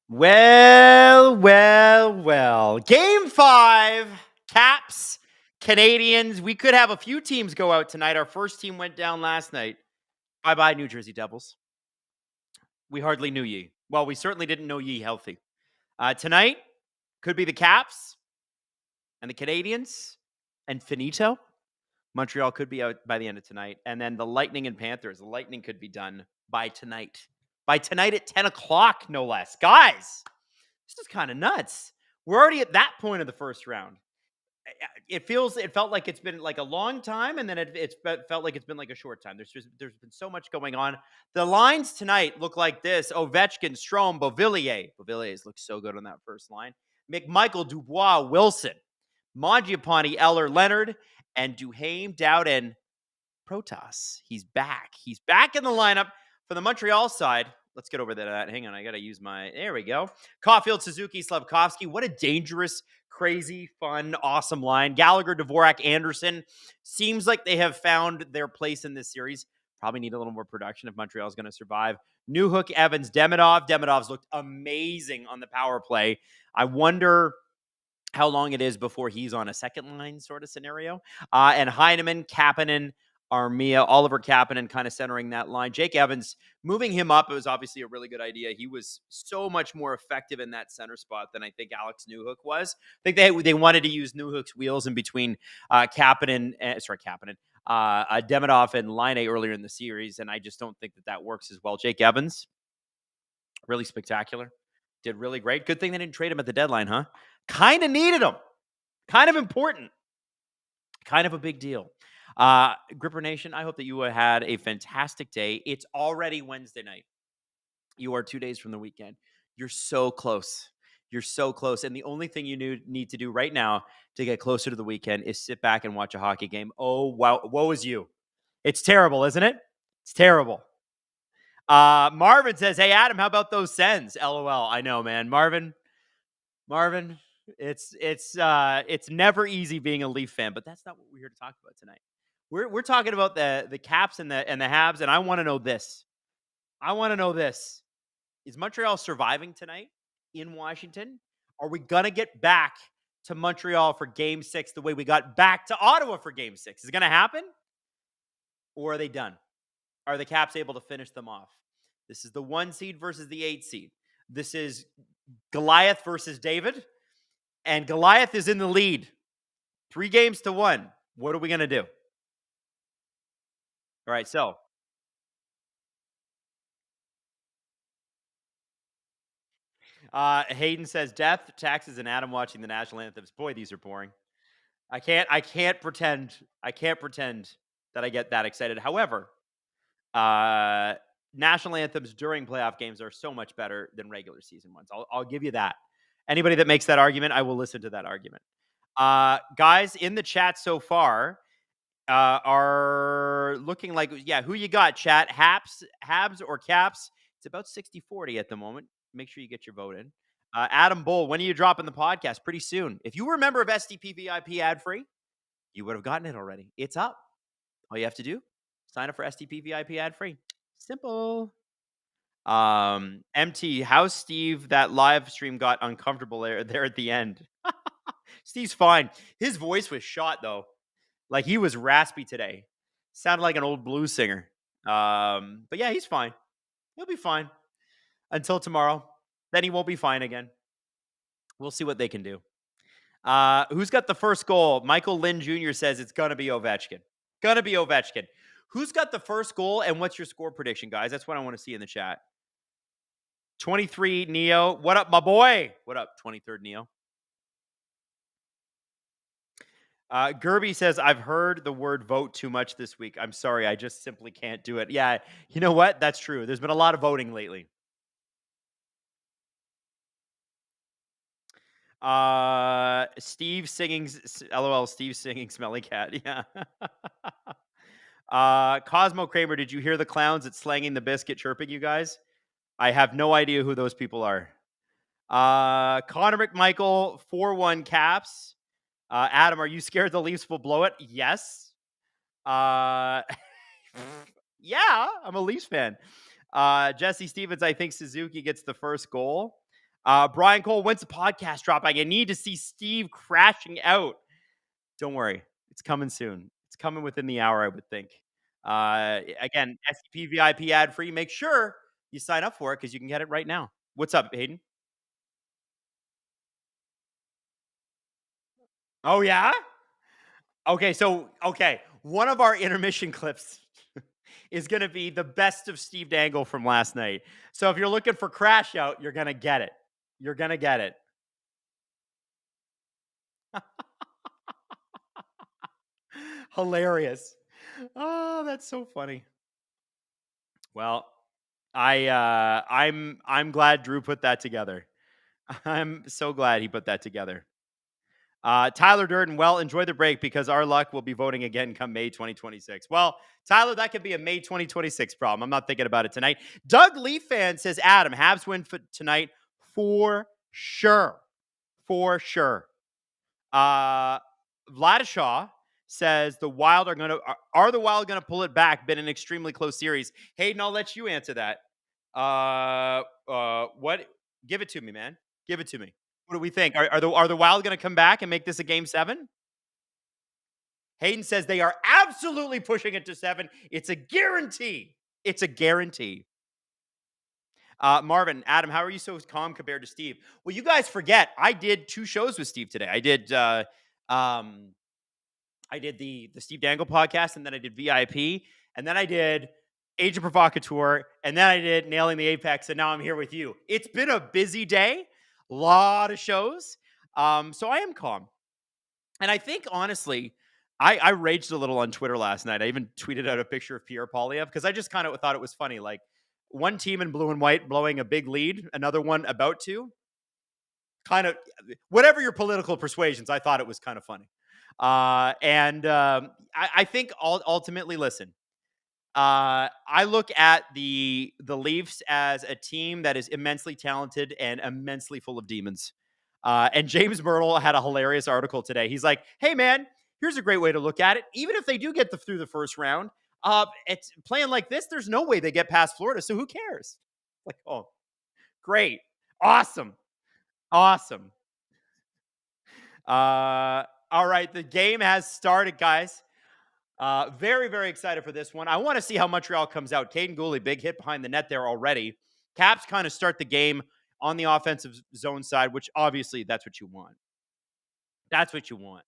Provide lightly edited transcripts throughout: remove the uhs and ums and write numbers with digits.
Well. Game 5, Caps, Canadians. We could have a few teams go out tonight. Our first team went down last night. Bye-bye, New Jersey Devils. We hardly knew ye. Well, we certainly didn't know ye healthy. Tonight could be the Caps and the Canadians and finito. Montreal could be out by the end of tonight. And then the Lightning and Panthers. The Lightning could be done by tonight. By tonight at 10 o'clock, no less. Guys, this is kind of nuts. We're already at that point of the first round. It felt like it's been like a long time, and then it felt like it's been like a short time. There's been so much going on. The lines tonight look like this: Ovechkin, Strome, Beauvillier. Beauvillier's looks so good on that first line. McMichael, Dubois, Wilson, Mangiapane, Eller, Leonard, and Duhaime, Dowden, Protas. He's back. He's back in the lineup for the Montreal side. Let's get over that. Hang on. I got to use there we go. Caulfield, Suzuki, Slavkovsky. What a dangerous, crazy, fun, awesome line. Gallagher, Dvorak, Anderson. Seems like they have found their place in this series. Probably need a little more production if Montreal is going to survive. Newhook, Evans, Demidov. Demidov's looked amazing on the power play. I wonder how long it is before he's on a second line sort of scenario. And Heineman, Kapanen, Armia, Oliver Kapanen kind of centering that line. Jake Evans, moving him up, it was obviously a really good idea. He was so much more effective in that center spot than I think Alex Newhook was. I think they wanted to use Newhook's wheels in between Demidov and Line earlier in the series, and I just don't think that works as well. Jake Evans, really spectacular. Did really great. Good thing they didn't trade him at the deadline, huh? Kind of needed him. Kind of important. Kind of a big deal. Gripper Nation, I hope that you had a fantastic day. It's already Wednesday night. You are 2 days from the weekend. You're so close. You're so close. And the only thing you need to do right now to get closer to the weekend is sit back and watch a hockey game. Oh, wow. Woe is you. It's terrible, isn't it? It's terrible. Marvin says, hey, Adam, how about those Sens? LOL. I know, man. Marvin, it's never easy being a Leaf fan, but that's not what we're here to talk about tonight. We're talking about the Caps and the Habs, and I want to know this. Is Montreal surviving tonight in Washington? Are we going to get back to Montreal for Game 6 the way we got back to Ottawa for Game 6? Is it going to happen? Or are they done? Are the Caps able to finish them off? This is the 1 seed versus the 8 seed. This is Goliath versus David, and Goliath is in the lead. 3-1. What are we going to do? All right, so Hayden says death, taxes, and Adam watching the national anthems. Boy, these are boring. I can't pretend that I get that excited. However, national anthems during playoff games are so much better than regular season ones. I'll give you that. Anybody that makes that argument, I will listen to that argument. Guys in the chat so far are looking like, who you got, chat? Habs or Caps? It's about 60-40 at the moment. Make sure you get your vote in. Adam Bull, when are you dropping the podcast? Pretty soon. If you were a member of STP VIP ad-free, you would have gotten it already. It's up. All you have to do, sign up for STP VIP ad-free. Simple. MT, how Steve, that live stream got uncomfortable there at the end. Steve's fine. His voice was shot, though. Like, he was raspy today. Sounded like an old blues singer. But yeah, he's fine. He'll be fine until tomorrow. Then he won't be fine again. We'll see what they can do. Who's got the first goal? Michael Lynn Jr. says it's going to be Ovechkin. Who's got the first goal, and what's your score prediction, guys? That's what I want to see in the chat. 23, Neo. What up, my boy? What up, 23rd Neo? Gerby says, I've heard the word vote too much this week. I'm sorry. I just simply can't do it. Yeah, you know what? That's true. There's been a lot of voting lately. Steve singing, LOL, Steve singing Smelly Cat. Yeah. Cosmo Kramer, did you hear the clowns at Slanging the Biscuit chirping you guys? I have no idea who those people are. Connor McMichael, 4-1 Caps. Adam, are you scared the Leafs will blow it? Yes. Yeah, I'm a Leafs fan. Jesse Stevens, I think Suzuki gets the first goal. Brian Cole, when's the podcast dropping? I need to see Steve crashing out. Don't worry. It's coming soon. It's coming within the hour, I would think. Again, SCP VIP ad free. Make sure you sign up for it because you can get it right now. What's up, Hayden? Oh, yeah? Okay. One of our intermission clips is going to be the best of Steve Dangle from last night. So if you're looking for Crash Out, you're going to get it. You're going to get it. Hilarious. Oh, that's so funny. Well, I'm glad Drew put that together. I'm so glad he put that together. Tyler Durden, well, enjoy the break because our luck will be voting again come May 2026. Well, Tyler, that could be a May 2026 problem. I'm not thinking about it tonight. Doug Leaf fan says, Adam, Habs win for tonight for sure. For sure. Vladishaw says the Wild are the Wild gonna pull it back? Been an extremely close series. Hayden, I'll let you answer that. What? Give it to me, man. Give it to me. What do we think? Are the Wild gonna come back and make this a game 7? Hayden says they are absolutely pushing it to 7. It's a guarantee. It's a guarantee. Marvin, Adam, how are you so calm compared to Steve? Well, you guys forget I did 2 shows with Steve today. I did the Steve Dangle podcast, and then I did VIP, and then I did Agent Provocateur, and then I did Nailing the Apex, and now I'm here with you. It's been a busy day, a lot of shows, so I am calm. And I think, honestly, I raged a little on Twitter last night. I even tweeted out a picture of Pierre Polyev because I just kind of thought it was funny. Like, one team in blue and white blowing a big lead, another one about to. Kind of, whatever your political persuasions, I thought it was kind of funny. I think ultimately, listen, I look at the Leafs as a team that is immensely talented and immensely full of demons. And James Myrtle had a hilarious article today. He's like, "Hey, man, here's a great way to look at it. Even if they do get through the first round, it's playing like this. There's no way they get past Florida. So who cares?" Like, oh, great, awesome. Awesome. All right, the game has started, guys. Very, very excited for this one. I want to see how Montreal comes out. Caden Gooley, big hit behind the net there already. Caps kind of start the game on the offensive zone side, which obviously that's what you want. That's what you want.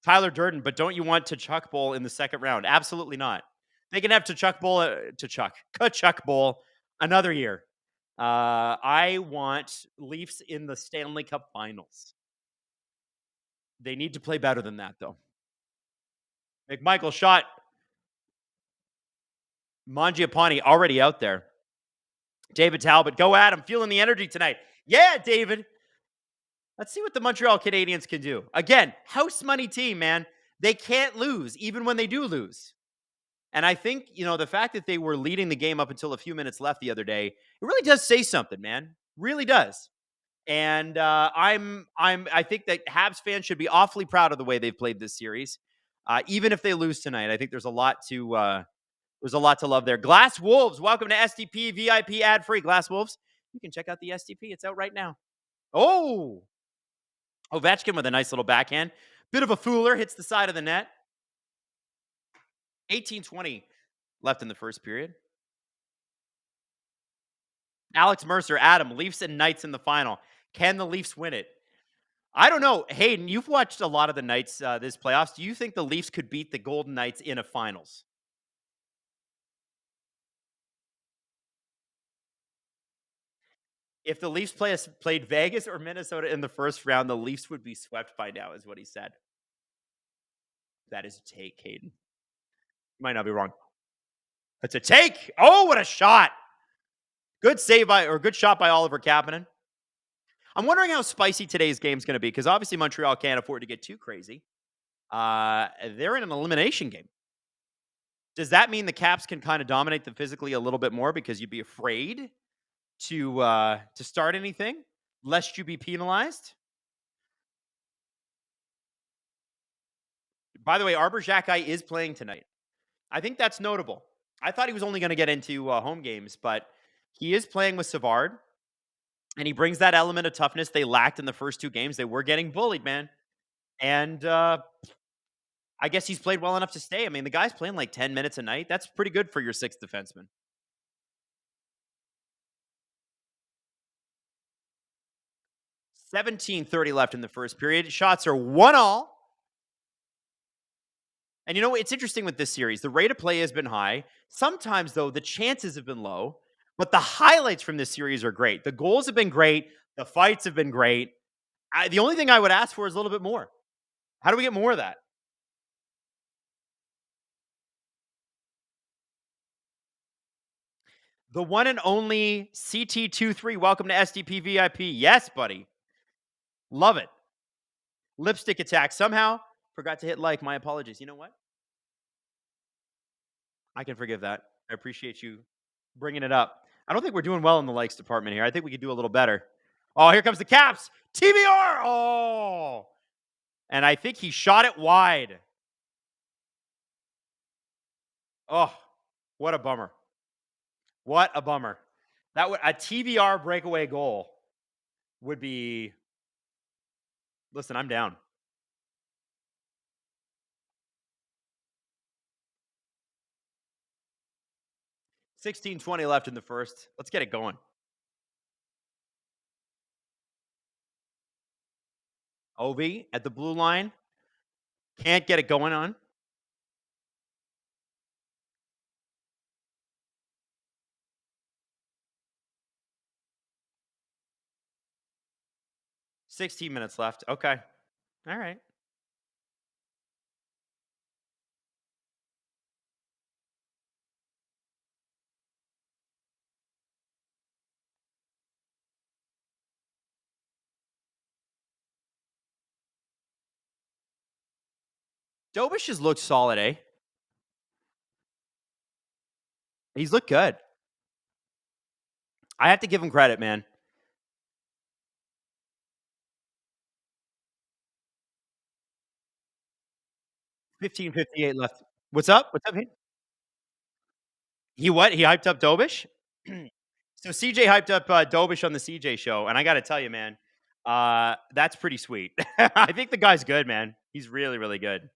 Tyler Durden, but don't you want Chuck Bowl in the second round? Absolutely not. They can have Chuck Bowl, Chuck Bowl another year. I want Leafs in the Stanley Cup Finals. They need to play better than that, though. McMichael shot. Mangiapane already out there. David Talbot, go at him. Feeling the energy tonight. Yeah, David. Let's see what the Montreal Canadiens can do. Again, house money team, man. They can't lose, even when they do lose. And I think, the fact that they were leading the game up until a few minutes left the other day, it really does say something, man. Really does. And I think that Habs fans should be awfully proud of the way they've played this series. Even if they lose tonight, I think there's a lot to love there. Glass Wolves, welcome to SDP VIP ad free. Glass Wolves, you can check out the SDP. It's out right now. Oh, Ovechkin with a nice little backhand. Bit of a fooler, hits the side of the net. 18:20 left in the first period. Alex Mercer, Adam, Leafs and Knights in the final. Can the Leafs win it? I don't know. Hayden, you've watched a lot of the Knights this playoffs. Do you think the Leafs could beat the Golden Knights in a finals? If the Leafs played Vegas or Minnesota in the first round, the Leafs would be swept by now, is what he said. That is a take, Hayden. You might not be wrong. It's a take. Oh, what a shot. Good shot by Oliver Kapanen. I'm wondering how spicy today's game is going to be because obviously Montreal can't afford to get too crazy. They're in an elimination game. Does that mean the Caps can kind of dominate them physically a little bit more because you'd be afraid to start anything lest you be penalized? By the way, Arbor Xhekaj is playing tonight. I think that's notable. I thought he was only going to get into home games, but he is playing with Savard. and he brings that element of toughness they lacked in the first 2 games. They were getting bullied, man, and, I guess he's played well enough to stay. I mean, the guy's playing like 10 minutes a night. That's pretty good for your 6th defenseman. 17:30 left in the first period. Shots are 1-all. And you know, it's interesting with this series. The rate of play has been high. Sometimes, though, the chances have been low, but the highlights from this series are great. The goals have been great. The fights have been great. The only thing I would ask for is a little bit more. How do we get more of that? The one and only CT23. Welcome to SDP VIP. Yes, buddy. Love it. Lipstick attack. Somehow forgot to hit like. My apologies. You know what? I can forgive that. I appreciate you bringing it up. I don't think we're doing well in the likes department here. I think we could do a little better. Oh, here comes the Caps. TBR. Oh. And I think he shot it wide. Oh, what a bummer. What a bummer. That would a TBR breakaway goal would be. Listen, I'm down. 16:20 left in the first. Let's get it going. Ovi at the blue line. Can't get it going on. 16 minutes left. Okay. All right. Dobish has looked solid, eh? He's looked good. I have to give him credit, man. 15:58 left. What's up? What's up, man? He what? He hyped up Dobish? So CJ hyped up Dobish on the CJ show, and I got to tell you, man, that's pretty sweet. I think the guy's good, man. He's really, really good.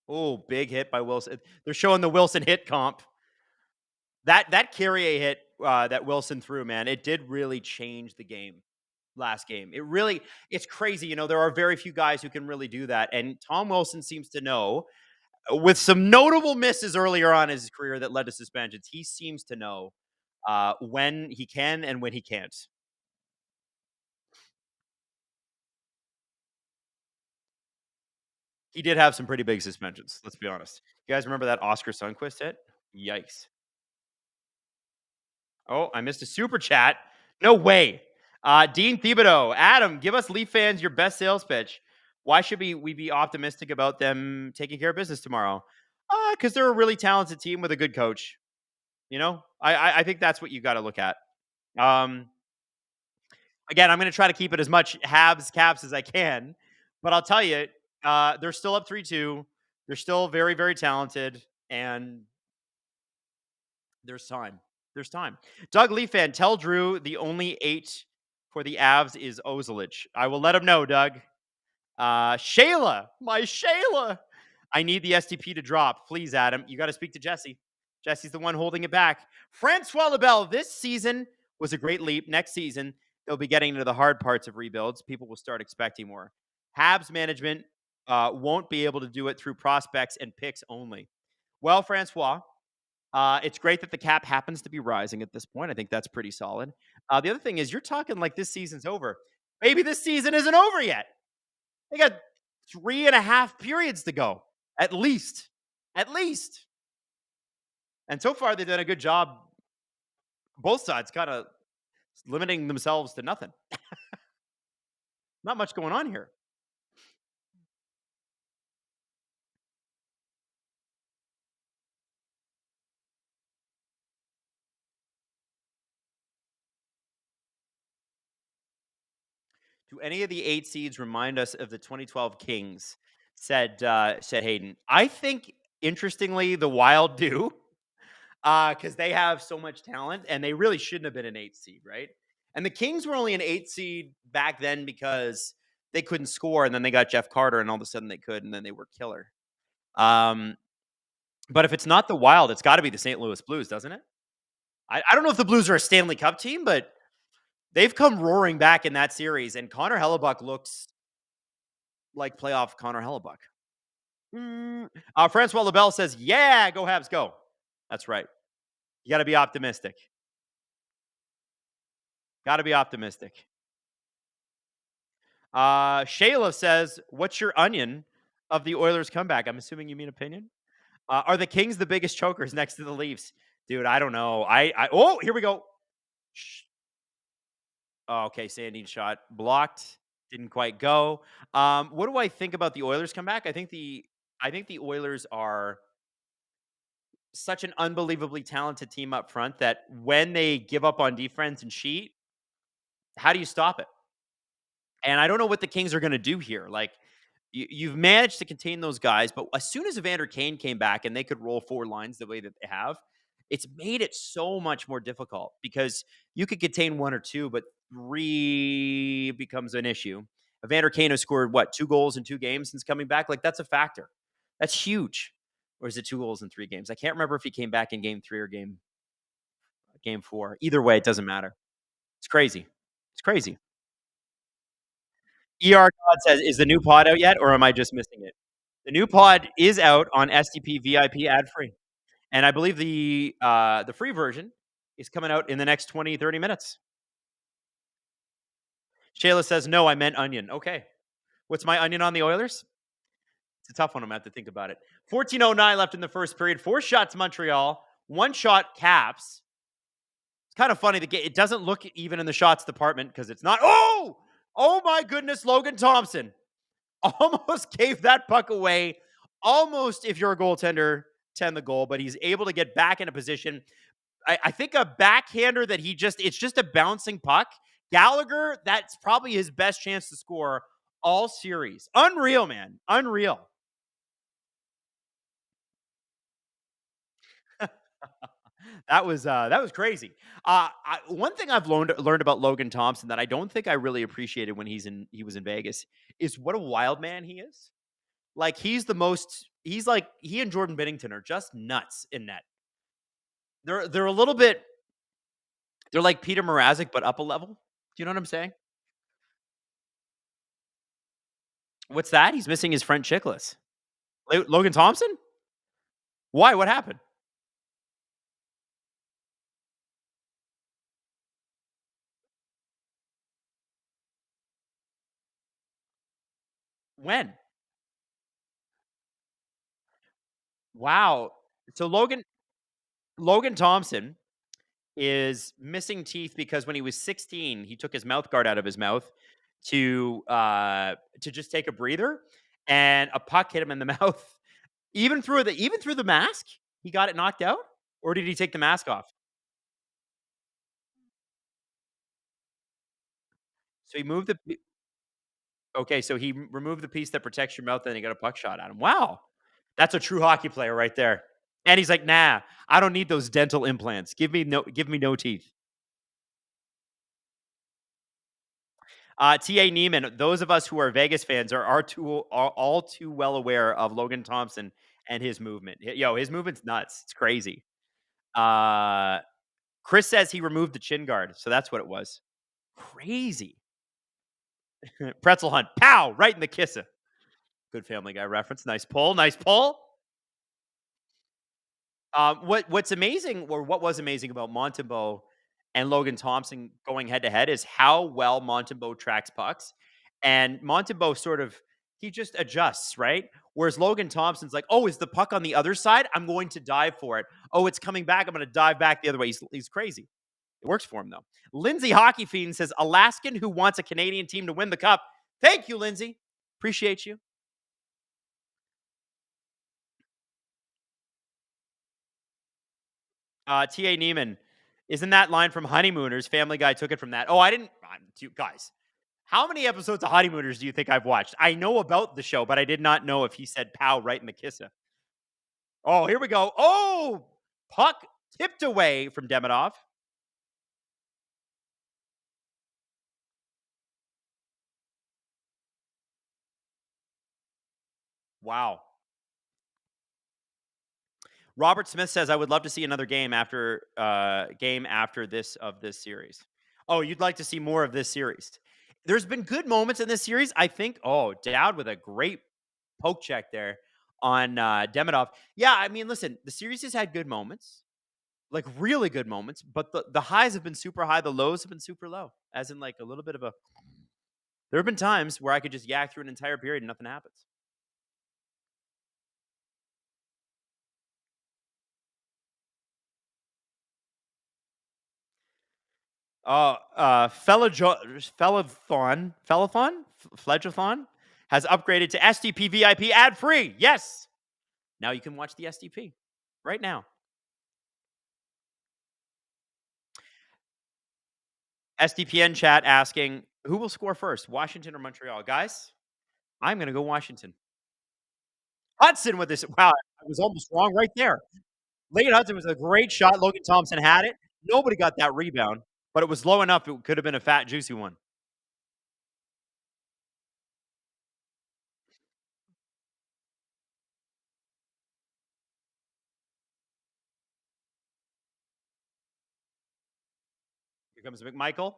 Oh, big hit by Wilson. They're showing the Wilson hit comp. That Carrier hit that Wilson threw, man, it did really change the game last game. It's crazy. You know, there are very few guys who can really do that, and Tom Wilson seems to know. With some notable misses earlier on in his career that led to suspensions, he seems to know when he can and when he can't. He did have some pretty big suspensions. Let's be honest. You guys remember that Oscar Sundquist hit? Yikes! Oh, I missed a super chat. No way. Dean Thibodeau, Adam, give us Leaf fans your best sales pitch. Why should we be optimistic about them taking care of business tomorrow? Because they're a really talented team with a good coach. You know, I think that's what you got to look at. Um, Again, I'm going to try to keep it as much Habs Caps as I can, but I'll tell you, they're still up 3-2. They're still very, very talented, and there's time. There's time. Doug Lee fan, tell Drew the only 8 for the Avs is Ozilich. I will let him know, Doug. Shayla, my Shayla. I need the STP to drop. Please, Adam. You got to speak to Jesse. Jesse's the one holding it back. Francois Lebel, this season was a great leap. Next season, they'll be getting into the hard parts of rebuilds. People will start expecting more. Habs management won't be able to do it through prospects and picks only. Well, Francois, it's great that the cap happens to be rising at this point. I think that's pretty solid. The other thing is you're talking like this season's over. Maybe this season isn't over yet. They got 3.5 periods to go, at least. At least. And so far, they've done a good job. Both sides kind of limiting themselves to nothing. Not much going on here. Do any of the 8 seeds remind us of the 2012 Kings? Said Hayden. I think, interestingly, the Wild do. because they have so much talent and they really shouldn't have been an 8 seed, right? And the Kings were only an 8 seed back then because they couldn't score, and then they got Jeff Carter, and all of a sudden they could, and then they were killer. Um, but if it's not the Wild, it's got to be the St. Louis Blues, doesn't it? I don't know if the Blues are a Stanley Cup team, but they've come roaring back in that series, and Connor Hellebuck looks like playoff Connor Hellebuck. Francois Lebel says, "Yeah, go Habs, go." That's right. You got to be optimistic. Got to be optimistic. Shayla says, "What's your onion of the Oilers' comeback?" I'm assuming you mean opinion. Are the Kings the biggest chokers next to the Leafs? Dude, I don't know. Oh, here we go. Oh, okay, Sandine shot blocked. Didn't quite go. What do I think about the Oilers comeback? I think the Oilers are such an unbelievably talented team up front that when they give up on defense and cheat, how do you stop it? And I don't know what the Kings are going to do here. Like, you've managed to contain those guys, but as soon as Evander Kane came back and they could roll 4 lines the way that they have, it's made it so much more difficult because you could contain 1 or 2, but 3 becomes an issue. Evander Kane has scored, what, 2 goals in 2 games since coming back? Like, that's a factor. That's huge. Or is it 2 goals in 3 games? I can't remember if he came back in game 3 or game 4. Either way, it doesn't matter. It's crazy. It's crazy. God says, "Is the new pod out yet, or am I just missing it?" The new pod is out on STP VIP ad free, and I believe the free version is coming out in the next 20-30 minutes. Shayla says, "No, I meant onion." Okay, what's my onion on the Oilers? It's a tough one. I'm gonna have to think about it. 14:09 left in the first period. 4 shots Montreal, 1 shot Caps. It's kind of funny. It doesn't look even in the shots department because it's not. Oh my goodness, Logan Thompson almost gave that puck away. Almost, if you're a goaltender, 10 the goal, but he's able to get back in a position. I think a backhander that it's just a bouncing puck. Gallagher, that's probably his best chance to score all series. Unreal, man. Unreal. That was crazy. One thing I've learned about Logan Thompson that I don't think I really appreciated when he was in Vegas is what a wild man he is. Like, he's like, he and Jordan Binnington are just nuts in net. They're a little bit, they're like Peter Mrazek, but up a level. Do you know what I'm saying? What's that? He's missing his friend Chickless. Logan Thompson? Why? What happened? When? Wow. So Logan Thompson is missing teeth because when he was 16, he took his mouth guard out of his mouth to just take a breather, and a puck hit him in the mouth. Even through the mask, he got it knocked out, or did he take the mask off? So he moved the okay, so he removed the piece that protects your mouth, and he got a puck shot at him. Wow, that's a true hockey player right there. And he's like, "Nah, I don't need those dental implants. Give me no teeth." Ta Neiman, those of us who are Vegas fans are all too well aware of Logan Thompson and his movement. Yo, his movement's nuts. It's crazy. Uh, Chris says he removed the chin guard, so that's what it was. Crazy. Pretzel Hunt, pow, right in the kisser. Good Family Guy reference. Nice pull. Nice pull. What's amazing, or what was amazing about Montembeault and Logan Thompson going head to head is how well Montembeault tracks pucks, and Montembeault he just adjusts, right? Whereas Logan Thompson's like, "Oh, is the puck on the other side? I'm going to dive for it. Oh, it's coming back. I'm going to dive back the other way." He's crazy. It works for him though. Lindsay Hockey Fiend says, "Alaskan who wants a Canadian team to win the cup." Thank you, Lindsay. Appreciate you. T.A. Neiman, isn't that line from Honeymooners? Family Guy took it from that. Oh, I didn't. Guys, how many episodes of Honeymooners do you think I've watched? I know about the show, but I did not know if he said pow right in the kissa. Oh, here we go. Oh, puck tipped away from Demidov. Wow. Robert Smith says, "I would love to see another game after this of this series." Oh, you'd like to see more of this series? There's been good moments in this series. I think. Oh, Dowd with a great poke check there on Demidov. Yeah, I mean, listen, the series has had good moments, like really good moments, but the highs have been super high, the lows have been super low. As in, like a little bit of a. There have been times where I could just yak through an entire period and nothing happens. Fledgathon has upgraded to SDP VIP ad free. Yes. Now you can watch the SDP right now. SDPN chat asking who will score first, Washington or Montreal? Guys, I'm going to go Washington. Hudson with this. Wow, I was almost wrong right there. Leighton Hudson was a great shot. Logan Thompson had it. Nobody got that rebound, but it was low enough. It could have been a fat, juicy one. Here comes McMichael.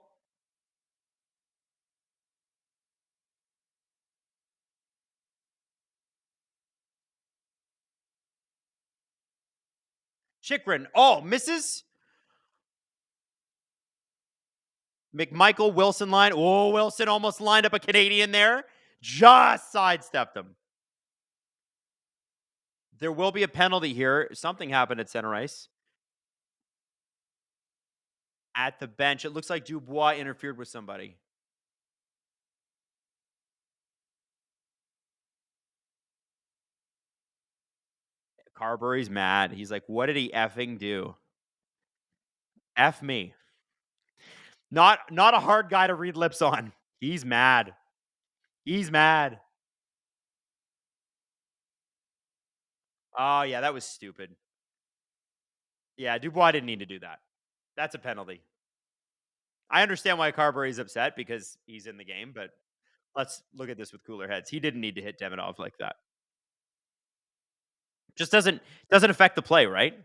Chikrin. Oh, misses. McMichael Wilson line. Oh, Wilson almost lined up a Canadian there. Just sidestepped him. There will be a penalty here. Something happened at center ice. At the bench, it looks like Dubois interfered with somebody. Carberry's mad. He's like, what did he effing do? F me. Not a hard guy to read lips on. He's mad. He's mad. Oh, yeah, that was stupid. Yeah, Dubois didn't need to do that. That's a penalty. I understand why Carberry's upset because he's in the game, but let's look at this with cooler heads. He didn't need to hit Demidov like that. Just doesn't affect the play, right?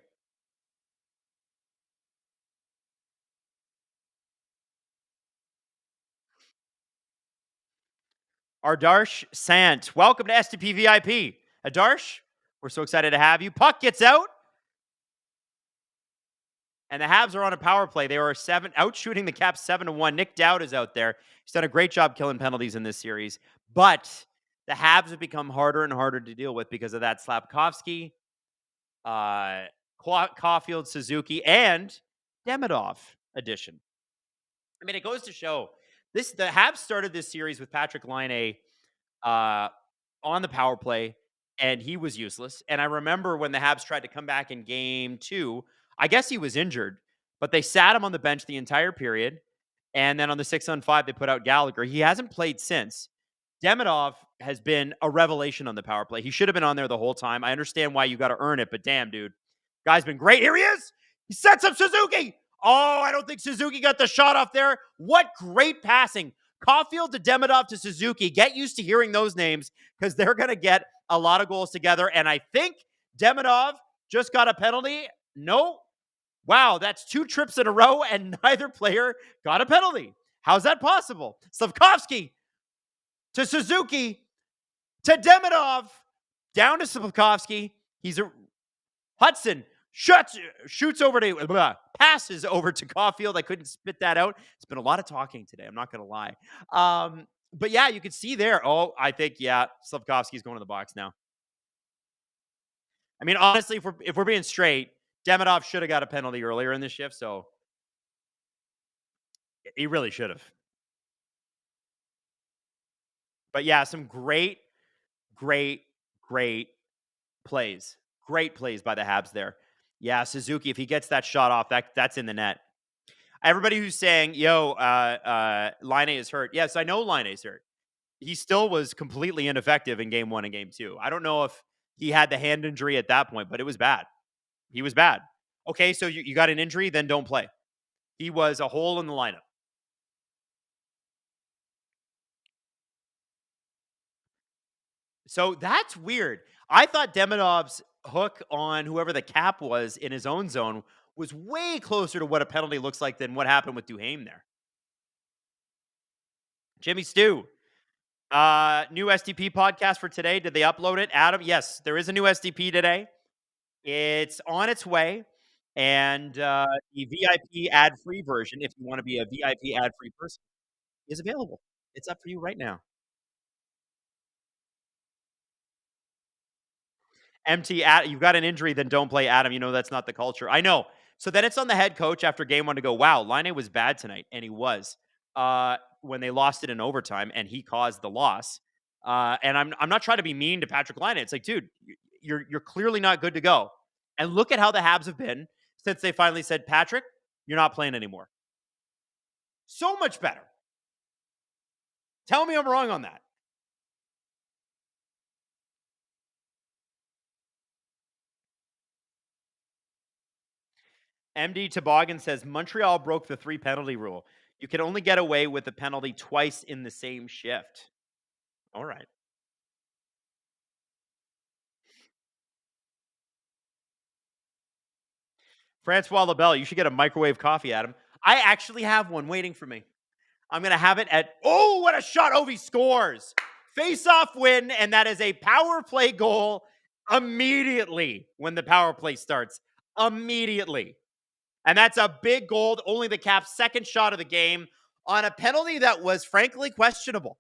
Ardarsh Sant, welcome to STP VIP. Adarsh, we're so excited to have you. Puck gets out, and the Habs are on a power play. They are out shooting the Caps 7-1. Nick Dowd is out there. He's done a great job killing penalties in this series, but the Habs have become harder and harder to deal with because of that Slapkovsky, Caulfield, Suzuki, and Demidov addition. I mean, it goes to show the Habs started this series with Patrick Laine on the power play, and he was useless. And I remember when the Habs tried to come back in game 2, I guess he was injured, but they sat him on the bench the entire period. And then on the 6-on-5, they put out Gallagher. He hasn't played since. Demidov has been a revelation on the power play. He should have been on there the whole time. I understand why you got to earn it, but damn, dude. Guy's been great. Here he is. He sets up Suzuki. Oh, I don't think Suzuki got the shot off there. What great passing. Caulfield to Demidov to Suzuki. Get used to hearing those names because they're going to get a lot of goals together. And I think Demidov just got a penalty. No. Wow, that's 2 trips in a row, and neither player got a penalty. How's that possible? Slafkovsky to Suzuki to Demidov. Down to Slafkovsky. He's a Hudson. Shoots over to passes over to Caulfield. I couldn't spit that out. It's been a lot of talking today. I'm not going to lie. But yeah, you could see there. Oh, I think Slafkovsky's going to the box now. I mean, honestly, if we're being straight, Demidov should have got a penalty earlier in the shift. So he really should have. But yeah, some great plays. Great plays by the Habs there. Yeah, Suzuki, if he gets that shot off, that's in the net. Everybody who's saying, Laine is hurt. Yes, I know Laine is hurt. He still was completely ineffective in game 1 and game 2. I don't know if he had the hand injury at that point, but it was bad. He was bad. Okay, so you got an injury, then don't play. He was a hole in the lineup. So that's weird. I thought Demonov's hook on whoever the cap was in his own zone was way closer to what a penalty looks like than what happened with Duhaime there. Jimmy Stew, new STP podcast for today. Did they upload it? Adam, yes, there is a new STP today. It's on its way. And the VIP ad free version, if you want to be a VIP ad free person, is available. It's up for you right now. You've got an injury, then don't play Adam. You know that's not the culture. I know. So then it's on the head coach after game one to go, wow, Line was bad tonight. And he was when they lost it in overtime and he caused the loss. And I'm not trying to be mean to Patrick Line. It's like, dude, you're clearly not good to go. And look at how the Habs have been since they finally said, Patrick, you're not playing anymore. So much better. Tell me I'm wrong on that. MD Toboggan says Montreal broke the 3 penalty rule. You can only get away with a penalty twice in the same shift. All right. Francois Labelle, you should get a microwave coffee, Adam. I actually have one waiting for me. I'm going to have it at, oh, what a shot. Ovi scores. Face-off win, and that is a power play goal immediately when the power play starts. Immediately. And that's a big goal, only the Caps' second shot of the game on a penalty that was frankly questionable.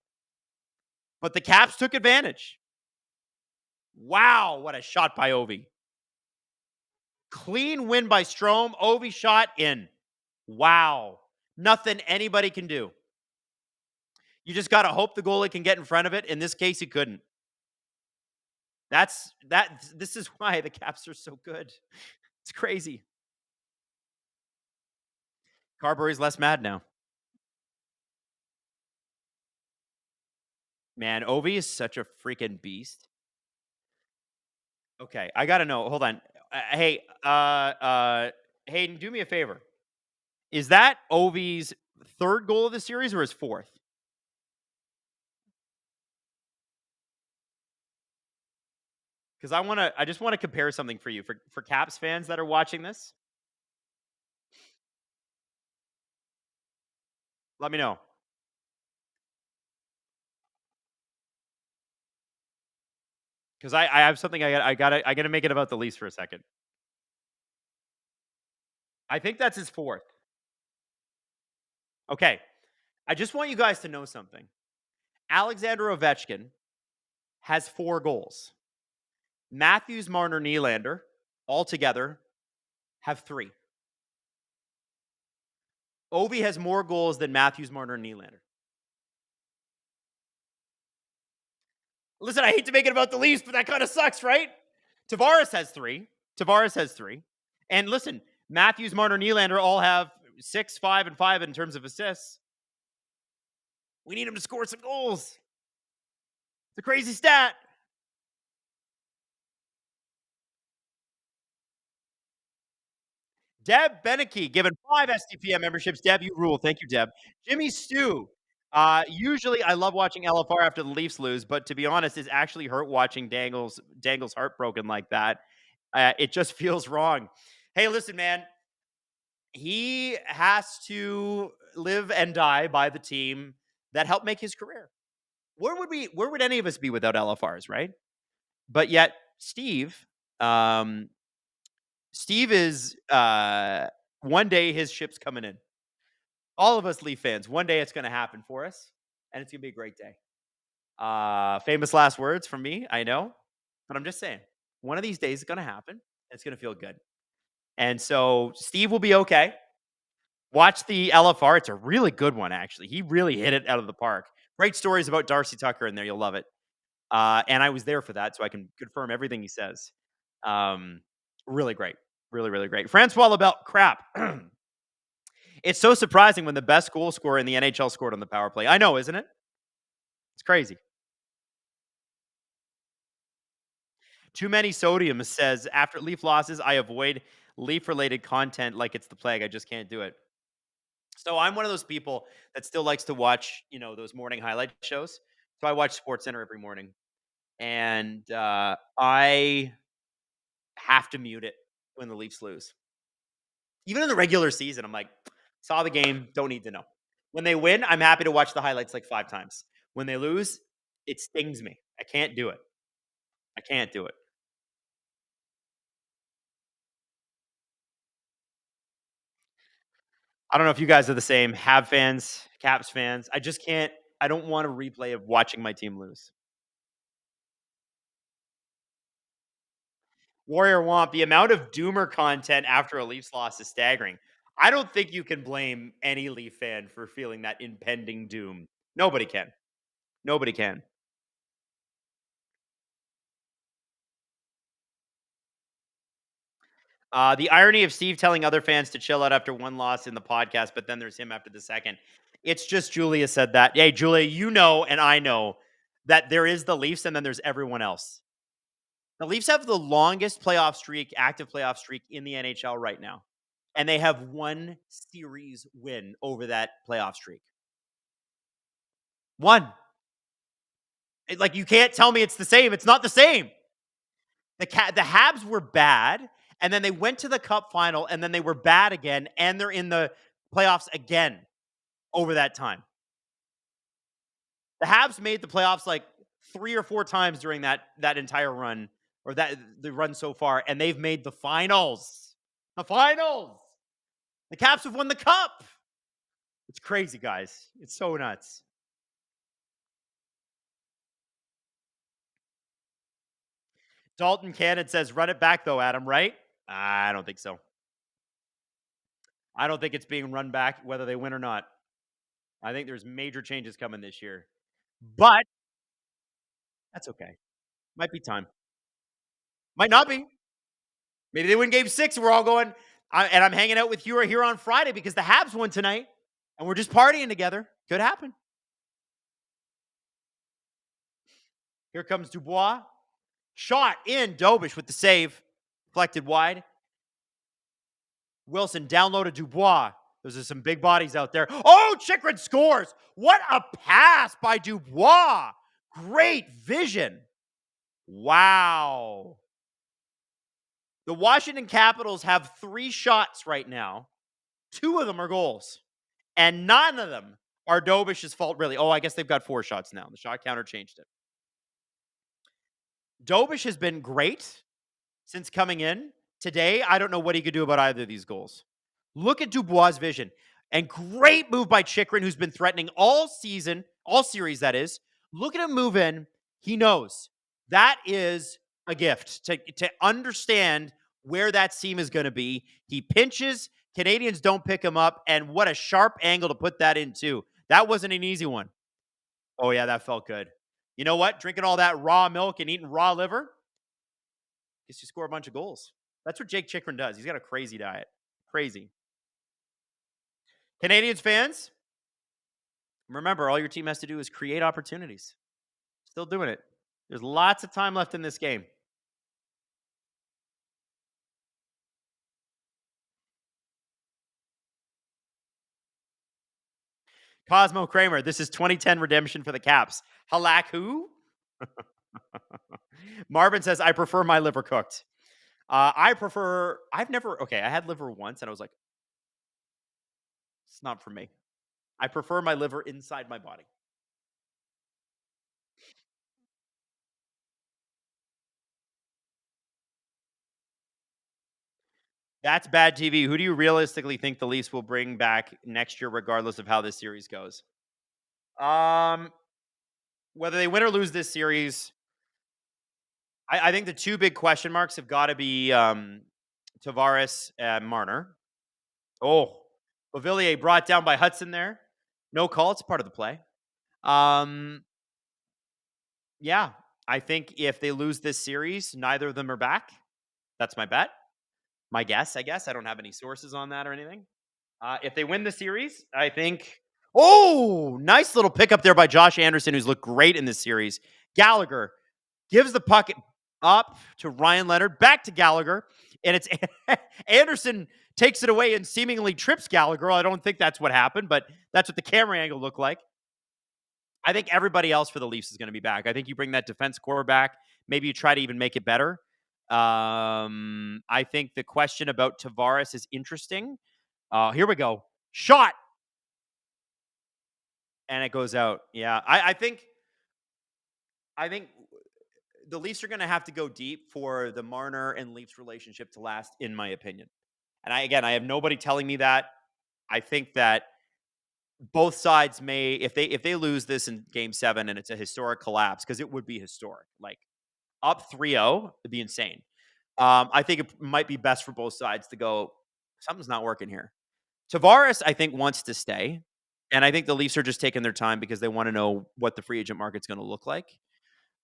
But the Caps took advantage. Wow, what a shot by Ovi. Clean win by Strome. Ovi shot in. Wow. Nothing anybody can do. You just got to hope the goalie can get in front of it. In this case, he couldn't. This is why the Caps are so good. It's crazy. Carberry's less mad now. Man, Ovi is such a freaking beast. Okay, I got to know. Hold on. Hey, Hayden, do me a favor. Is that Ovi's third goal of the series or his fourth? Because I just want to compare something for you for Caps fans that are watching this. Let me know. Because I have something I gotta make it about the Leafs for a second. I think that's his fourth. Okay. I just want you guys to know something. Alexander Ovechkin has 4 goals. Matthews, Marner, Nylander, all together, have 3. Ovi has more goals than Matthews, Marner, and Nylander. Listen, I hate to make it about the Leafs, but that kind of sucks, right? Tavares has 3. And listen, Matthews, Marner, Nylander all have 6, 5, and 5 in terms of assists. We need him to score some goals. It's a crazy stat. Deb Beneke given 5 STPM memberships. Deb, you rule. Thank you, Deb. Jimmy Stew. Usually I love watching LFR after the Leafs lose, but to be honest, it's actually hurt watching Dangle's heartbroken like that. It just feels wrong. Hey, listen, man. He has to live and die by the team that helped make his career. Where would any of us be without LFRs, right? But yet, um, Steve is one day his ship's coming in. All of us Leaf fans, one day it's going to happen for us, and it's going to be a great day. Famous last words from me, I know, but I'm just saying, one of these days it's going to happen. And it's going to feel good. And so Steve will be okay. Watch the LFR. It's a really good one, actually. He really hit it out of the park. Great stories about Darcy Tucker in there. You'll love it. And I was there for that, so I can confirm everything he says. Really great. Really, really great. Francois Labelle, crap. It's so surprising when the best goal scorer in the NHL scored on the power play. I know, isn't it? It's crazy. Too many sodium says after Leaf losses, I avoid Leaf related content like it's the plague. I just can't do it. So I'm one of those people that still likes to watch, those morning highlight shows. So I watch Sports Center every morning, and I have to mute it when the Leafs lose. Even in the regular season, I'm like, saw the game, don't need to know. When they win, I'm happy to watch the highlights like 5 times. When they lose, it stings me. I can't do it. I can't do it. I don't know if you guys are the same. Have fans, Caps fans. I just can't. I don't want a replay of watching my team lose. Warrior Womp, the amount of doomer content after a Leafs loss is staggering. I don't think you can blame any Leaf fan for feeling that impending doom. Nobody can. Nobody can. The irony of Steve telling other fans to chill out after one loss in the podcast, but then there's him after the second. It's just Julia said that. Hey, Julia, you know, and I know that there is the Leafs and then there's everyone else. The Leafs have the longest playoff streak, active playoff streak in the NHL right now. And they have one series win over that playoff streak. One. Like, you can't tell me it's the same. It's not the same. The Habs were bad, and then they went to the Cup final, and then they were bad again, and they're in the playoffs again over that time. The Habs made the playoffs like 3 or 4 times during that entire run, or the run so far, and they've made the finals. The finals. The Caps have won the Cup. It's crazy, guys. It's so nuts. Dalton Cannon says, run it back, though, Adam, right? I don't think so. I don't think it's being run back, whether they win or not. I think there's major changes coming this year. But that's okay. Might be time. Might not be. Maybe they win game 6 and we're all going, and I'm hanging out with you here on Friday because the Habs won tonight and we're just partying together. Could happen. Here comes Dubois. Shot in. Dobish with the save. Deflected wide. Wilson down low to Dubois. Those are some big bodies out there. Oh, Chychrun scores. What a pass by Dubois. Great vision. Wow. The Washington Capitals have 3 shots right now. 2 of them are goals. And none of them are Dobish's fault, really. Oh, I guess they've got 4 shots now. The shot counter changed it. Dobish has been great since coming in. Today, I don't know what he could do about either of these goals. Look at Dubois' vision. And great move by Chychrun, who's been threatening all season, all series, that is. Look at him move in. He knows. That is a gift to understand where that seam is going to be. He pinches. Canadians don't pick him up. And what a sharp angle to put that in, too. That wasn't an easy one. Oh, yeah, that felt good. You know what? Drinking all that raw milk and eating raw liver, gets you score a bunch of goals. That's what Jake Chychrun does. He's got a crazy diet. Crazy. Canadians fans, remember, all your team has to do is create opportunities. Still doing it. There's lots of time left in this game. Cosmo Kramer, this is 2010 redemption for the Caps. Halak who? Marvin says, I prefer my liver cooked. I had liver once and I was like, it's not for me. I prefer my liver inside my body. That's bad TV. Who do you realistically think the Leafs will bring back next year, regardless of how this series goes? Whether they win or lose this series, I think the 2 big question marks have got to be Tavares and Marner. Oh, Beauvillier brought down by Hudson there. No call. It's part of the play. Yeah, I think if they lose this series, neither of them are back. That's my bet. My guess, I guess. I don't have any sources on that or anything. If they win the series, I think... Oh, nice little pickup there by Josh Anderson, who's looked great in this series. Gallagher gives the puck up to Ryan Leonard, back to Gallagher, and it's Anderson takes it away and seemingly trips Gallagher. I don't think that's what happened, but that's what the camera angle looked like. I think everybody else for the Leafs is going to be back. I think you bring that defense core back. Maybe you try to even make it better. I think the question about Tavares is interesting. Here we go. Shot. And it goes out. Yeah. I think the Leafs are going to have to go deep for the Marner and Leafs relationship to last, in my opinion. And I have nobody telling me that. I think that both sides may, if they lose this in Game 7 and it's a historic collapse, because it would be historic, like up 3-0, it'd be insane. I think it might be best for both sides to go. Something's not working here. Tavares, I think, wants to stay, and I think the Leafs are just taking their time because they want to know what the free agent market's going to look like.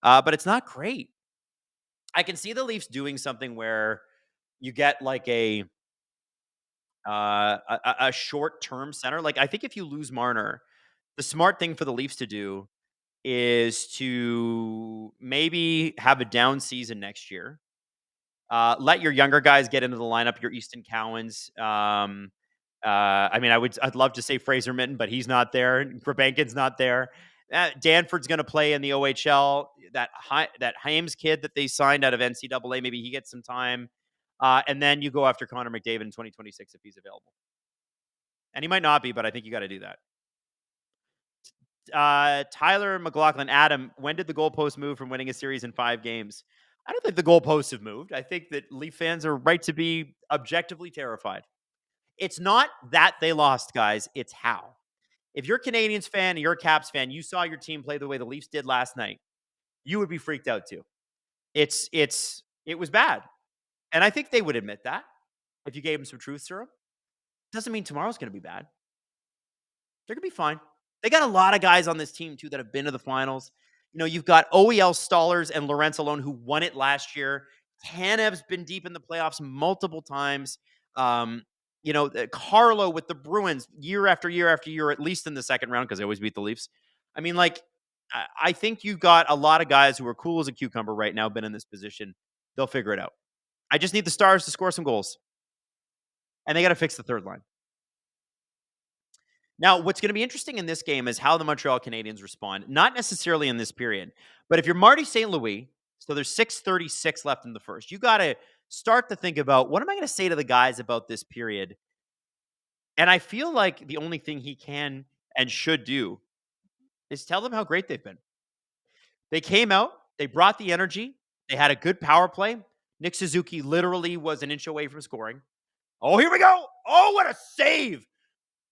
But it's not great. I can see the Leafs doing something where you get like a short term center. Like I think if you lose Marner, the smart thing for the Leafs to do is to maybe have a down season next year. Let your younger guys get into the lineup. Your Easton Cowens. I mean, I'd love to say Fraser Minton, but he's not there. Grabenkin's not there. Danford's going to play in the OHL. That Hames kid that they signed out of NCAA, maybe he gets some time. And then you go after Connor McDavid in 2026 if he's available. And he might not be, but I think you got to do that. Tyler McLaughlin, Adam, when did the goalpost move from winning a series in 5 games? I don't think the goalposts have moved. I think that Leaf fans are right to be objectively terrified. It's not that they lost, guys. It's how. If you're a Canadiens fan and you're a Caps fan, you saw your team play the way the Leafs did last night, you would be freaked out too. It was bad. And I think they would admit that if you gave them some truth serum. Doesn't mean tomorrow's going to be bad. They're going to be fine. They got a lot of guys on this team, too, that have been to the finals. You know, you've got OEL Stallers and Lorenz Alone, who won it last year. Tanev's been deep in the playoffs multiple times. Carlo with the Bruins year after year after year, at least in the second round, because they always beat the Leafs. I mean, like, I think you got a lot of guys who are cool as a cucumber right now, been in this position. They'll figure it out. I just need the Stars to score some goals. And they got to fix the third line. Now, what's going to be interesting in this game is how the Montreal Canadiens respond. Not necessarily in this period, but if you're Marty St. Louis, so there's 6:36 left in the first, you got to start to think about, what am I going to say to the guys about this period? And I feel like the only thing he can and should do is tell them how great they've been. They came out, they brought the energy, they had a good power play. Nick Suzuki literally was an inch away from scoring. Oh, here we go. Oh, what a save.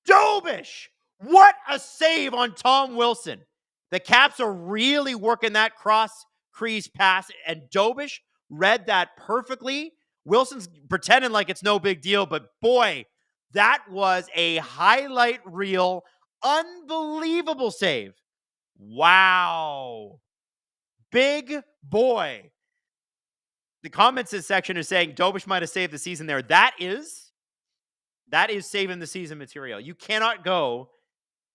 Dobish! What a save on Tom Wilson. The Caps are really working that cross crease pass, and Dobish read that perfectly. Wilson's pretending like it's no big deal, but boy, that was a highlight reel, unbelievable save. Wow. Big boy. The comments section is saying Dobish might have saved the season there. That is saving the season material. You cannot go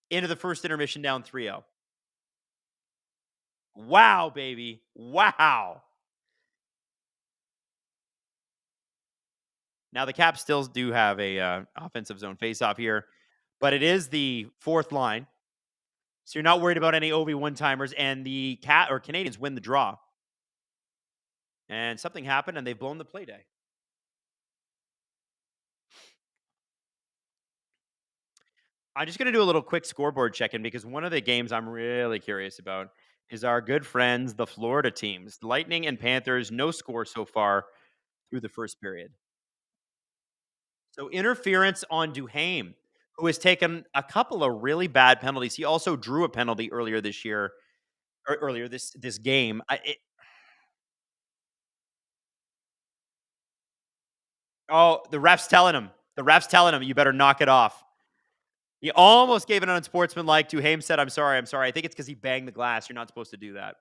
into the first intermission down 3-0. Wow, baby. Wow. Now, the Caps still do have a offensive zone faceoff here, but it is the fourth line. So you're not worried about any OV one-timers, and the Canadiens win the draw. And something happened, and they've blown the play day. I'm just going to do a little quick scoreboard check-in because one of the games I'm really curious about is our good friends, the Florida teams. Lightning and Panthers, no score so far through the first period. So interference on Duhaime, who has taken a couple of really bad penalties. He also drew a penalty earlier this year, or earlier this game. The ref's telling him. The ref's telling him, you better knock it off. He almost gave it an unsportsmanlike. Duhaime said, I'm sorry. I think it's because he banged the glass. You're not supposed to do that.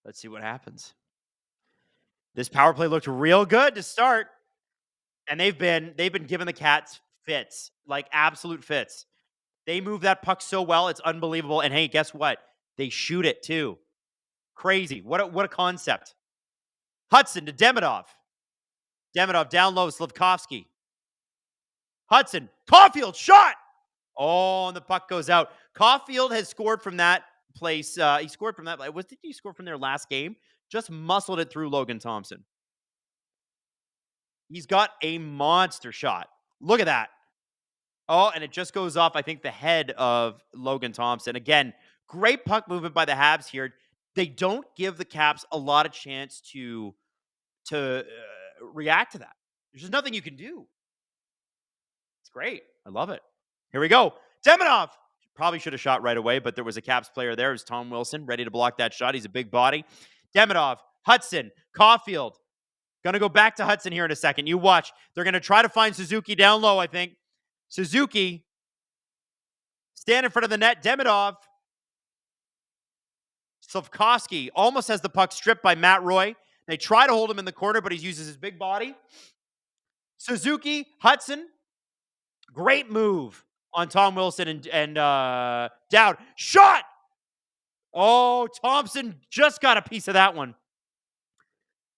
Let's see what happens. This power play looked real good to start, and they've been giving the Cats fits, like absolute fits. They move that puck so well, it's unbelievable. And hey, guess what? They shoot it too. Crazy. What a concept. Hudson to Demidov. Demidov down low, Slavkovsky. Hudson. Caulfield shot. Oh, and the puck goes out. Caulfield has scored from that place. He scored from that. Did he score from their last game? Just muscled it through Logan Thompson. He's got a monster shot. Look at that. Oh, and it just goes off, I think, the head of Logan Thompson. Again, great puck movement by the Habs here. They don't give the Caps a lot of chance to react to that. There's just nothing you can do. It's great. I love it. Here we go. Demidov probably should have shot right away, but there was a Caps player there. It was Tom Wilson ready to block that shot. He's a big body. Demidov, Hudson, Caulfield. Going to go back to Hudson here in a second. You watch. They're going to try to find Suzuki down low, I think. Suzuki, stand in front of the net. Demidov. Slavkovsky almost has the puck stripped by Matt Roy. They try to hold him in the corner, but he uses his big body. Suzuki, Hudson. Great move on Tom Wilson and Dowd. Shot! Oh, Thompson just got a piece of that one.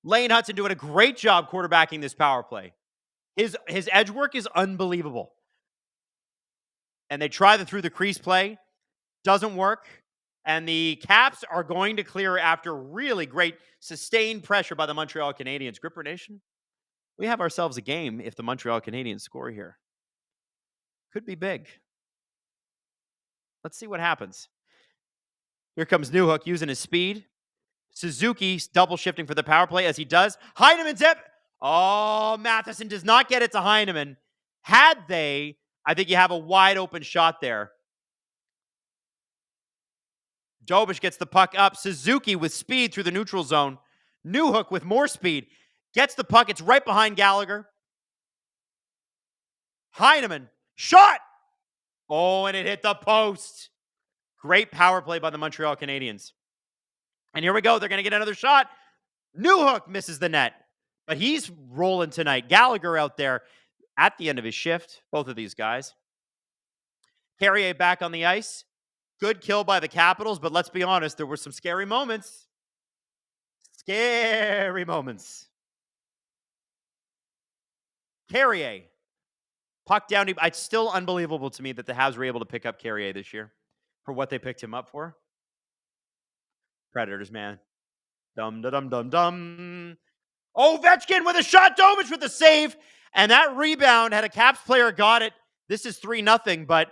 Lane Hudson doing a great job quarterbacking this power play. His edge work is unbelievable. And they try the through the crease play. Doesn't work. And the Caps are going to clear after really great sustained pressure by the Montreal Canadiens. Gripper Nation, we have ourselves a game if the Montreal Canadiens score here. Could be big. Let's see what happens. Here comes Newhook using his speed. Suzuki double shifting for the power play as he does. Heineman's up. Oh, Matheson does not get it to Heineman. Had they, I think you have a wide open shot there. Dobish gets the puck up. Suzuki with speed through the neutral zone. Newhook with more speed. Gets the puck. It's right behind Gallagher. Heineman. Shot! Oh, and it hit the post. Great power play by the Montreal Canadiens. And here we go. They're going to get another shot. Newhook misses the net. But he's rolling tonight. Gallagher out there at the end of his shift. Both of these guys. Carrier back on the ice. Good kill by the Capitals, but let's be honest, there were some scary moments. Scary moments. Carrier. Puck down. It's still unbelievable to me that the Habs were able to pick up Carrier this year for what they picked him up for. Predators, man. Dum. Ovechkin with a shot. Dobic with a save. And that rebound, had a Caps player got it, this is 3-0, but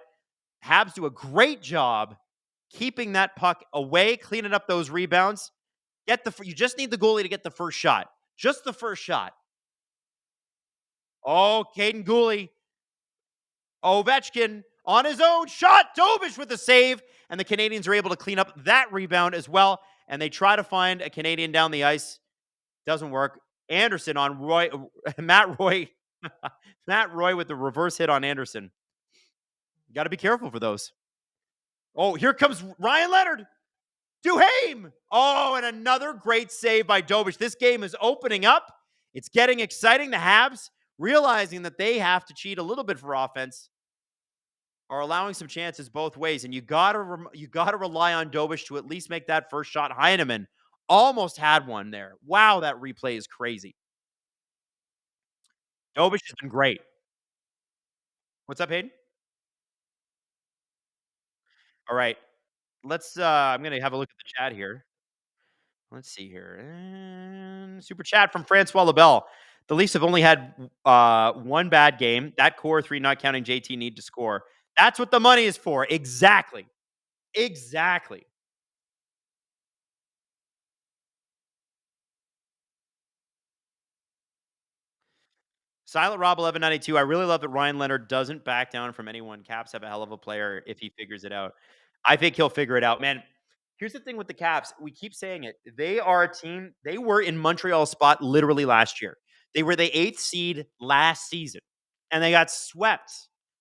Habs do a great job keeping that puck away, cleaning up those rebounds. You just need the goalie to get the first shot. Just the first shot. Oh, Caden Gooley. Ovechkin on his own shot. Dobish with the save. And the Canadiens are able to clean up that rebound as well. And they try to find a Canadian down the ice. Doesn't work. Anderson on Roy. Matt Roy. Matt Roy with the reverse hit on Anderson. You got to be careful for those. Oh, here comes Ryan Leonard. Duhaime. Oh, and another great save by Dobish. This game is opening up. It's getting exciting. The Habs, realizing that they have to cheat a little bit for offense, are allowing some chances both ways. And you gotta rely on Dobish to at least make that first shot. Heineman almost had one there. Wow, that replay is crazy. Dobish has been great. What's up, Hayden? All right. I'm going to have a look at the chat here. Let's see here. And super chat from Francois Lebel. The Leafs have only had one bad game. That core three, not counting JT, need to score. That's what the money is for. Exactly. Silent Rob 1192. I really love that Ryan Leonard doesn't back down from anyone. Caps have a hell of a player if he figures it out. I think he'll figure it out, man. Here's the thing with the Caps. We keep saying it. They are a team. They were in Montreal's spot literally last year. They were the 8th seed last season, and they got swept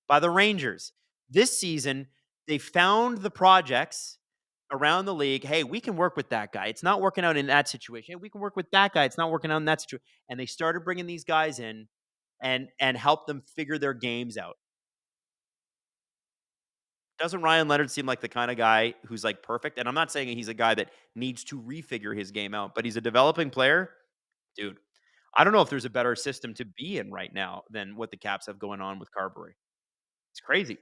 by the Rangers. This season, they found the projects. around the league, "Hey, we can work with that guy. It's not working out in that situation. Hey, we can work with that guy. It's not working out in that situation." And they started bringing these guys in and help them figure their games out. Doesn't Ryan Leonard seem like the kind of guy who's like perfect? And I'm not saying he's a guy that needs to refigure his game out, but he's a developing player. Dude, I don't know if there's a better system to be in right now than what the Caps have going on with Carberry. It's crazy.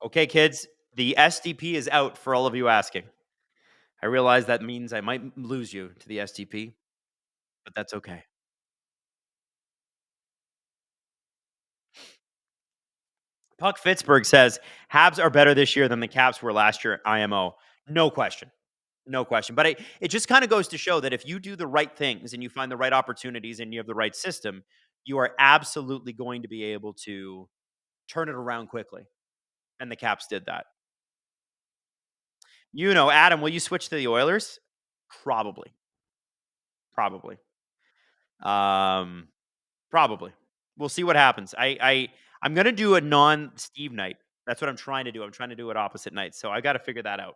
Okay, kids, the SDP is out for all of you asking. I realize that means I might lose you to the SDP, but that's okay. Puck Pittsburgh says Habs are better this year than the Caps were last year at IMO. No question. No question. But it just kind of goes to show that if you do the right things and you find the right opportunities and you have the right system, you are absolutely going to be able to turn it around quickly. And the Caps did that. Adam, will you switch to the Oilers? Probably. Probably. Um, Probably. We'll see what happens. I'm gonna do a non-Steve night. That's what I'm trying to do. I'm trying to do it opposite nights. So I got to figure that out.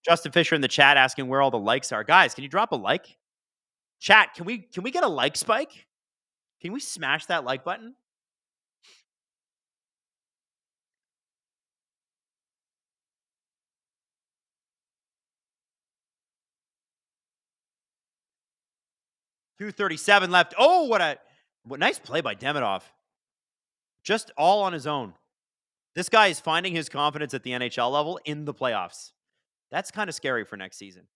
Justin Fisher in the chat asking where all the likes are. Guys, can you drop a like? Chat, can we get a like spike? Can we smash that like button? 2:37 left. Oh, what nice play by Demidov. Just all on his own. This guy is finding his confidence at the NHL level in the playoffs. That's kind of scary for next season.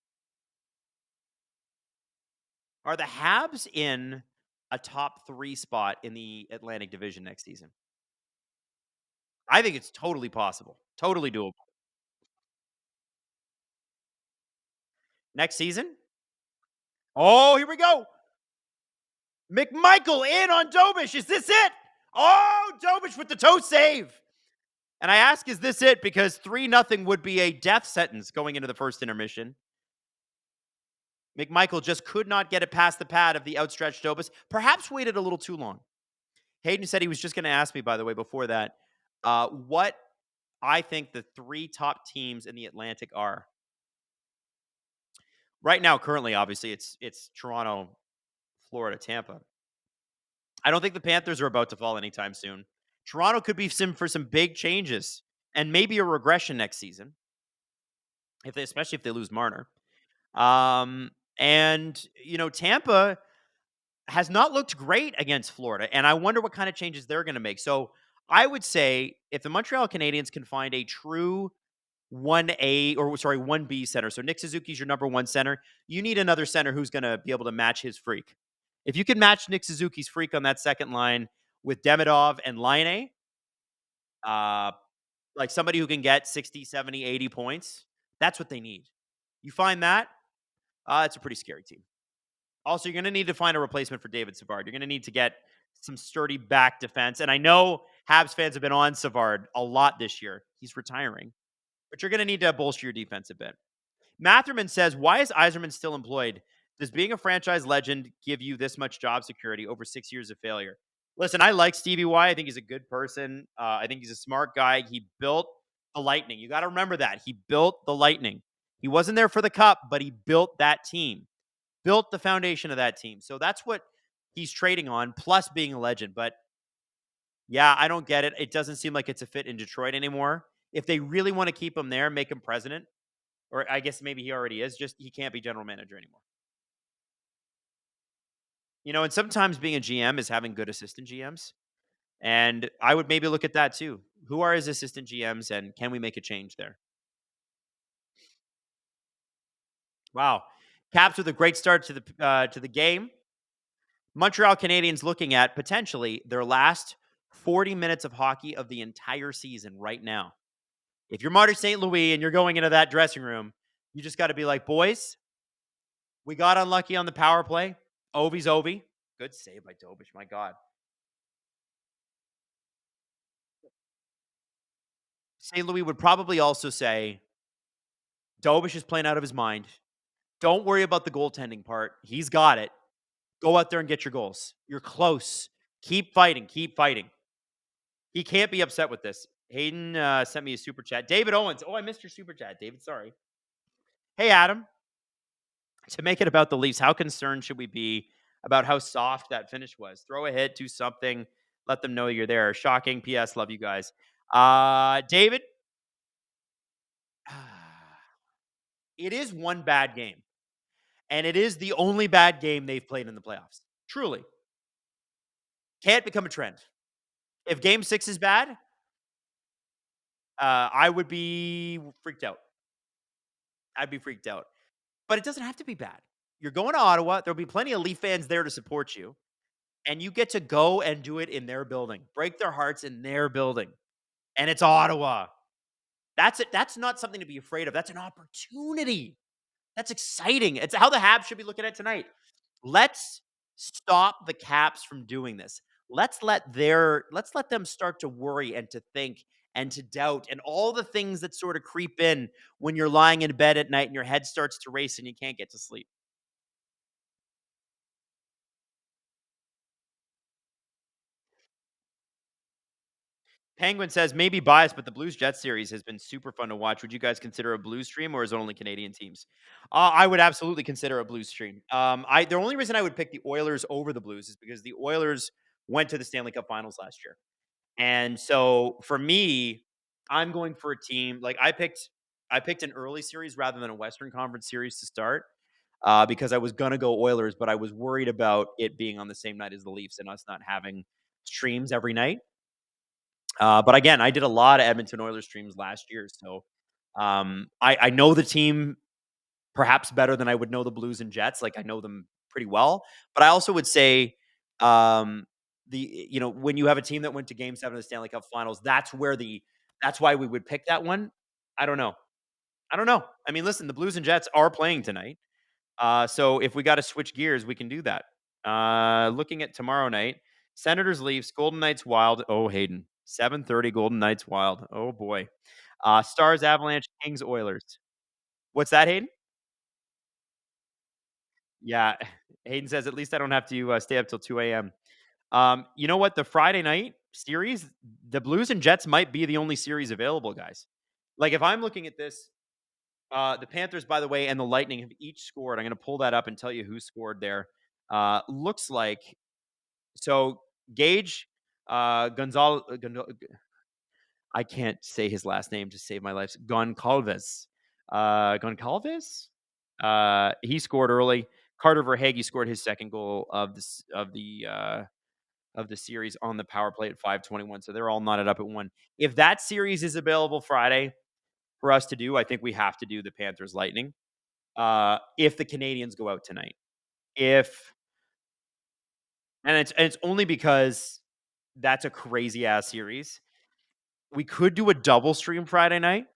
Are the Habs in a top 3 spot in the Atlantic Division next season? I think it's totally possible. Totally doable. Next season? Oh, here we go. McMichael in on Dobish. Is this it? Oh, Dobish with the toe save. And I ask, is this it? Because 3-0 would be a death sentence going into the first intermission. McMichael just could not get it past the pad of the outstretched Dobis. Perhaps waited a little too long. Hayden said he was just going to ask me, by the way, before that, what I think the 3 top teams in the Atlantic are. Right now, currently, obviously, it's Toronto, Florida, Tampa. I don't think the Panthers are about to fall anytime soon. Toronto could be for some big changes and maybe a regression next season, especially if they lose Marner. Tampa has not looked great against Florida, and I wonder what kind of changes they're going to make. So I would say if the Montreal Canadiens can find a true 1B center. So Nick Suzuki's your number 1 center. You need another center who's going to be able to match his freak. If you can match Nick Suzuki's freak on that second line with Demidov and Laine, like somebody who can get 60, 70, 80 points, that's what they need. You find that, it's a pretty scary team. Also, you're going to need to find a replacement for David Savard. You're going to need to get some sturdy back defense. And I know Habs fans have been on Savard a lot this year. He's retiring. But you're going to need to bolster your defense a bit. Matherman says, why is Yzerman still employed? Does being a franchise legend give you this much job security over 6 years of failure? Listen, I like Stevie Y. I think he's a good person. I think he's a smart guy. He built the Lightning. You got to remember that. He built the Lightning. He wasn't there for the cup, but he built that team, built the foundation of that team. So that's what he's trading on, plus being a legend. But yeah, I don't get it. It doesn't seem like it's a fit in Detroit anymore. If they really want to keep him there, make him president, or I guess maybe he already is, just he can't be general manager anymore. And sometimes being a GM is having good assistant GMs. And I would maybe look at that too. Who are his assistant GMs and can we make a change there? Wow. Caps with a great start to the game. Montreal Canadiens looking at potentially their last 40 minutes of hockey of the entire season right now. If you're Marty St. Louis and you're going into that dressing room, you just got to be like, boys, we got unlucky on the power play. Ovi's Ovi. Good save by Dobish. My God. St. Louis would probably also say, Dobish is playing out of his mind. Don't worry about the goaltending part. He's got it. Go out there and get your goals. You're close. Keep fighting. Keep fighting. He can't be upset with this. Hayden sent me a super chat. David Owens. Oh, I missed your super chat, David. Sorry. Hey, Adam. To make it about the Leafs, how concerned should we be about how soft that finish was? Throw a hit, do something, let them know you're there. Shocking. P.S. Love you guys. David, it is one bad game, and it is the only bad game they've played in the playoffs. Truly. Can't become a trend. If game 6 is bad, I would be freaked out. I'd be freaked out. But it doesn't have to be bad. You're going to Ottawa. There'll be plenty of Leaf fans there to support you. And you get to go and do it in their building. Break their hearts in their building. And it's Ottawa. That's it. That's not something to be afraid of. That's an opportunity. That's exciting. It's how the Habs should be looking at tonight. Let's stop the Caps from doing this. Let's let them start to worry and to think and to doubt and all the things that sort of creep in when you're lying in bed at night and your head starts to race and you can't get to sleep. Penguin says, maybe biased, but the Blues Jets series has been super fun to watch. Would you guys consider a Blues stream, or is it only Canadian teams? I would absolutely consider a Blues stream. The only reason I would pick the Oilers over the Blues is because the Oilers went to the Stanley Cup Finals last year. And so for me, I'm going for a team like I picked an early series rather than a Western Conference series to start. Because I was gonna go Oilers, but I was worried about it being on the same night as the Leafs and us not having streams every night. But again, I did a lot of Edmonton Oilers streams last year, so I know the team perhaps better than I would know the Blues and Jets. Like I know them pretty well, but I also would say um, when you have a team that went to Game 7 of the Stanley Cup Finals, that's why we would pick that one. I don't know. I don't know. I mean, listen, the Blues and Jets are playing tonight, so if we got to switch gears, we can do that. Looking at tomorrow night, Senators, Leafs, Golden Knights, Wild. Oh, Hayden, 7:30, Golden Knights, Wild. Oh boy. Stars, Avalanche, Kings, Oilers. What's that, Hayden? Yeah, Hayden says at least I don't have to stay up till 2 a.m. You know what? The Friday night series, the Blues and Jets might be the only series available, guys. Like if I'm looking at this, the Panthers, by the way, and the Lightning have each scored. I'm going to pull that up and tell you who scored there. Looks like so. Gage Gonzalez. I can't say his last name to save my life. Goncalves. Goncalves. He scored early. Carter Verhaeghe scored his second goal of the series on the power play at 5:21. So they're all knotted up at 1. If that series is available Friday for us to do, I think we have to do the Panthers Lightning. If the Canadians go out tonight, if and it's only because that's a crazy ass series. We could do a double stream Friday night.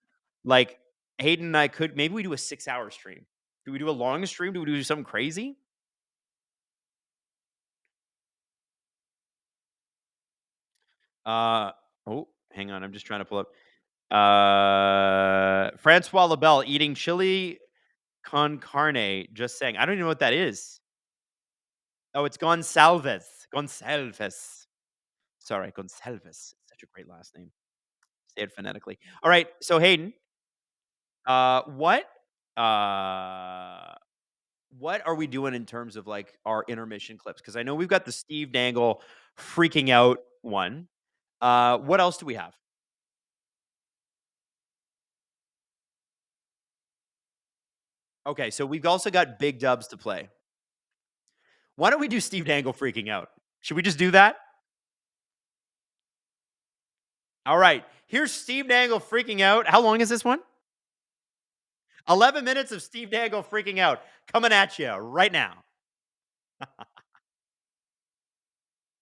Like Hayden and I could maybe we do a 6-hour stream. Do we do a long stream? Do we do something crazy? Uh oh, hang on. I'm just trying to pull up. Francois Labelle eating chili con carne. Just saying. I don't even know what that is. Oh, it's Gonsalves. Gonsalves. Sorry, Gonsalves. Such a great last name. Say it phonetically. All right. So Hayden, what uh what are we doing in terms of like our intermission clips? Because I know we've got the Steve Dangle freaking out one. What else do we have? Okay, so we've also got big dubs to play. Why don't we do Steve Dangle freaking out? Should we just do that? All right. Here's Steve Dangle freaking out. How long is this one? 11 minutes of Steve Dangle freaking out coming at you right now.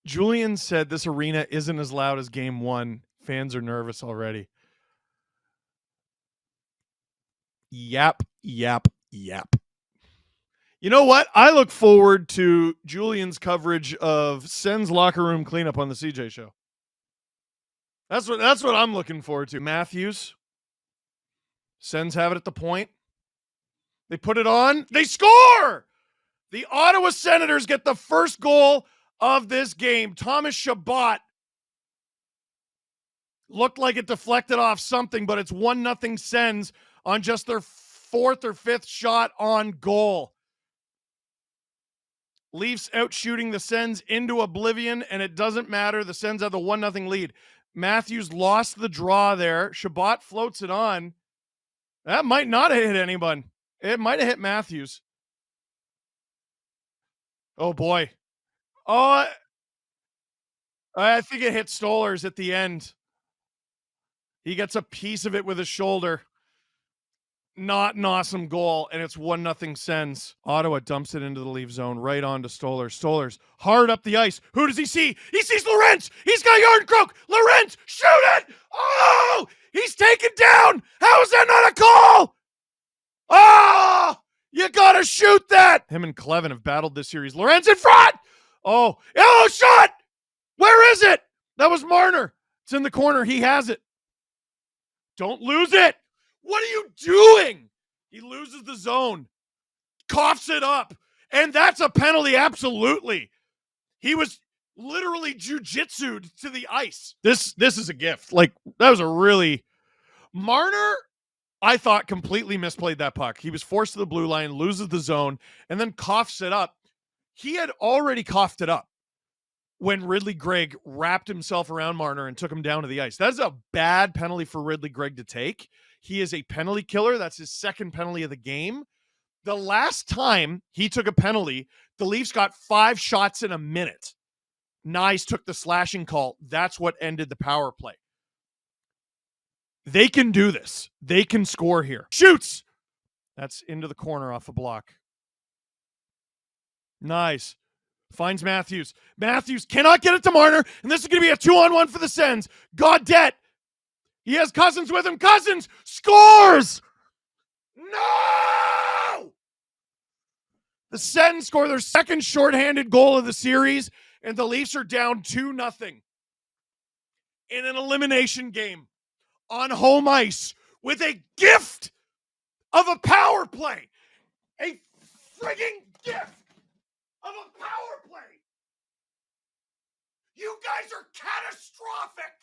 Julian said this arena isn't as loud as game 1. Fans are nervous already. Yap, yap, yap. You know what? I look forward to Julian's coverage of Sen's locker room cleanup on the CJ show. That's what I'm looking forward to. Matthews. Sens have it at the point. They put it on. They score! The Ottawa Senators get the first goal of this game. Thomas Chabot looked like it deflected off something, but it's 1-0 Sens on just their fourth or fifth shot on goal. Leafs out shooting the Sens into oblivion, and it doesn't matter. The Sens have the 1-0 lead. Matthews lost the draw there. Chabot floats it on. That might not have hit anyone. It might have hit Matthews. Oh, boy. Oh, I think it hit Stolarz at the end. He gets a piece of it with his shoulder. Not an awesome goal, and it's 1-0 Sens. Ottawa dumps it into the Leaf zone, right on to Stolarz. Stolarz hard up the ice. Who does he see? He sees Lorentz. He's got Yarncroke. Lorentz, shoot it! Oh, he's taken down. How is that not a call? Oh, you gotta shoot that. Him and Clevin have battled this series. Lorentz in front. Oh, shot! Where is it? That was Marner. It's in the corner. He has it. Don't lose it. What are you doing? He loses the zone, coughs it up, and that's a penalty, absolutely. He was literally jujitsu'd to the ice. This is a gift. Like, that was a really... Marner, I thought, completely misplayed that puck. He was forced to the blue line, loses the zone, and then coughs it up. He had already coughed it up when Ridley Gregg wrapped himself around Marner and took him down to the ice. That's a bad penalty for Ridley Gregg to take. He is a penalty killer. That's his second penalty of the game. The last time he took a penalty, the Leafs got 5 shots in a minute. Nyes took the slashing call. That's what ended the power play. They can do this. They can score here. Shoots! That's into the corner off a block. Nice. Finds Matthews. Matthews cannot get it to Marner, and this is going to be a 2-on-1 for the Sens. Gaudette. He has Cousins with him. Cousins scores! No! The Sens score their second shorthanded goal of the series, and the Leafs are down 2-0 in an elimination game on home ice with a gift of a power play. A frigging gift of a power play. You guys are catastrophic.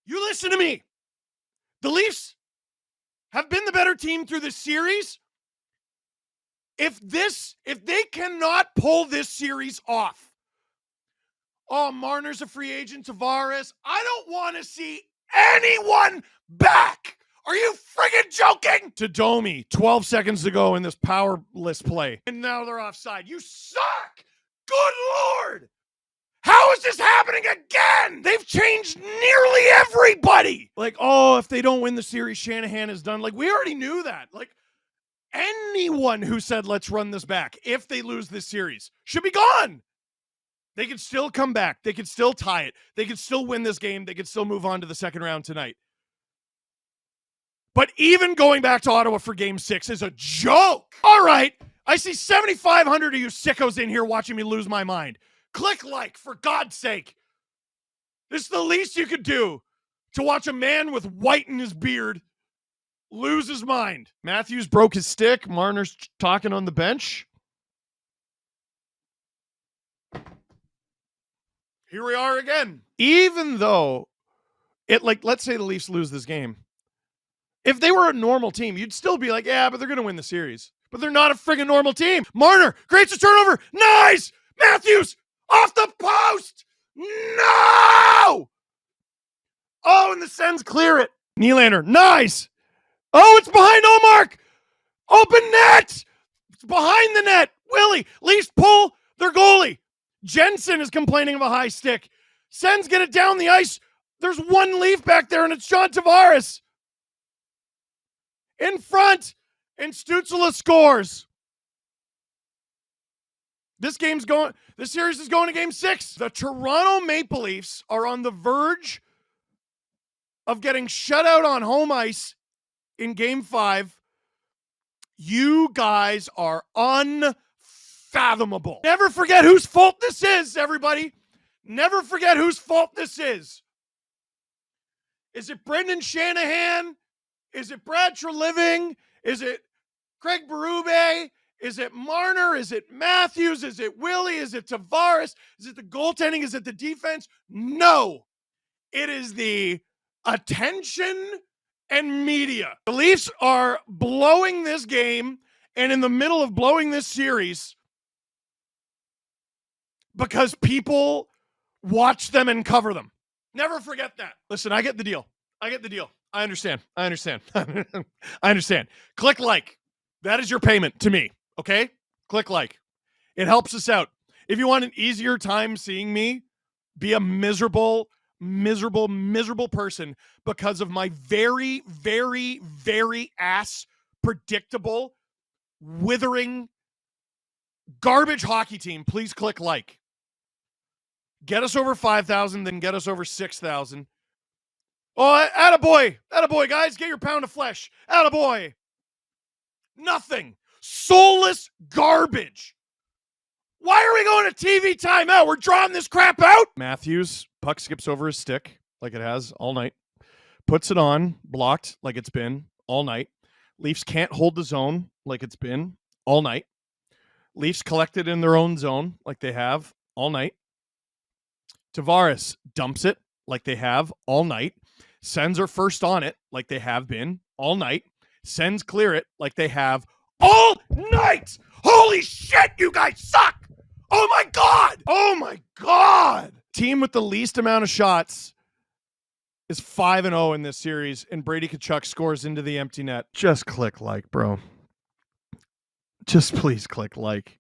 You listen to me. The Leafs have been the better team through this series. If they cannot pull this series off, Marner's a free agent, Tavares, I don't want to see anyone back. Are you friggin' joking? To Domi, 12 seconds to go in this powerless play. And now they're offside. You suck! Good Lord! How is this happening again? They've changed nearly everybody. Like, if they don't win the series, Shanahan is done. Like, we already knew that. Like, anyone who said, let's run this back, if they lose this series, should be gone. They could still come back. They could still tie it. They could still win this game. They could still move on to the second round tonight. But even going back to Ottawa for Game 6 is a joke. All right. I see 7,500 of you sickos in here watching me lose my mind. Click like, for God's sake. This is the least you could do to watch a man with white in his beard lose his mind. Matthews broke his stick. Marner's talking on the bench. Here we are again. Even though let's say the Leafs lose this game. If they were a normal team, you'd still be like, yeah, but they're going to win the series. But they're not a friggin' normal team. Marner creates a turnover. Nice! Matthews off the post. No! Oh, and the Sens clear it. Nylander, nice. Oh, it's behind Omark. Open net. It's behind the net. Willie, Leafs pull their goalie. Jensen is complaining of a high stick. Sens get it down the ice. There's one Leaf back there, and it's John Tavares. In front, and Stützle scores. This series is going to Game 6. The Toronto Maple Leafs are on the verge of getting shut out on home ice in Game 5. You guys are unfathomable. Never forget whose fault this is, everybody. Never forget whose fault this is. Is it Brendan Shanahan? Is it Brad Treliving? Is it Craig Berube? Is it Marner? Is it Matthews? Is it Willie? Is it Tavares? Is it the goaltending? Is it the defense? No. It is the attention and media. The Leafs are blowing this game and in the middle of blowing this series because people watch them and cover them. Never forget that. Listen, I get the deal. I understand. I understand. Click like. That is your payment to me, okay? Click like. It helps us out. If you want an easier time seeing me be a miserable person because of my very, very, very predictable, withering, garbage hockey team, please click like. Get us over 5,000, then get us over 6,000. Oh, attaboy, guys. Get your pound of flesh. Attaboy. Nothing. Soulless garbage. Why are we going to TV timeout? We're drawing this crap out. Matthews, puck skips over his stick like it has all night. Puts it on, blocked like it's been all night. Leafs can't hold the zone like it's been all night. Leafs collected in their own zone like they have all night. Tavares dumps it like they have all night. Sens are first on it like they have been all night. Sens clear it like they have all night. Holy shit, you guys suck. Oh my God. Team with the least amount of shots is 5-0 in this series, and Brady Tkachuk scores into the empty net. Just click like, bro. Just please click like.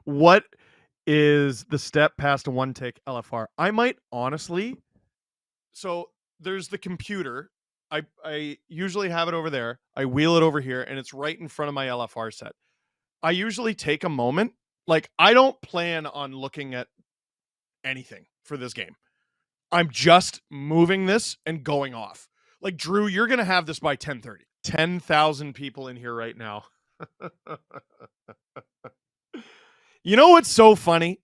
What is the step past a one-take LFR? I might honestly... So there's the computer. I usually have it over there. I wheel it over here, and it's right in front of my LFR set. I usually take a moment. Like, I don't plan on looking at anything for this game. I'm just moving this and going off. Like, Drew, you're going to have this by 10:30. 10,000 people in here right now. You know what's so funny?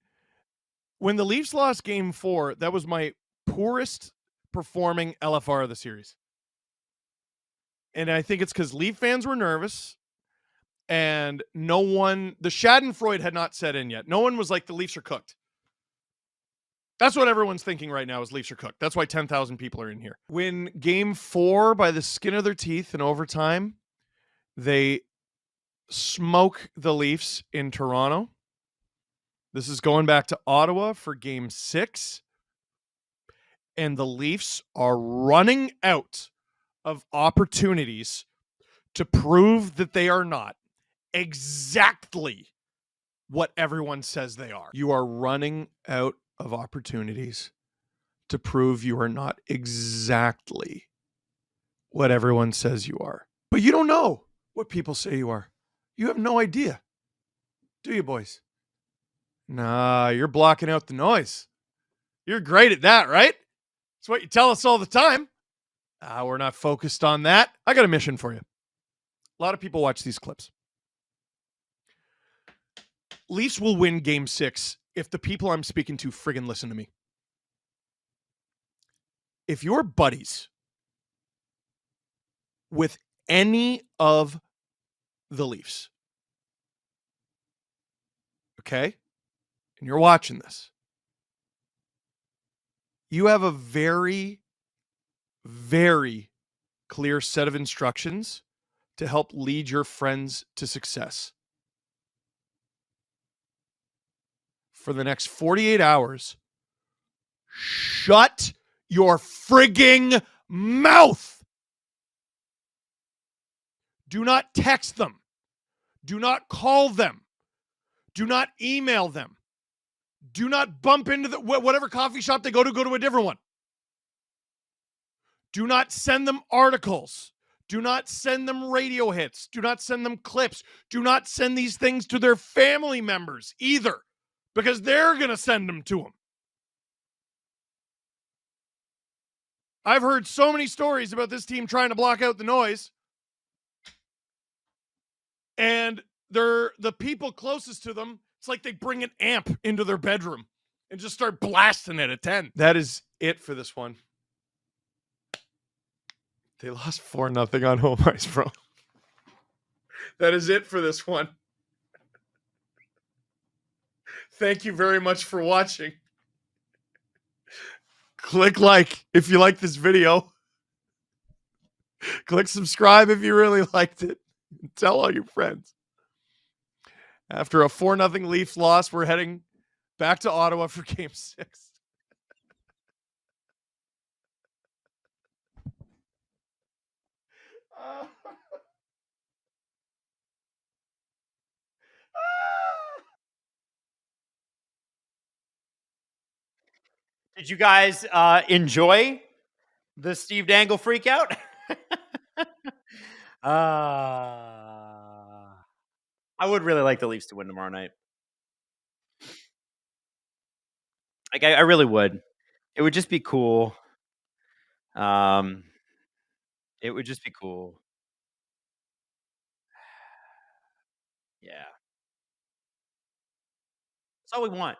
When the Leafs lost game 4, that was my poorest performing LFR of the series. And I think it's because Leaf fans were nervous and the Schadenfreude had not set in yet. No one was like, the Leafs are cooked. That's what everyone's thinking right now is Leafs are cooked. That's why 10,000 people are in here. Win game 4 by the skin of their teeth in overtime. They smoke the Leafs in Toronto. This is going back to Ottawa for game 6. And the Leafs are running out of opportunities to prove that they are not exactly what everyone says they are. You are running out of opportunities to prove you are not exactly what everyone says you are. But you don't know what people say you are. You have no idea. Do you, boys? Nah, you're blocking out the noise. You're great at that, right? That's what you tell us all the time. We're not focused on that. I got a mission for you. A lot of people watch these clips. Leafs will win game 6 if the people I'm speaking to friggin' listen to me. If you're buddies with any of the Leafs, okay, and you're watching this, you have a very, very clear set of instructions to help lead your friends to success. For the next 48 hours, shut your frigging mouth. Do not text them. Do not call them. Do not email them. Do not bump into whatever coffee shop they go to a different one. Do not send them articles. Do not send them radio hits. Do not send them clips. Do not send these things to their family members either, because they're going to send them to them. I've heard so many stories about this team trying to block out the noise, and they're the people closest to them. It's like they bring an amp into their bedroom and just start blasting it at 10. That is it for this one. They lost 4-0 on home ice, bro. That is it for this one. Thank you very much for watching. Click like if you like this video. Click subscribe if you really liked it. Tell all your friends. After a 4-0 Leafs loss, we're heading back to Ottawa for Game 6. Did you guys enjoy the Steve Dangle freak out? I would really like the Leafs to win tomorrow night. Like I really would. It would just be cool. It would just be cool. Yeah. That's all we want.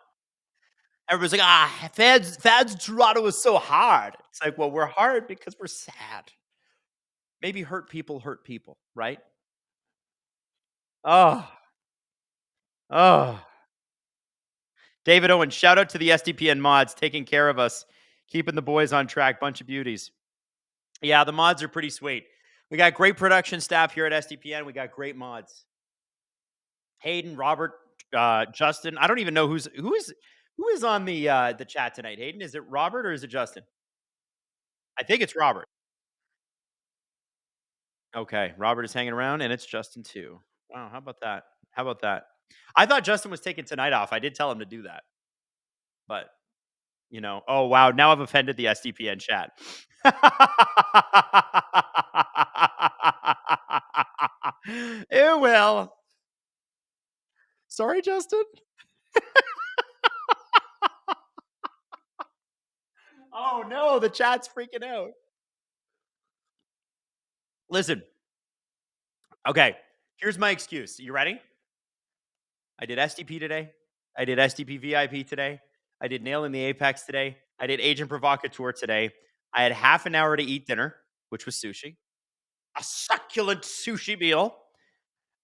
Everybody's like, fans in Toronto is so hard. It's like, well, we're hard because we're sad. Maybe hurt people, right? Oh, oh. David Owen, shout out to the SDPN mods taking care of us, keeping the boys on track. Bunch of beauties. Yeah, the mods are pretty sweet. We got great production staff here at SDPN. We got great mods. Hayden, Robert, Justin. I don't even know who is on the chat tonight. Hayden, is it Robert or is it Justin? I think it's Robert. Okay, Robert is hanging around, and it's Justin too. Wow, how about that? How about that? I thought Justin was taking tonight off. I did tell him to do that, but oh wow, now I've offended the SDPN chat. It will. Sorry, Justin. Oh no, the chat's freaking out. Listen. Okay, here's my excuse. You ready? I did SDP today. I did SDP VIP today. I did Nail in the Apex today. I did Agent Provocateur today. I had half an hour to eat dinner, which was sushi. A succulent sushi meal.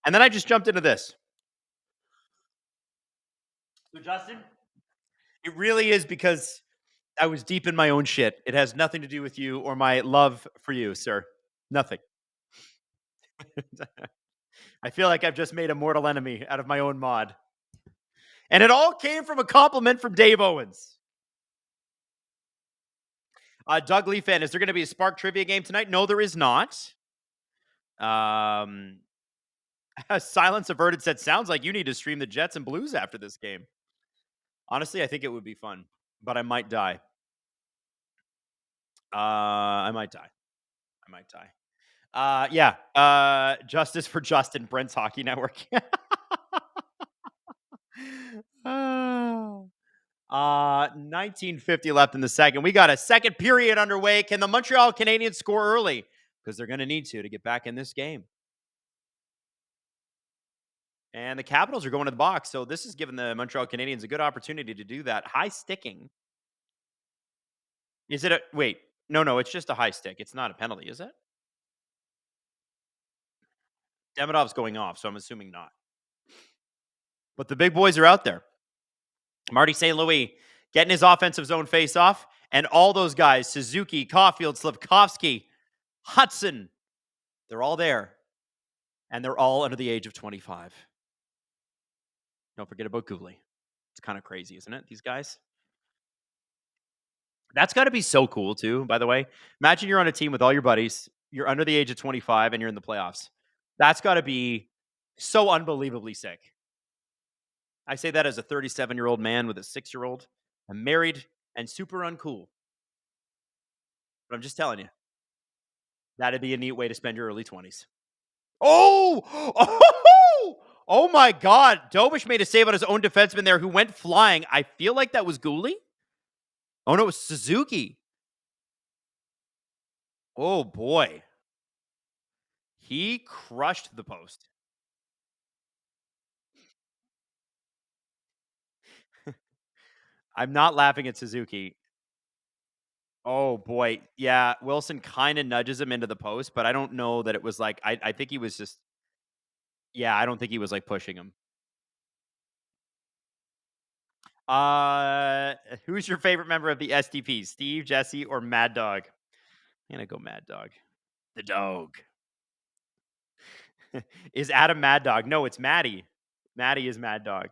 And then I just jumped into this. So, Justin, it really is because I was deep in my own shit. It has nothing to do with you or my love for you, sir. Nothing. I feel like I've just made a mortal enemy out of my own mod. And it all came from a compliment from Dave Owens. Doug Lee fan, is there going to be a Spark trivia game tonight? No, there is not. Silence Averted said, sounds like you need to stream the Jets and Blues after this game. Honestly, I think it would be fun, but I might die. I might die. Yeah. Justice for Justin, Brent's Hockey Network. 1950 left in the second. We got a second period underway. Can the Montreal Canadiens score early? Because they're going to need to get back in this game. And the Capitals are going to the box. So this is giving the Montreal Canadiens a good opportunity to do that. High sticking. Is it a... Wait. No. It's just a high stick. It's not a penalty, is it? Demidov's going off, so I'm assuming not. But the big boys are out there. Marty St. Louis getting his offensive zone face off. And all those guys, Suzuki, Caulfield, Slafkovsky, Hudson, they're all there. And they're all under the age of 25. Don't forget about Gooley. It's kind of crazy, isn't it? These guys. That's got to be so cool, too, by the way. Imagine you're on a team with all your buddies. You're under the age of 25 and you're in the playoffs. That's got to be so unbelievably sick. I say that as a 37-year-old man with a 6-year-old. I'm married and super uncool. But I'm just telling you, that'd be a neat way to spend your early 20s. Oh my God. Dobish made a save on his own defenseman there who went flying. I feel like that was Gooley. Oh, no, it was Suzuki. Oh, boy. He crushed the post. I'm not laughing at Suzuki. Oh boy. Yeah, Wilson kind of nudges him into the post, but I don't know that it was like I think he was just yeah, I don't think he was like pushing him. Uh who's your favorite member of the SDP? Steve, Jesse, or Mad Dog? I'm gonna go Mad Dog. The dog. Is Adam Mad Dog? No, it's Maddie. Maddie is Mad Dog.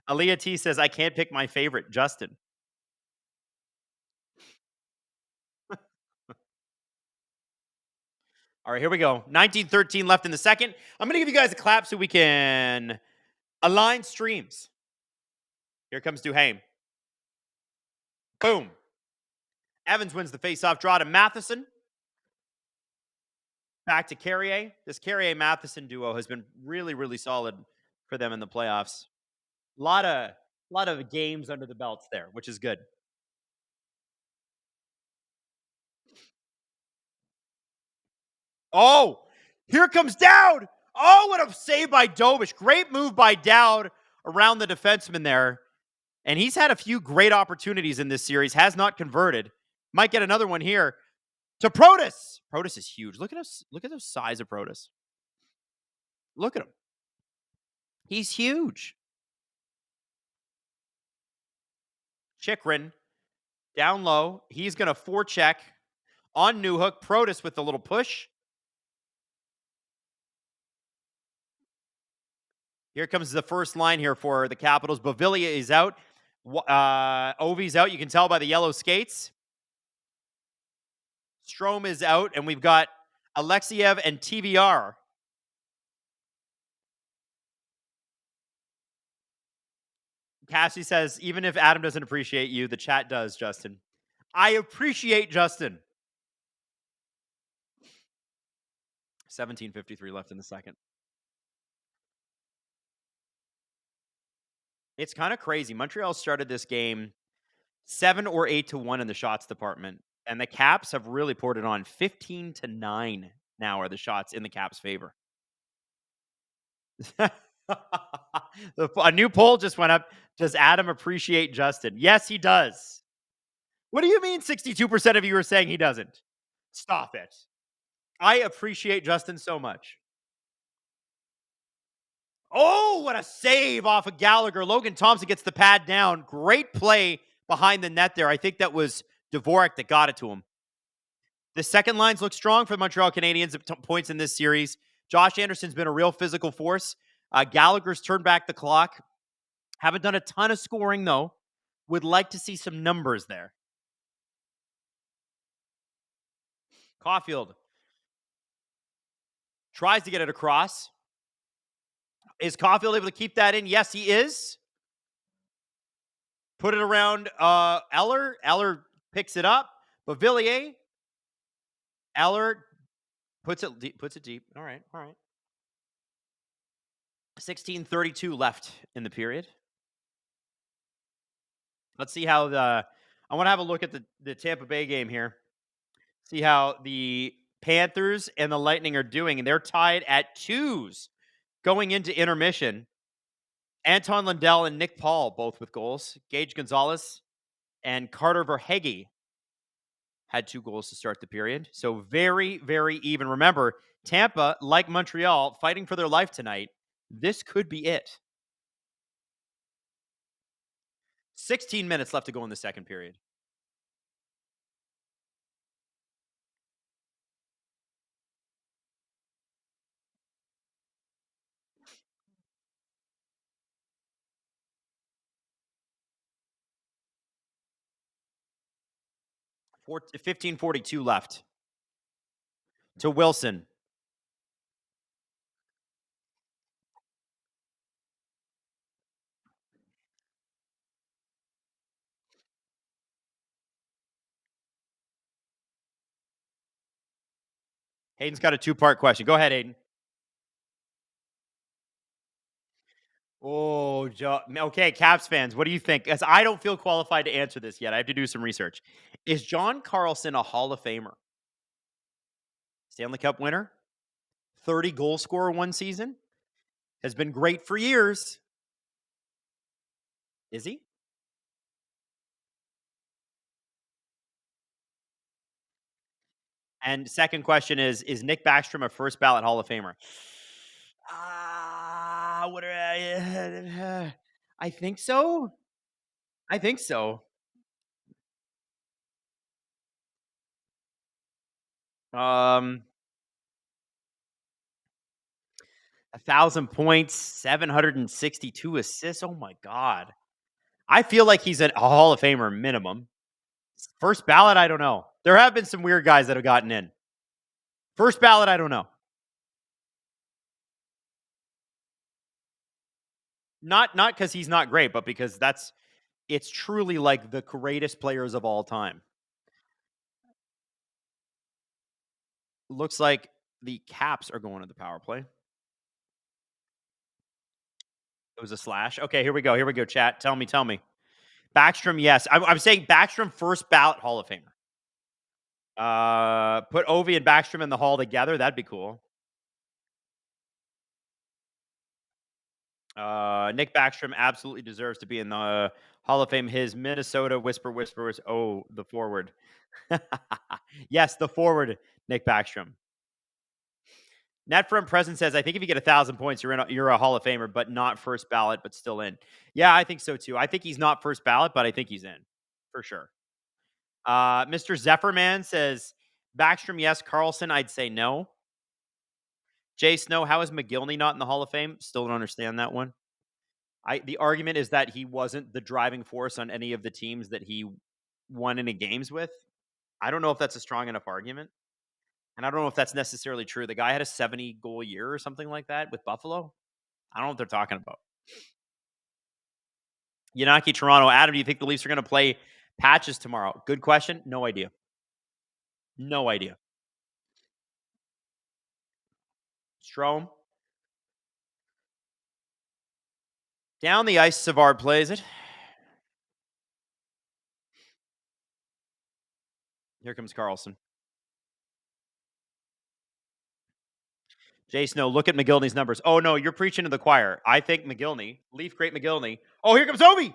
Aaliyah T says, I can't pick my favorite, Justin. All right, here we go. 1913 left in the second. I'm going to give you guys a clap so we can align streams. Here comes Duhaime. Boom. Evans wins the faceoff draw to Matheson. Back to Carrier. This Carrier-Matheson duo has been really, really solid for them in the playoffs. A lot of games under the belts there, which is good. Oh, here comes Dowd. Oh, what a save by Dobish. Great move by Dowd around the defenseman there. And he's had a few great opportunities in this series, has not converted. Might get another one here to Protas. Protas is huge. Look at us. Look at the size of Protas. Look at him. He's huge. Chikrin down low. He's going to forecheck on Newhook. Protas with the little push. Here comes the first line here for the Capitals. Bavillia is out. Ovi's out. You can tell by the yellow skates. Strome is out, and we've got Alexiev and TVR. Cassie says, even if Adam doesn't appreciate you, the chat does, Justin. I appreciate Justin. 17:53 left in the second. It's kind of crazy. Montreal started this game 7 or 8-1 in the shots department, and the Caps have really poured it on. 15-9 now are the shots in the Caps' favor. A new poll just went up. Does Adam appreciate Justin? Yes, he does. What do you mean 62% of you are saying he doesn't? Stop it. I appreciate Justin so much. Oh, what a save off of Gallagher. Logan Thompson gets the pad down. Great play behind the net there. I think that was Dvorak that got it to him. The second lines look strong for the Montreal Canadiens at points in this series. Josh Anderson's been a real physical force. Gallagher's turned back the clock. Haven't done a ton of scoring, though. Would like to see some numbers there. Caulfield tries to get it across. Is Caulfield able to keep that in? Yes, he is. Put it around Eller. Eller picks it up. Bavillier. Eller puts it deep. All right. 16:32 left in the period. Let's see how I want to have a look at the Tampa Bay game here. See how the Panthers and the Lightning are doing. And they're tied at 2s going into intermission. Anton Lundell and Nick Paul both with goals. Gage Gonzalez and Carter Verhaeghe had 2 goals to start the period. So very, very even. Remember, Tampa, like Montreal, fighting for their life tonight. This could be it. 16 minutes left to go in the second period. For 15:42 left to Wilson. Hayden's got a 2-part question. Go ahead, Hayden. Oh, okay, Caps fans, what do you think? As I don't feel qualified to answer this yet. I have to do some research. Is John Carlson a Hall of Famer? Stanley Cup winner? 30 goal scorer one season? Has been great for years. Is he? And second question is Nick Backstrom a first ballot Hall of Famer? What are I think so. I think so. Um, 1,000 points, 762 assists. Oh my god. I feel like he's a Hall of Famer minimum. First ballot, I don't know. There have been some weird guys that have gotten in. First ballot, I don't know. Not because he's not great, but because it's truly like the greatest players of all time. Looks like the Caps are going to the power play. It was a slash. Okay, here we go. Here we go, chat. Tell me. Backstrom, yes. I'm saying Backstrom first ballot Hall of Famer. Put Ovi and Backstrom in the Hall together. That'd be cool. Nick Backstrom absolutely deserves to be in the Hall of Fame. His Minnesota whisper. Oh, the forward. Yes, the forward, Nick Backstrom. Net from Present says, I think if you get 1,000 points, you're a Hall of Famer, but not first ballot, but still in. Yeah, I think so too. I think he's not first ballot, but I think he's in for sure. Mr. Zephyrman says, Backstrom, yes. Carlson, I'd say no. Jay Snow, how is McGillney not in the Hall of Fame? Still don't understand that one. The argument is that he wasn't the driving force on any of the teams that he won any games with. I don't know if that's a strong enough argument. And I don't know if that's necessarily true. The guy had a 70-goal year or something like that with Buffalo. I don't know what they're talking about. Yanaki Toronto. Adam, do you think the Leafs are going to play Patches tomorrow? Good question. No idea. No idea. Strome. Down the ice, Savard plays it. Here comes Carlson. Jay Snow, look at McGillney's numbers. Oh, no, you're preaching to the choir. I think McGillney, Leaf great McGillney. Oh, here comes Ovi.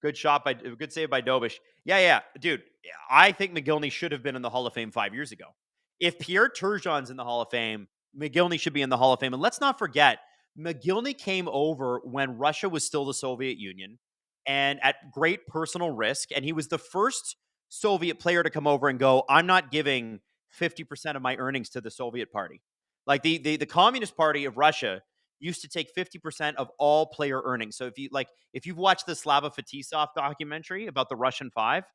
Good save by Dobish. Yeah. Dude, I think McGillney should have been in the Hall of Fame 5 years ago. If Pierre Turgeon's in the Hall of Fame, McGillney should be in the Hall of Fame. And let's not forget, McGillney came over when Russia was still the Soviet Union and at great personal risk. And he was the first Soviet player to come over and go, I'm not giving 50% of my earnings to the Soviet party. Like the Communist Party of Russia used to take 50% of all player earnings. So if you've watched the Slava Fetisov documentary about the Russian Five,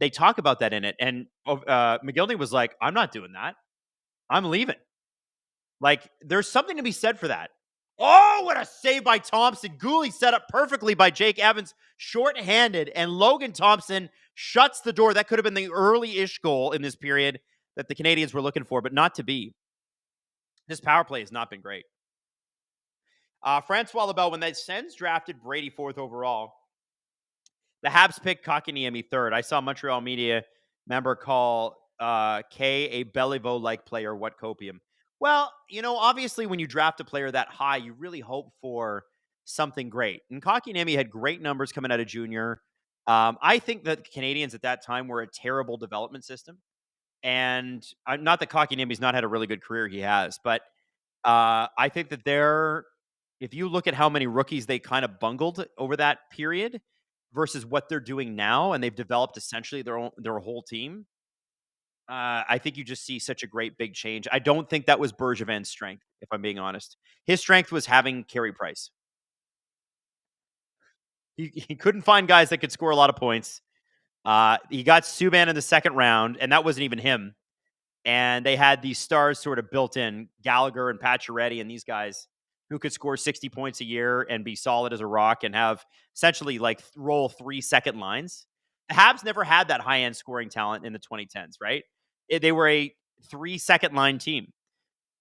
they talk about that in it. And McGillney was like, I'm not doing that. I'm leaving. Like, there's something to be said for that. Oh, what a save by Thompson. Gooley set up perfectly by Jake Evans, shorthanded, and Logan Thompson shuts the door. That could have been the early-ish goal in this period that the Canadiens were looking for, but not to be. This power play has not been great. Francois LaBelle, when the Sens drafted Brady 4th overall, the Habs picked Kotkaniemi 3rd. I saw Montreal media member call K a Beliveau-like player. What copium? Well, obviously when you draft a player that high, you really hope for something great. And Kotkaniemi had great numbers coming out of junior. I think that the Canadiens at that time were a terrible development system. And not that Kotkaniemi's not had a really good career, he has. But I think that if you look at how many rookies they kind of bungled over that period versus what they're doing now, and they've developed essentially their whole team, I think you just see such a great big change. I don't think that was Bergevin's strength, if I'm being honest. His strength was having Carey Price. He couldn't find guys that could score a lot of points. He got Subban in the second round, and that wasn't even him. And they had these stars sort of built in, Gallagher and Pacioretty and these guys who could score 60 points a year and be solid as a rock and have essentially like roll 3 second lines. The Habs never had that high-end scoring talent in the 2010s, right? They were a 3 second line team.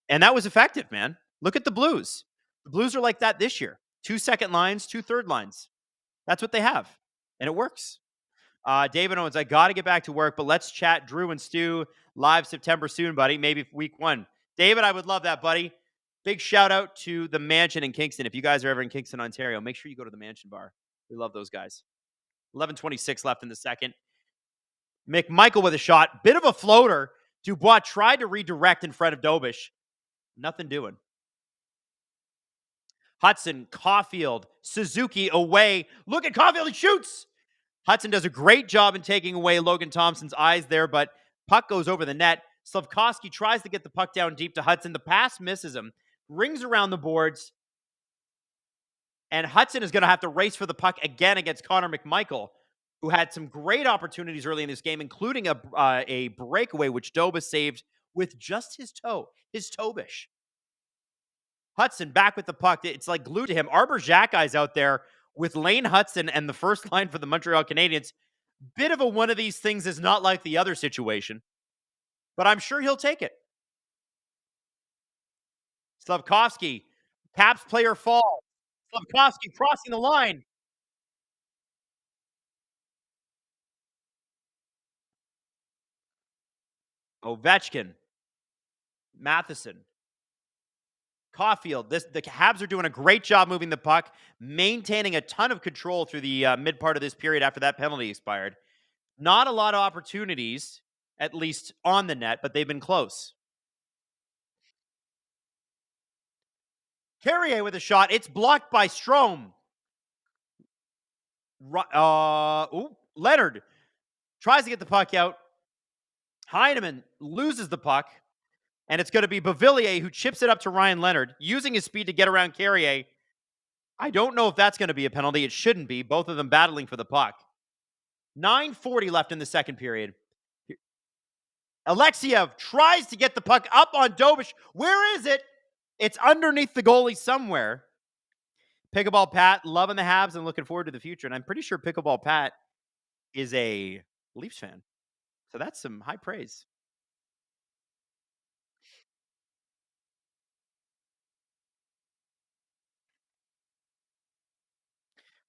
And that was effective, man. Look at the Blues. The Blues are like that this year. 2 second lines, 2 third lines. That's what they have. And it works. David Owens, I got to get back to work, but let's chat Drew and Stu live September soon, buddy. Maybe week 1. David, I would love that, buddy. Big shout out to the Mansion in Kingston. If you guys are ever in Kingston, Ontario, make sure you go to the Mansion Bar. We love those guys. 11:26 left in the second. McMichael with a shot. Bit of a floater Dubois tried to redirect in front of Dobish. Nothing doing. Hudson, Caulfield, Suzuki away. Look at Caulfield. He shoots. Hudson does a great job in taking away Logan Thompson's eyes there, but puck goes over the net. Slavkovsky tries to get the puck down deep to Hudson. The pass misses him, rings around the boards, and Hudson is going to have to race for the puck again against Connor McMichael, who had some great opportunities early in this game, including a breakaway, which Doba saved with just his toebish. Hudson back with the puck. It's like glued to him. Arbor Xhekaj's out there with Lane Hudson and the first line for the Montreal Canadiens. Bit of a one of these things is not like the other situation, but I'm sure he'll take it. Slavkovsky, Caps player falls. Slavkovsky crossing the line. Ovechkin, Matheson, Caulfield. The Habs are doing a great job moving the puck, maintaining a ton of control through the mid part of this period after that penalty expired. Not a lot of opportunities, at least on the net, but they've been close. Carrier with a shot. It's blocked by Strome. Leonard tries to get the puck out. Heineman loses the puck, and it's going to be Beauvillier who chips it up to Ryan Leonard, using his speed to get around Carrier. I don't know if that's going to be a penalty. It shouldn't be. Both of them battling for the puck. 9:40 left in the second period. Alexiev tries to get the puck up on Dobish. Where is it? It's underneath the goalie somewhere. Pickleball Pat, loving the Habs and looking forward to the future. And I'm pretty sure Pickleball Pat is a Leafs fan. So that's some high praise.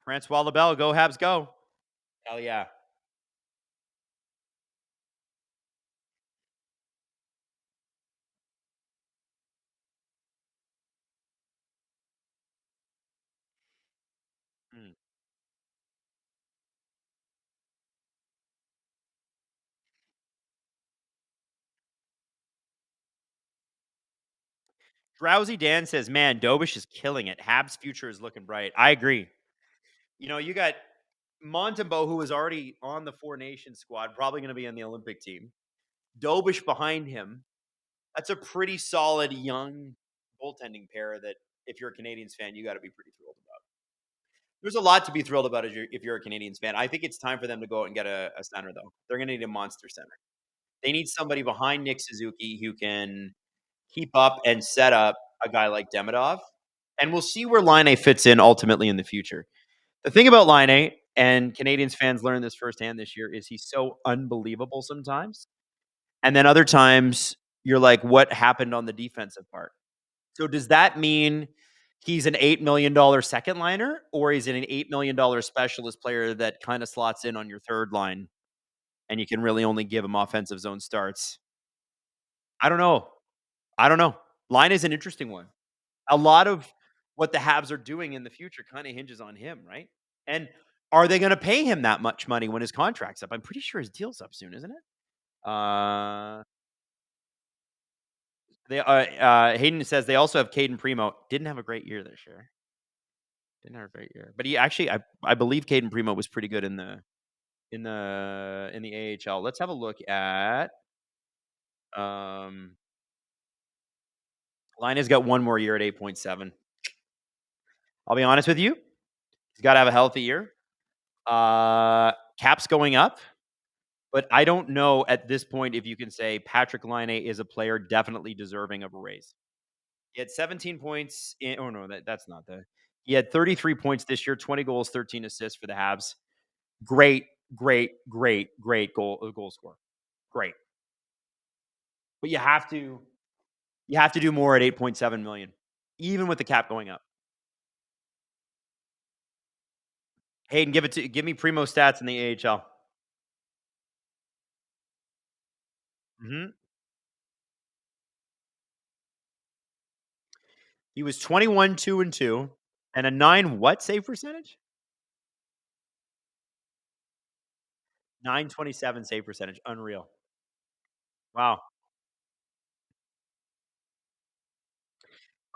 Francois Labelle, go Habs, go. Hell yeah. Mm. Drowsy Dan says, man, Dobish is killing it. Habs' future is looking bright. I agree. You know, you got Montembeault, who was already on the Four Nations squad, probably going to be on the Olympic team. Dobish behind him. That's a pretty solid young goaltending pair that, if you're a Canadiens fan, you got to be pretty thrilled about. There's a lot to be thrilled about if you're a Canadiens fan. I think it's time for them to go out and get a center, though. They're going to need a monster center. They need somebody behind Nick Suzuki who can keep up and set up a guy like Demidov. And we'll see where Line A fits in ultimately in the future. The thing about Line A, and Canadiens fans learned this firsthand this year, is he's so unbelievable sometimes. And then other times, you're like, what happened on the defensive part? So does that mean he's an $8 million second liner, or is it an $8 million specialist player that kind of slots in on your third line and you can really only give him offensive zone starts? I don't know. Line is an interesting one. A lot of what the Habs are doing in the future kind of hinges on him, right? And are they going to pay him that much money when his contract's up? I'm pretty sure his deal's up soon, isn't it? Hayden says they also have Caden Primo. Didn't have a great year this year. But he actually, I believe Caden Primo was pretty good in the AHL. Let's have a look at. Line has got one more year at 8.7. I'll be honest with you. He's got to have a healthy year. Cap's going up. But I don't know at this point if you can say Patrick Laine is a player definitely deserving of a raise. He had 17 points. That's not the. He had 33 points this year, 20 goals, 13 assists for the Habs. Great goal score. Great. But you have to do more at 8.7 million, even with the cap going up. Hayden, give me Primo stats in the AHL. Mm-hmm. He was 21, 2-2, and a 9 what save percentage? 927 save percentage. Unreal. Wow.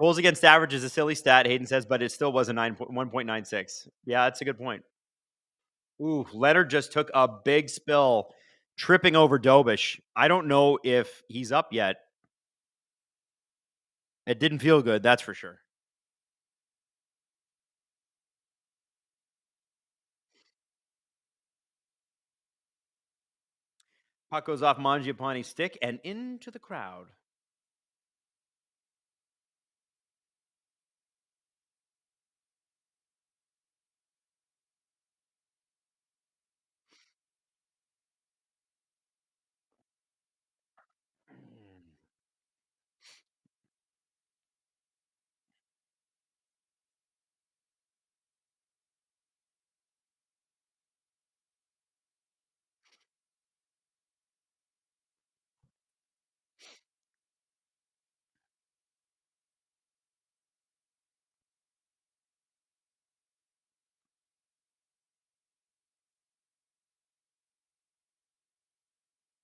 Goals against average is a silly stat, Hayden says, but it still was a 1.96. Yeah, that's a good point. Ooh, Leonard just took a big spill, tripping over Dobish. I don't know if he's up yet. It didn't feel good, that's for sure. Puck goes off Mangiapane's stick and into the crowd.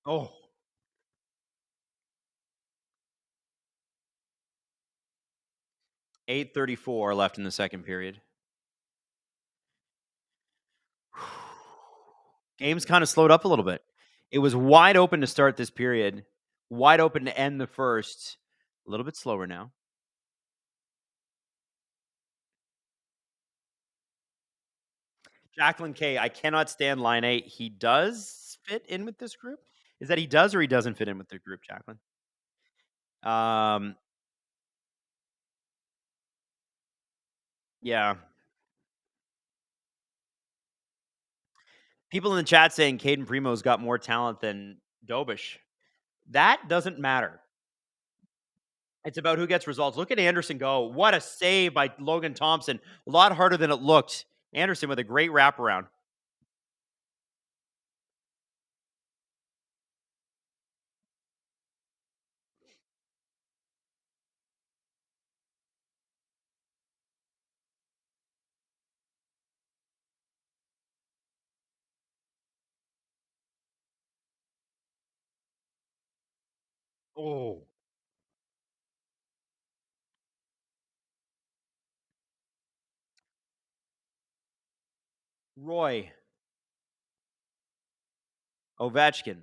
Oh, 8:34 left in the second period. Game's kind of slowed up a little bit. It was wide open to start this period, wide open to end the first. A little bit slower now. Jacqueline K, I cannot stand line 8. He does fit in with this group? Is that he does or he doesn't fit in with the group, Jacqueline? Yeah. People in the chat saying Caden Primo's got more talent than Dobish. That doesn't matter. It's about who gets results. Look at Anderson go. What a save by Logan Thompson. A lot harder than it looked. Anderson with a great wraparound. Oh. Roy. Ovechkin.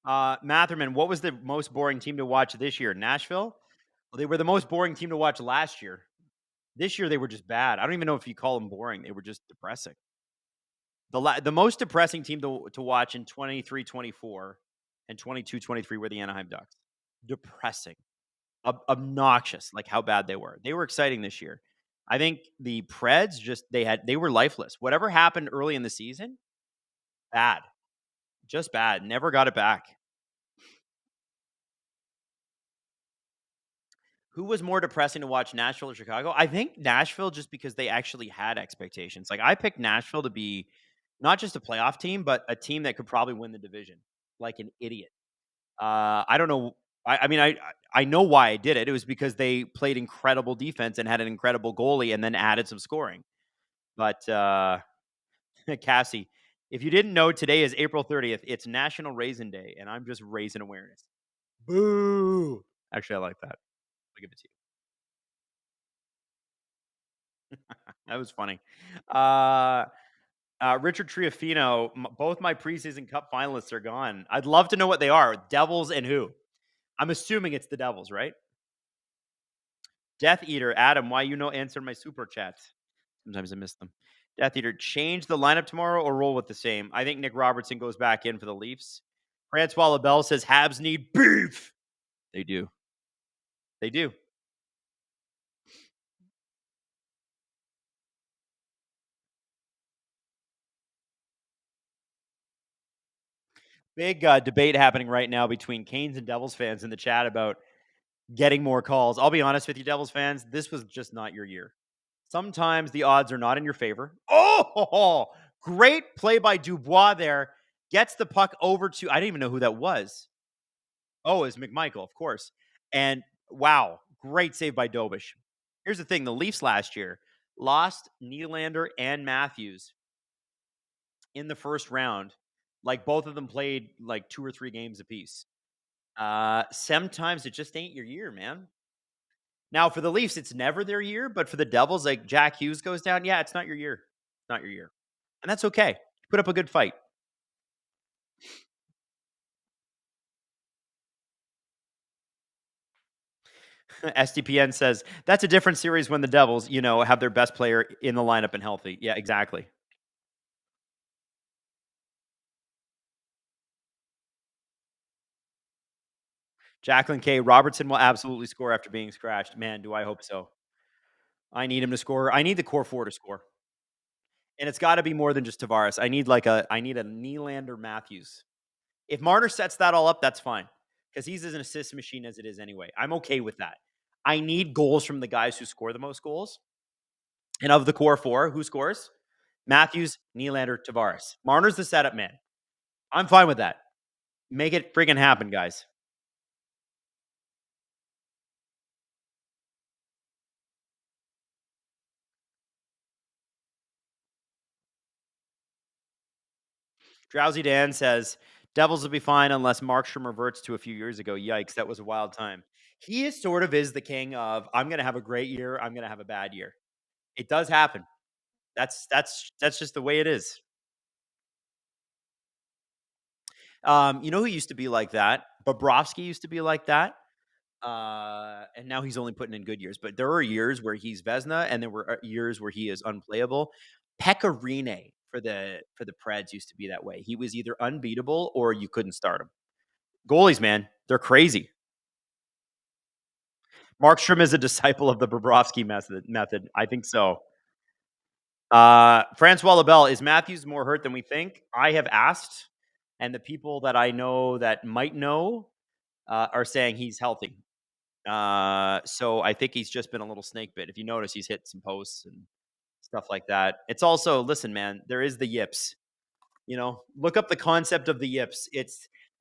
Matherman, what was the most boring team to watch this year? Nashville? Well, they were the most boring team to watch last year. This year, they were just bad. I don't even know if you call them boring. They were just depressing. The most depressing team to watch in 23-24 and 22-23 were the Anaheim Ducks. Depressing. Obnoxious, like how bad they were. They were exciting this year. I think the Preds they were lifeless. Whatever happened early in the season, bad. Just bad. Never got it back. Who was more depressing to watch, Nashville or Chicago? I think Nashville, just because they actually had expectations. Like, I picked Nashville to be not just a playoff team, but a team that could probably win the division, like an idiot. I don't know. I mean, I know why I did it. It was because they played incredible defense and had an incredible goalie, and then added some scoring. But Cassie, if you didn't know, today is April 30th. It's National Raisin Day, and I'm just raising awareness. Boo! Actually, I like that. I'll give it to you. That was funny. Richard Triafino, both my preseason cup finalists are gone. I'd love to know what they are. Devils and who? I'm assuming it's the Devils, right? Death Eater, Adam, why you no answer my super chats? Sometimes I miss them. Death Eater, change the lineup tomorrow or roll with the same? I think Nick Robertson goes back in for the Leafs. Francois LaBelle says Habs need beef. They do. They do. Big debate happening right now between Canes and Devils fans in the chat about getting more calls. I'll be honest with you, Devils fans, this was just not your year. Sometimes the odds are not in your favor. Oh, great play by Dubois there. Gets the puck over to, I didn't even know who that was. Oh, it's McMichael, of course. And wow, great save by Dobish. Here's the thing, the Leafs last year lost Nylander and Matthews in the first round. Like, both of them played like 2 or 3 games apiece. Sometimes it just ain't your year, man. Now for the Leafs, it's never their year, but for the Devils, like Jack Hughes goes down, yeah, it's not your year. Not your year. And that's okay. Put up a good fight. SDPN says that's a different series when the Devils, have their best player in the lineup and healthy. Yeah, exactly. Jacqueline K. Robertson will absolutely score after being scratched. Man, do I hope so. I need him to score. I need the core four to score. And it's got to be more than just Tavares. I need a Nylander Matthews. If Marner sets that all up, that's fine. Because he's an assist machine as it is anyway. I'm okay with that. I need goals from the guys who score the most goals. And of the core four, who scores? Matthews, Nylander, Tavares. Marner's the setup man. I'm fine with that. Make it friggin' happen, guys. Drowsy Dan says, Devils will be fine unless Markstrom reverts to a few years ago. Yikes, that was a wild time. He is the king of I'm gonna have a great year, I'm gonna have a bad year. It does happen. That's just the way it is. You know who used to be like that? Bobrovsky used to be like that. And now he's only putting in good years. But there are years where he's Vesna, and there were years where he is unplayable. Pecorine for the Preds used to be that way. He was either unbeatable or you couldn't start him. Goalies, man, they're crazy. Markstrom is a disciple of the Bobrovsky method. I think so. Francois Labelle, is Matthews more hurt than we think? I have asked, and the people that I know that might know are saying he's healthy. So I think he's just been a little snake bit. If you notice, he's hit some posts and stuff like that. It's also, listen, man, there is the yips. Look up the concept of the yips.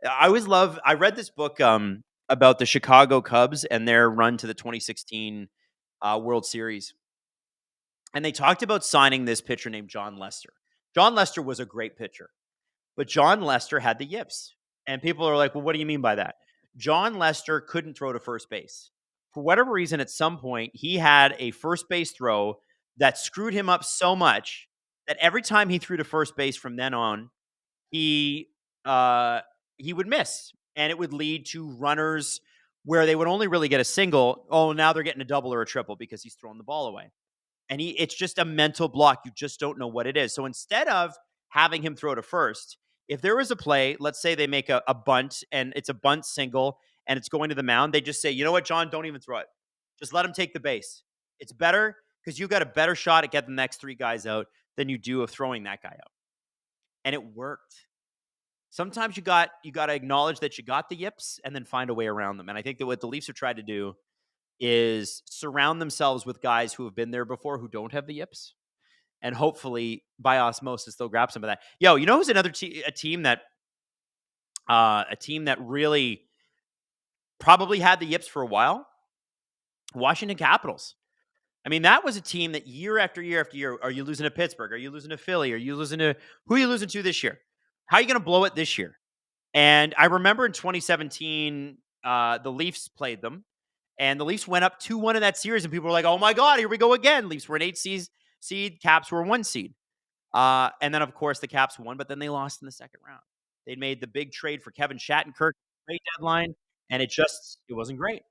I read this book about the Chicago Cubs and their run to the 2016 World Series. And they talked about signing this pitcher named John Lester. John Lester was a great pitcher, but John Lester had the yips. And people are like, well, what do you mean by that? John Lester couldn't throw to first base. For whatever reason, at some point, he had a first base throw that screwed him up so much that every time he threw to first base from then on, he he would miss, and it would lead to runners where they would only really get a single. Oh, now they're getting a double or a triple because he's throwing the ball away. And it's just a mental block. You just don't know what it is. So instead of having him throw to first, if there was a play, let's say they make a bunt and it's a bunt single and it's going to the mound, they just say, you know what, John, don't even throw it. Just let him take the base. It's better because you got a better shot at getting the next three guys out than you do of throwing that guy out. And it worked. Sometimes you got to acknowledge that you got the yips and then find a way around them. And I think that what the Leafs are trying to do is surround themselves with guys who have been there before who don't have the yips. And hopefully by osmosis, they'll grab some of that. Yo, you know who's another a team that really probably had the yips for a while? Washington Capitals. I mean, that was a team that year after year after year, are you losing to Pittsburgh? Are you losing to Philly? Are you losing to who are you losing to this year? How are you going to blow it this year? And I remember in 2017, the Leafs played them, and the Leafs went up 2-1 in that series, and people were like, oh my God, here we go again. Leafs were an 8 seed, Caps were a 1 seed. And then, of course, the Caps won, but then they lost in the second round. They'd made the big trade for Kevin Shattenkirk trade deadline, and it wasn't great.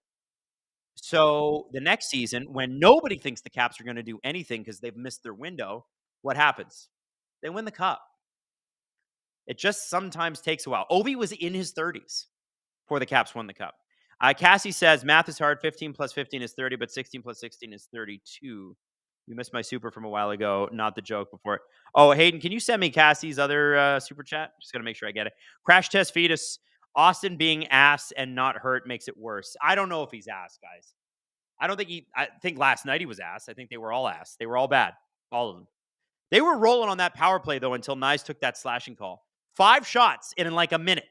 So the next season, when nobody thinks the Caps are going to do anything because they've missed their window, what happens? They win the Cup. It just sometimes takes a while. Ovi was in his 30s before the Caps won the Cup. Cassie says, math is hard. 15 plus 15 is 30, but 16 plus 16 is 32. You missed my super from a while ago, not the joke before. Oh, Hayden, can you send me Cassie's other super chat? Just going to make sure I get it. Crash test fetus. Austin being ass and not hurt makes it worse. I don't know if he's ass, guys. I think last night he was ass. I think they were all ass. They were all bad. All of them. They were rolling on that power play, though, until Nyes took that slashing call. 5 shots in like a minute.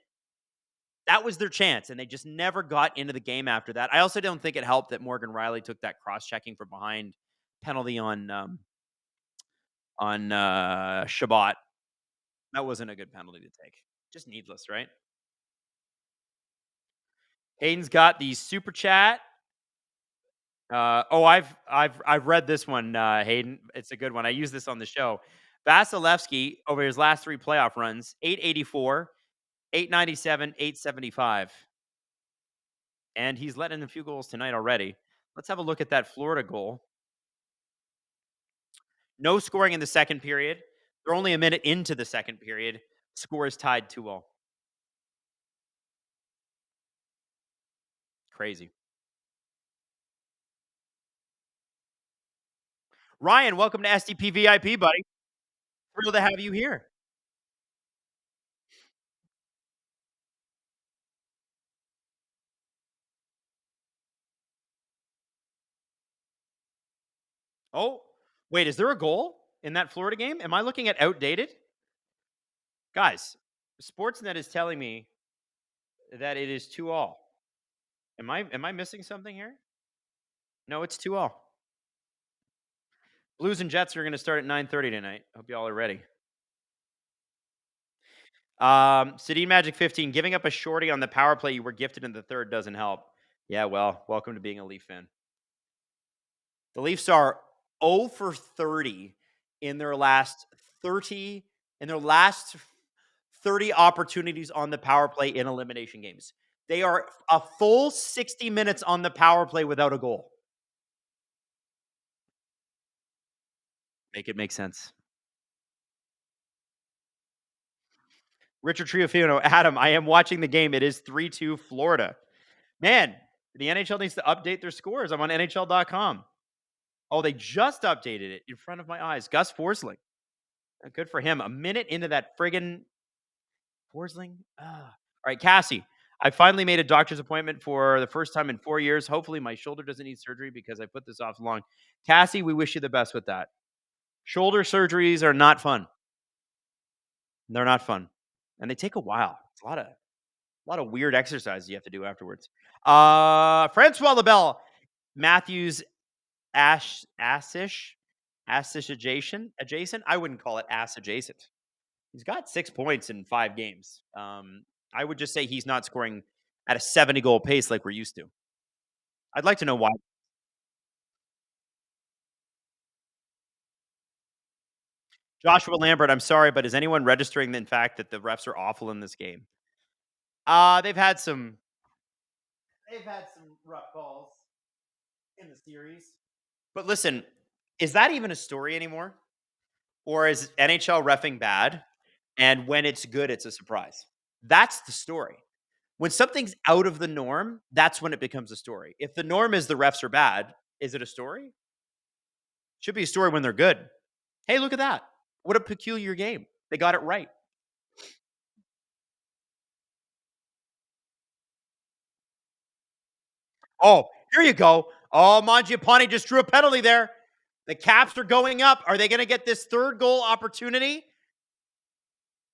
That was their chance, and they just never got into the game after that. I also don't think it helped that Morgan Riley took that cross-checking from behind penalty on Shabbat. That wasn't a good penalty to take. Just needless, right? Hayden's got the super chat. I've read this one, Hayden. It's a good one. I use this on the show. Vasilevsky over his last 3 playoff runs, 884, 897, 875. And he's letting in a few goals tonight already. Let's have a look at that Florida goal. No scoring in the second period. They're only a minute into the second period. Score is tied 2-0. Crazy. Ryan, welcome to SDP VIP, buddy. Thrilled to have you here. Oh, wait, is there a goal in that Florida game? Am I looking at outdated? Guys, Sportsnet is telling me that it is 2-all. Am I missing something here? No, it's 2-all. Blues and Jets are going to start at 9:30 tonight. Hope y'all are ready. Sedin Magic 15, giving up a shorty on the power play you were gifted in the third doesn't help. Yeah, well, welcome to being a Leaf fan. The Leafs are 0 for 30 in their last 30 opportunities on the power play in elimination games. They are a full 60 minutes on the power play without a goal. Make it make sense. Richard Triofino, Adam, I am watching the game. It is 3-2 Florida. Man, the NHL needs to update their scores. I'm on NHL.com. Oh, they just updated it in front of my eyes. Gus Forsling. Good for him. A minute into that friggin' Forsling. All right, Cassie. I finally made a doctor's appointment for the first time in 4 years. Hopefully my shoulder doesn't need surgery because I put this off long. Cassie, we wish you the best with that. Shoulder surgeries are not fun. They're not fun. And they take a while. It's a lot of weird exercises you have to do afterwards. Francois Labelle, Matthews Assish adjacent. I wouldn't call it ass adjacent. He's got 6 points in 5 games. I would just say he's not scoring at a 70 goal pace like we're used to. I'd like to know why. Joshua Lambert, I'm sorry, but is anyone registering the fact that the refs are awful in this game? They've had some rough calls in the series. But listen, is that even a story anymore? Or is NHL reffing bad? And when it's good, it's a surprise. That's the story. When something's out of the norm, that's when it becomes a story. If the norm is the refs are bad, is it a story? Should be a story when they're good. Hey, look at that. What a peculiar game. They got it right. Oh, here you go. Oh, Mangiapane just drew a penalty there. The Caps are going up. Are they going to get this third goal opportunity?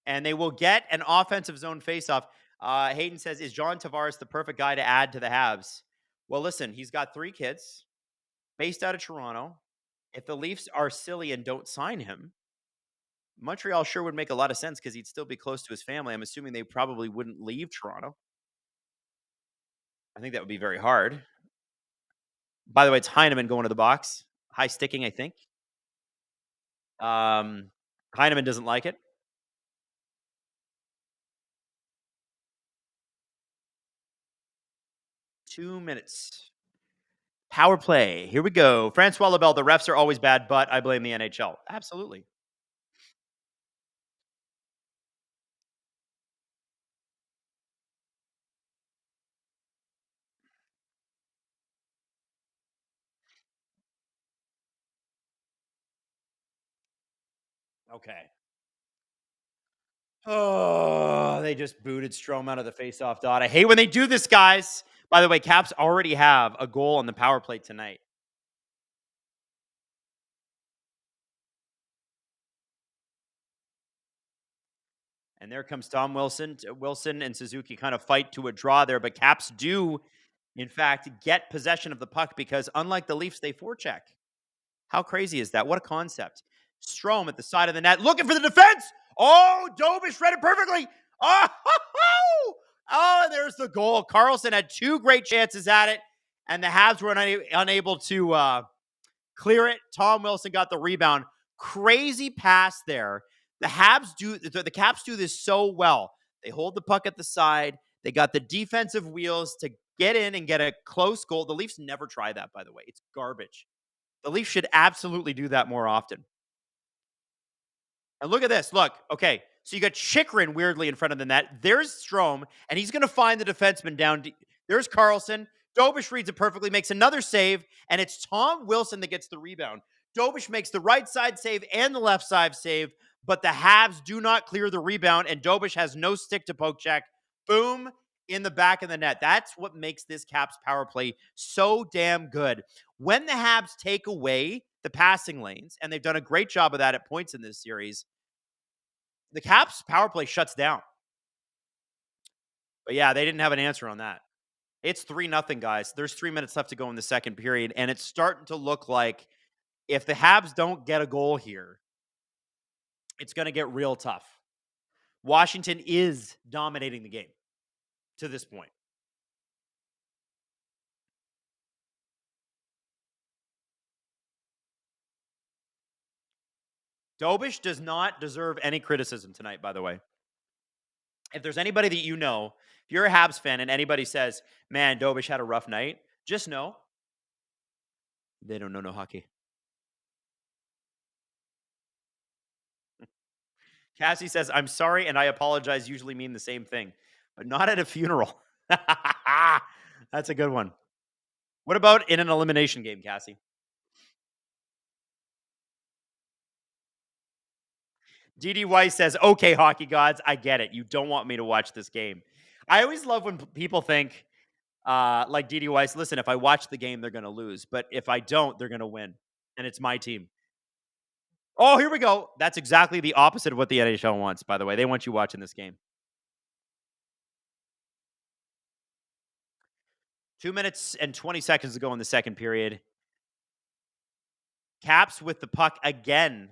And they will get an offensive zone faceoff. Hayden says, is John Tavares the perfect guy to add to the Habs? Well, listen, he's got 3 kids based out of Toronto. If the Leafs are silly and don't sign him, Montreal sure would make a lot of sense because he'd still be close to his family. I'm assuming they probably wouldn't leave Toronto. I think that would be very hard. By the way, it's Heineman going to the box. High sticking, I think. Heineman doesn't like it. Two minutes. Power play. Here we go. Francois Labelle, the refs are always bad, but I blame the NHL. Absolutely. Okay. Oh, they just booted Strome out of the faceoff dot. I hate when they do this, guys. By the way, Caps already have a goal on the power play tonight. And there comes Tom Wilson. Wilson and Suzuki kind of fight to a draw there, but Caps do, in fact, get possession of the puck because unlike the Leafs, they forecheck. How crazy is that? What a concept. Strome at the side of the net, looking for the defense. Oh, Dobish read it perfectly. Oh, Oh, and there's the goal. Carlson had two great chances at it, and the Habs were unable to clear it. Tom Wilson got the rebound. Crazy pass there. The Caps do this so well. They hold the puck at the side. They got the defensive wheels to get in and get a close goal. The Leafs never try that, by the way. It's garbage. The Leafs should absolutely do that more often. And look at this. Look, okay. So you got Chikrin weirdly in front of the net. There's Strome, and he's going to find the defenseman down. There's Carlson. Dobish reads it perfectly, makes another save, and it's Tom Wilson that gets the rebound. Dobish makes the right side save and the left side save, but the Habs do not clear the rebound, and Dobish has no stick to poke check. Boom, in the back of the net. That's what makes this Caps power play so damn good. When the Habs take away the passing lanes, and they've done a great job of that at points in this series, the Caps power play shuts down. But yeah, they didn't have an answer on that. It's 3-0, guys. There's 3 minutes left to go in the second period, and it's starting to look like if the Habs don't get a goal here, it's going to get real tough. Washington is dominating the game to this point. Dobish does not deserve any criticism tonight, by the way. If there's anybody that you know, if you're a Habs fan and anybody says, man, Dobish had a rough night, just know they don't know no hockey. Cassie says, I'm sorry and I apologize usually mean the same thing, but not at a funeral. That's a good one. What about in an elimination game, Cassie? DD Weiss says, okay, hockey gods, I get it. You don't want me to watch this game. I always love when people think, like DD Weiss, listen, if I watch the game, they're going to lose. But if I don't, they're going to win. And it's my team. Oh, here we go. That's exactly the opposite of what the NHL wants, by the way. They want you watching this game. 2 minutes and 20 seconds to go in the second period. Caps with the puck again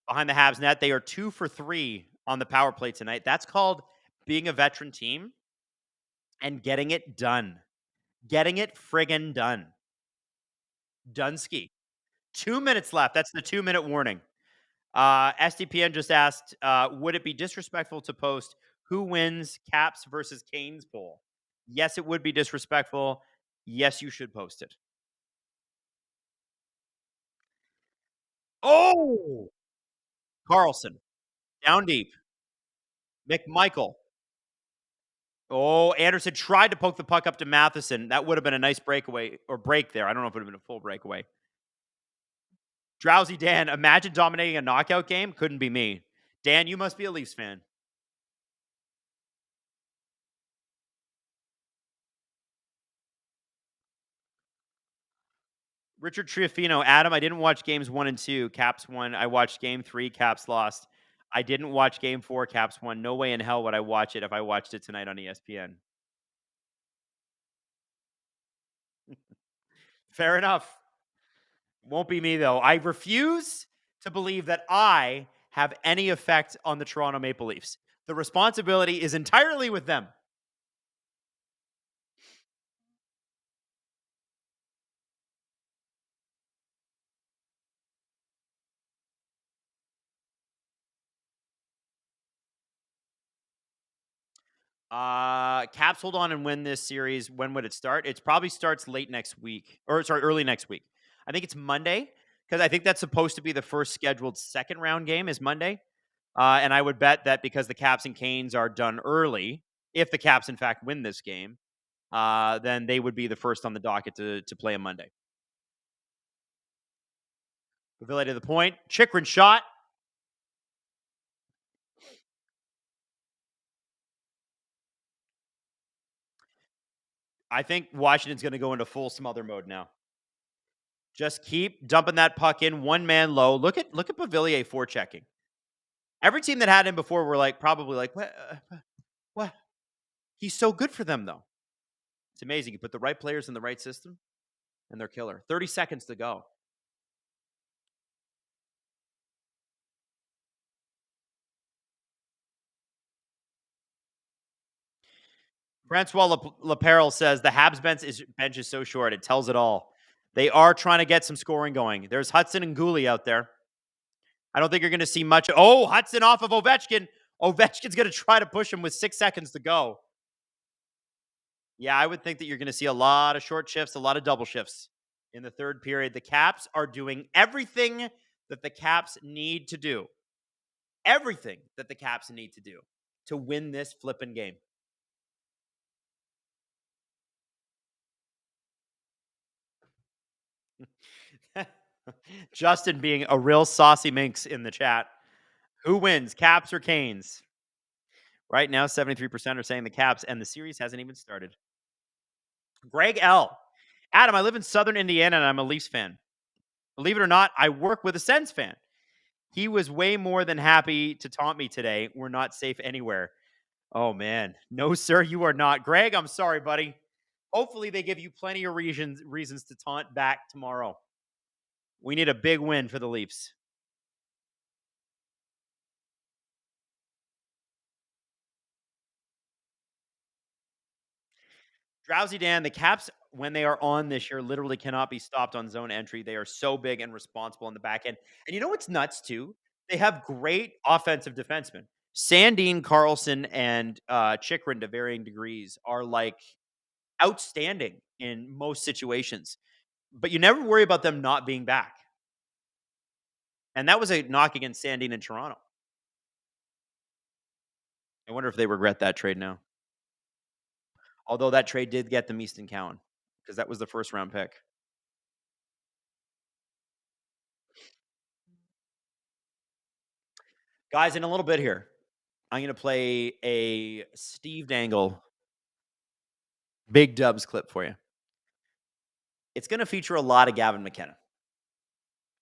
behind the Habs net. They are 2 for 3 on the power play tonight. That's called being a veteran team and getting it done. Getting it friggin' done. Dunsky. 2 minutes left. That's the 2-minute warning. SDPN just asked, would it be disrespectful to post who wins Caps versus Canes poll? Yes, it would be disrespectful. Yes, you should post it. Oh! Carlson. Down deep. McMichael. Oh, Anderson tried to poke the puck up to Matheson. That would have been a nice breakaway or break there. I don't know if it would have been a full breakaway. Drowsy Dan, imagine dominating a knockout game. Couldn't be me. Dan, you must be a Leafs fan. Richard Triafino, Adam, I didn't watch games 1 and 2. Caps won. I watched game 3. Caps lost. I didn't watch game 4. Caps won. No way in hell would I watch it if I watched it tonight on ESPN. Fair enough. Won't be me, though. I refuse to believe that I have any effect on the Toronto Maple Leafs. The responsibility is entirely with them. Caps hold on and win this series. When would it start? It probably starts late next week, or sorry, early next week. I think it's Monday because I think that's supposed to be the first scheduled second round game is Monday. And I would bet that because the Caps and Canes are done early, if the Caps in fact win this game, then they would be the first on the docket to play on Monday. Pavilion to the point. Chikrin shot. I think Washington's going to go into full smother mode now. Just keep dumping that puck in, one man low. Look at Pavilier forechecking. Every team that had him before were probably like, what? He's so good for them, though. It's amazing. You put the right players in the right system, and they're killer. 30 seconds to go. Francois Laperle says the Habs bench is so short. It tells it all. They are trying to get some scoring going. There's Hudson and Gooley out there. I don't think you're going to see much. Oh, Hudson off of Ovechkin. Ovechkin's going to try to push him with 6 seconds to go. Yeah, I would think that you're going to see a lot of short shifts, a lot of double shifts in the third period. The Caps are doing everything that the Caps need to do. Everything that the Caps need to do to win this flipping game. Justin being a real saucy minx in the chat. Who wins, Caps or Canes? Right now, 73% are saying the Caps, and the series hasn't even started. Greg L. Adam, I live in Southern Indiana, and I'm a Leafs fan. Believe it or not, I work with a Sens fan. He was way more than happy to taunt me today. We're not safe anywhere. Oh, man. No, sir, you are not. Greg, I'm sorry, buddy. Hopefully they give you plenty of reasons to taunt back tomorrow. We need a big win for the Leafs. Drowsy Dan, the Caps, when they are on this year, literally cannot be stopped on zone entry. They are so big and responsible on the back end. And you know what's nuts, too? They have great offensive defensemen. Sandin, Carlson, and Chikrin, to varying degrees, are like outstanding in most situations. But you never worry about them not being back. And that was a knock against Sandin in Toronto. I wonder if they regret that trade now. Although that trade did get them Easton Cowan, because that was the first round pick. Guys, in a little bit here, I'm going to play a Steve Dangle Big Dubs clip for you. It's going to feature a lot of Gavin McKenna.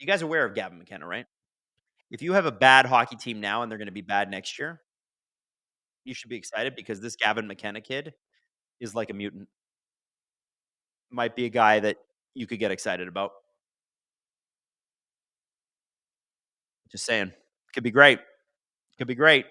You guys are aware of Gavin McKenna, right? If you have a bad hockey team now and they're going to be bad next year, you should be excited because this Gavin McKenna kid is like a mutant. Might be a guy that you could get excited about. Just saying. Could be great. Could be great.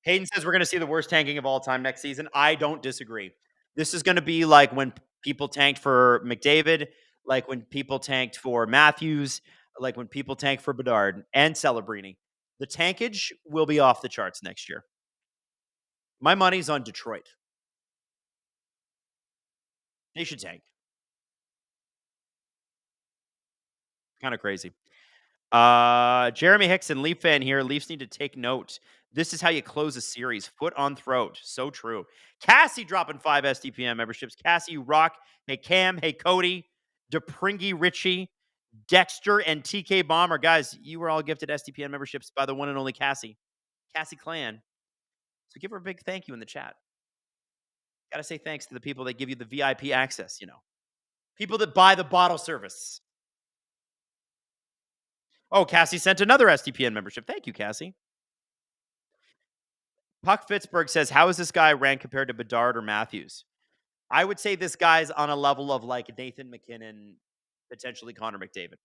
Hayden says we're going to see the worst tanking of all time next season. I don't disagree. This is going to be like when people tanked for McDavid, like when people tanked for Matthews, like when people tanked for Bedard and Celebrini. The tankage will be off the charts next year. My money's on Detroit. They should tank. Kind of crazy. Jeremy Hickson, Leaf fan here. Leafs need to take note. This is how you close a series. Foot on throat. So true. Cassie dropping 5 SDPM memberships. Cassie, you rock. Hey, Cam. Hey, Cody. DePringy, Richie, Dexter, and TK Bomber. Guys, you were all gifted SDPN memberships by the one and only Cassie. Cassie Clan. So give her a big thank you in the chat. Got to say thanks to the people that give you the VIP access, you know. People that buy the bottle service. Oh, Cassie sent another SDPN membership. Thank you, Cassie. Puck Fitzberg says, how is this guy ranked compared to Bedard or Matthews? I would say this guy's on a level of like Nathan McKinnon, potentially Connor McDavid.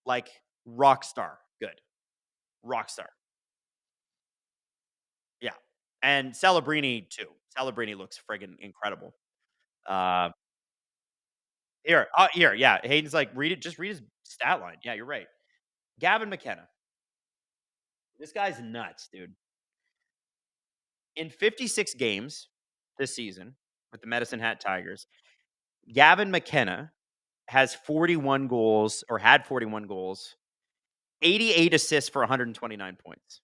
Like rock star. Good. Rock star. Yeah. And Celebrini, too. Celebrini looks friggin' incredible. Here, yeah. Hayden's like, read it. Just read his stat line. Yeah, you're right. Gavin McKenna. This guy's nuts, dude. In 56 games this season with the Medicine Hat Tigers, Gavin McKenna has 41 goals or had 41 goals, 88 assists for 129 points.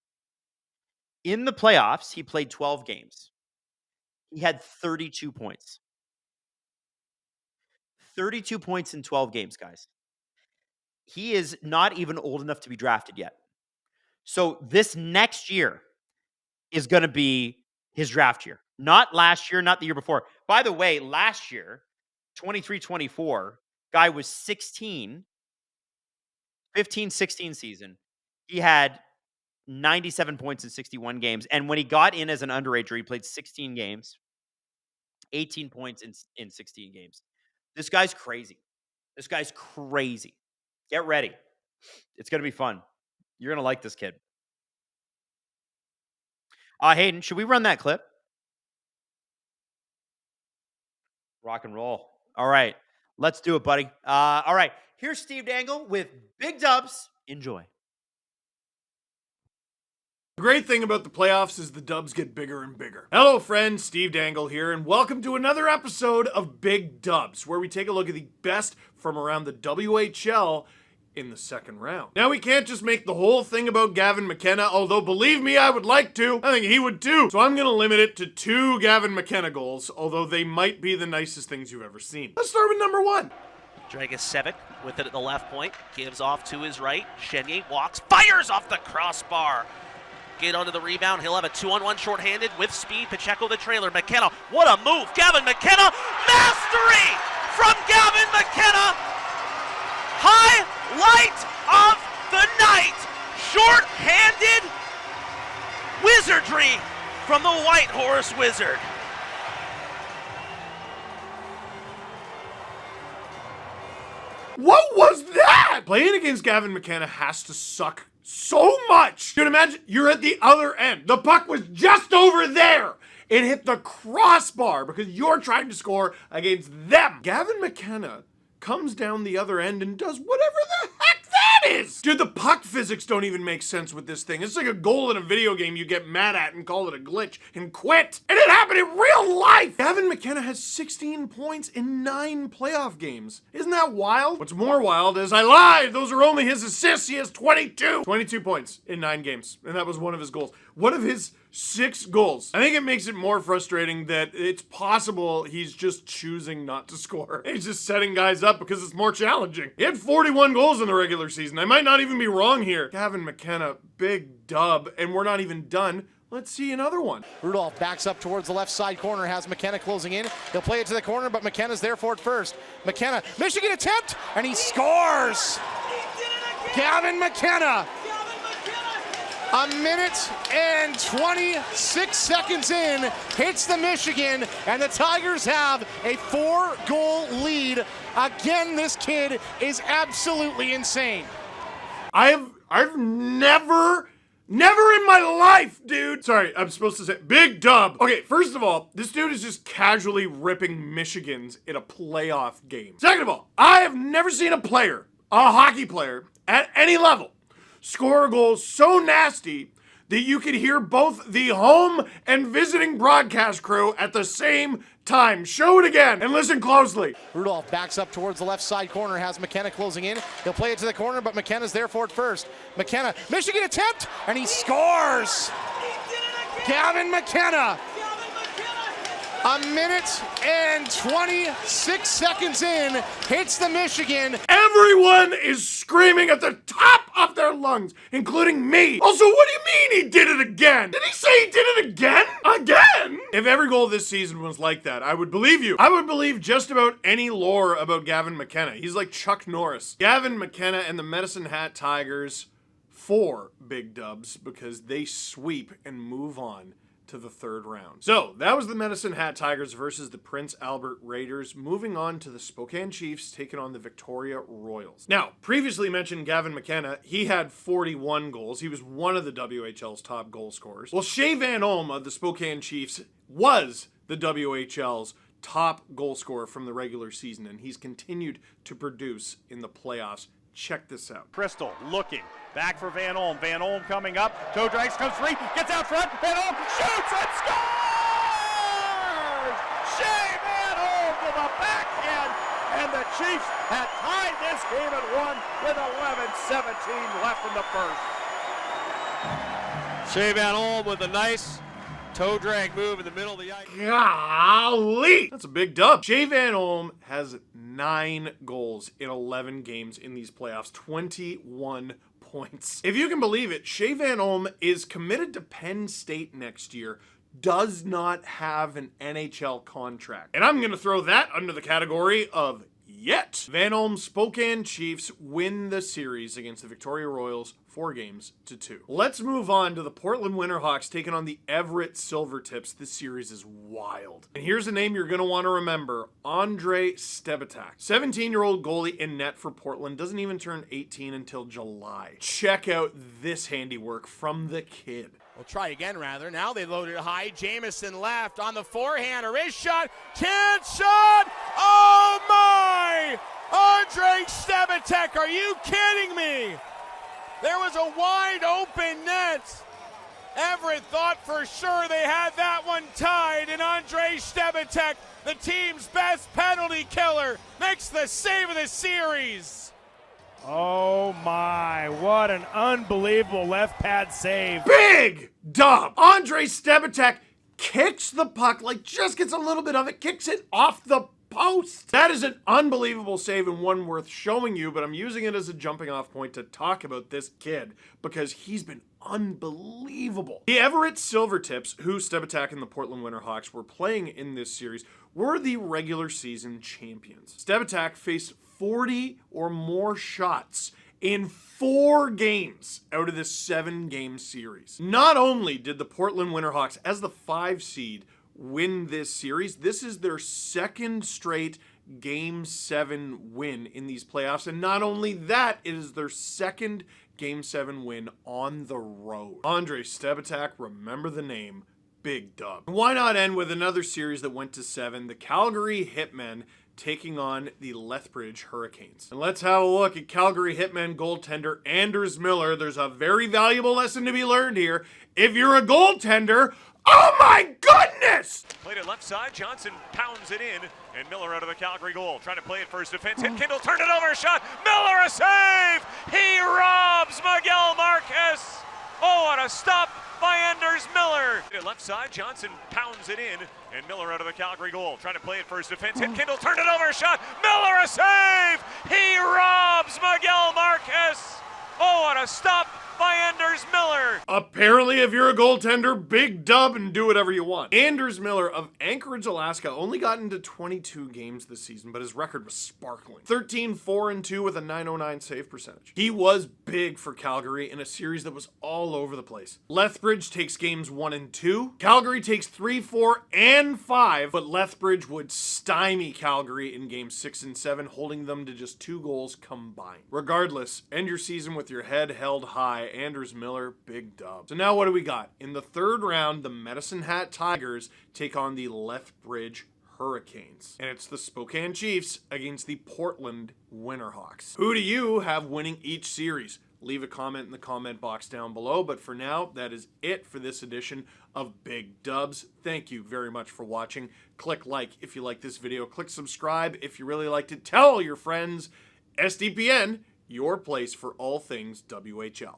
In the playoffs, he played 12 games. He had 32 points. 32 points in 12 games, guys. He is not even old enough to be drafted yet. So this next year is going to be his draft year. Not last year, not the year before. By the way, last year, 23-24, guy was 16, 15-16 season. He had 97 points in 61 games. And when he got in as an underager, he played 16 games, 18 points in 16 games. This guy's crazy. This guy's crazy. Get ready. It's going to be fun. You're going to like this kid. Hayden, should we run that clip? Rock and roll. All right. Let's do it, buddy. All right. Here's Steve Dangle with Big Dubs. Enjoy. The great thing about the playoffs is the dubs get bigger and bigger. Hello, friends. Steve Dangle here, and welcome to another episode of Big Dubs, where we take a look at the best from around the WHL in the second round. Now, we can't just make the whole thing about Gavin McKenna, although believe me, I would like to. I think he would too. So I'm going to limit it to 2 Gavin McKenna goals, although they might be the nicest things you've ever seen. Let's start with number 1. Dragicevic with it at the left point, gives off to his right. Chenier walks, fires off the crossbar. Get onto the rebound. He'll have a 2-on-1 shorthanded with speed. Pacheco the trailer. McKenna, what a move. Gavin McKenna, mastery from Gavin McKenna. Highlight of the night. Short-handed wizardry from the White Horse Wizard. What was that? Playing against Gavin McKenna has to suck so much. You can imagine you're at the other end. The puck was just over there. It hit the crossbar because you're trying to score against them. Gavin McKenna comes down the other end and does whatever the heck that is. Dude, the puck physics don't even make sense with this thing. It's like a goal in a video game you get mad at and call it a glitch and quit. And it happened in real life. Gavin McKenna has 16 points in 9 playoff games. Isn't that wild? What's more wild is I lied. Those are only his assists. He has 22. 22 points in 9 games. And that was one of his goals. One of his 6 goals. I think it makes it more frustrating that it's possible he's just choosing not to score. He's just setting guys up because it's more challenging. He had 41 goals in the regular season. I might not even be wrong here. Gavin McKenna, big dub, and we're not even done. Let's see another one. Rudolph backs up towards the left side corner, has McKenna closing in. He'll play it to the corner, but McKenna's there for it first. McKenna, Michigan attempt, and he scores! Gavin McKenna! A minute and 26 seconds in, hits the Michigan, and the Tigers have a 4-goal lead. Again, this kid is absolutely insane. I've never in my life, dude. Sorry, I'm supposed to say big dub. Okay, first of all, this dude is just casually ripping Michigans in a playoff game. Second of all, I have never seen a hockey player at any level, score a goal so nasty that you could hear both the home and visiting broadcast crew at the same time. Show it again and listen closely. Rudolph backs up towards the left side corner, has McKenna closing in. He'll play it to the corner, but McKenna's there for it first. McKenna, Michigan attempt, and he scores! Gavin McKenna! A minute and 26 seconds in, hits the Michigan. Everyone is screaming at the top of their lungs, including me. Also, what do you mean he did it again? Did he say he did it again? Again? If every goal this season was like that, I would believe you. I would believe just about any lore about Gavin McKenna. He's like Chuck Norris. Gavin McKenna and the Medicine Hat Tigers, 4 big dubs because they sweep and move on to the third round. So that was the Medicine Hat Tigers versus the Prince Albert Raiders. Moving on to the Spokane Chiefs taking on the Victoria Royals. Now, previously mentioned Gavin McKenna, he had 41 goals. He was one of the WHL's top goal scorers. Well, Shea Van Olm of the Spokane Chiefs was the WHL's top goal scorer from the regular season, and he's continued to produce in the playoffs. Check this out. Crystal looking. Back for Van Olm. Van Olm coming up. Toe drags, comes free. Gets out front. Van Olm shoots and scores! Shea Van Olm to the backhand. And the Chiefs had tied this game at 1 with 11:17 left in the first. Shea Van Olm with a nice toe drag move in the middle of the ice. Golly! That's a big dub. Shea Van Olm has 9 goals in 11 games in these playoffs. 21 points. If you can believe it, Shea Van Olm is committed to Penn State next year, does not have an NHL contract. And I'm going to throw that under the category of yet. Van Olm's Spokane Chiefs win the series against the Victoria Royals 4-2. Let's move on to the Portland Winterhawks taking on the Everett Silvertips. This series is wild. And here's a name you're going to want to remember. Andrei Stebatak. 17-year-old goalie in net for Portland. Doesn't even turn 18 until July. Check out this handiwork from the kid. We'll try again, rather. Now they loaded high. Jamison left on the forehand. A wrist shot. Chance shot. Oh, my! Andrei Stebatek, are you kidding me? There was a wide open net. Everett thought for sure they had that one tied, and Andrei Stebatek, the team's best penalty killer, makes the save of the series. Oh my, what an unbelievable left pad save. Big dub. Andrei Stebatek kicks the puck, like just gets a little bit of it, kicks it off the post. That is an unbelievable save and one worth showing you, but I'm using it as a jumping off point to talk about this kid because he's been unbelievable. The Everett Silvertips, who Stebatek and the Portland Winterhawks were playing in this series, were the regular season champions. Stebatek faced 40 or more shots in 4 games out of this 7-game series. Not only did the Portland Winterhawks, as the 5 seed, win this series, this is their second straight Game 7 win in these playoffs. And not only that, it is their second Game 7 win on the road. Andrei Stebatek, remember the name, big dub. Why not end with another series that went to 7, the Calgary Hitmen taking on the Lethbridge Hurricanes. And let's have a look at Calgary Hitmen goaltender Anders Miller. There's a very valuable lesson to be learned here. If you're a goaltender, oh my goodness! Played it left side, Johnson pounds it in, and Miller out of the Calgary goal. Trying to play it first defense, hit Kindle, turned it over, shot, Miller a save! He robs Miguel Marquez! Oh, what a stop by Anders Miller! Left side, Johnson pounds it in, and Miller out of the Calgary goal. Trying to play it first defense, hit Kindle, turned it over, shot, Miller a save! He robs Miguel Marquez! Oh, what a stop by Anders Miller. Apparently, if you're a goaltender, big dub and do whatever you want. Anders Miller of Anchorage, Alaska, only got into 22 games this season, but his record was sparkling. 13-4-2 with a .909 save percentage. He was big for Calgary in a series that was all over the place. Lethbridge takes games 1 and 2. Calgary takes 3, 4, and 5, but Lethbridge would stymie Calgary in games 6 and 7, holding them to just 2 goals combined. Regardless, end your season with your head held high. Anders Miller, big dub. So now what do we got? In the 3rd round, the Medicine Hat Tigers take on the Lethbridge Hurricanes. And it's the Spokane Chiefs against the Portland Winterhawks. Who do you have winning each series? Leave a comment in the comment box down below. But for now, that is it for this edition of Big Dubs. Thank you very much for watching. Click like if you like this video. Click subscribe if you really liked it. Tell your friends. SDPN, your place for all things WHL.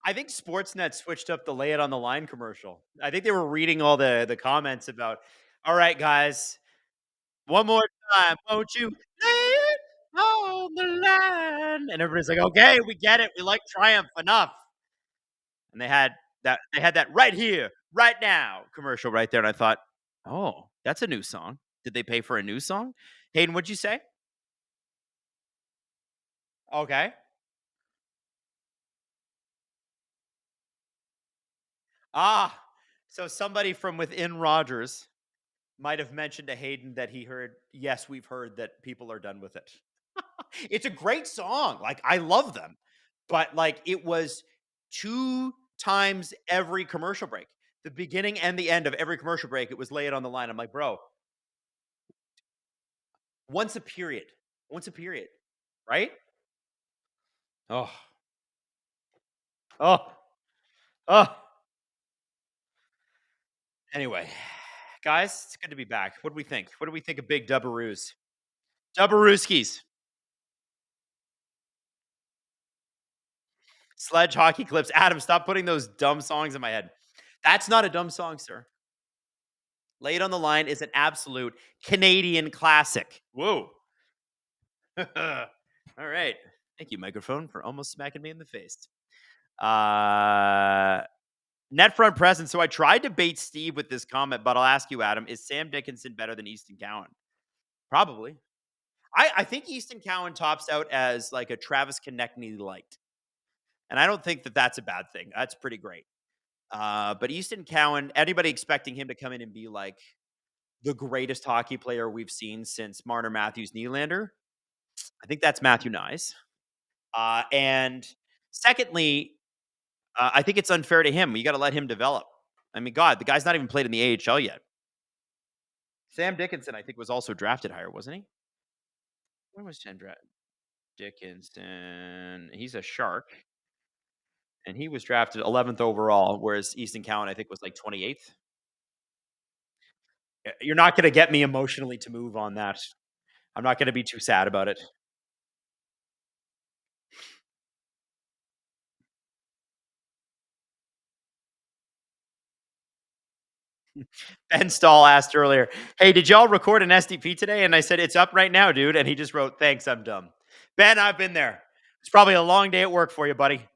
I think Sportsnet switched up the lay it on the line commercial. I think they were reading all the comments about, all right, guys, one more time, won't you lay it on the line? And everybody's like, okay, we get it. We like Triumph enough. And they had that right here, right now commercial right there. And I thought, oh, that's a new song. Did they pay for a new song? Hayden, what'd you say? Okay. Ah, so somebody from within Rogers might have mentioned to Hayden that he heard, yes, we've heard that people are done with it. It's a great song. Like, I love them. But, like, it was 2 times every commercial break. The beginning and the end of every commercial break, it was lay it on the line. I'm like, bro, once a period, right? Oh. Anyway, guys, it's good to be back. What do we think? What do we think of Big Dubbaroos? Dubbarooskis. Sledge hockey clips. Adam, stop putting those dumb songs in my head. That's not a dumb song, sir. Lay It on the Line is an absolute Canadian classic. Whoa. All right. Thank you, microphone, for almost smacking me in the face. Net front presence. So I tried to bait Steve with this comment, but I'll ask you, Adam, is Sam Dickinson better than Easton Cowan? Probably. I think Easton Cowan tops out as like a Travis Konechny light. And I don't think that that's a bad thing. That's pretty great. But Easton Cowan, anybody expecting him to come in and be like the greatest hockey player we've seen since Marner Matthews Nylander? I think that's Matthew Nyes. And secondly, I think it's unfair to him. You got to let him develop. I mean, God, the guy's not even played in the AHL yet. Sam Dickinson, I think, was also drafted higher, wasn't he? When was Sam drafted? Dickinson. He's a Shark, and he was drafted 11th overall, whereas Easton Cowan, I think, was like 28th. You're not going to get me emotionally to move on that. I'm not going to be too sad about it. Ben Stahl asked earlier, "Hey, did y'all record an SDP today?" And I said, "It's up right now, dude." And he just wrote, "Thanks, I'm dumb." Ben, I've been there. It's probably a long day at work for you, buddy.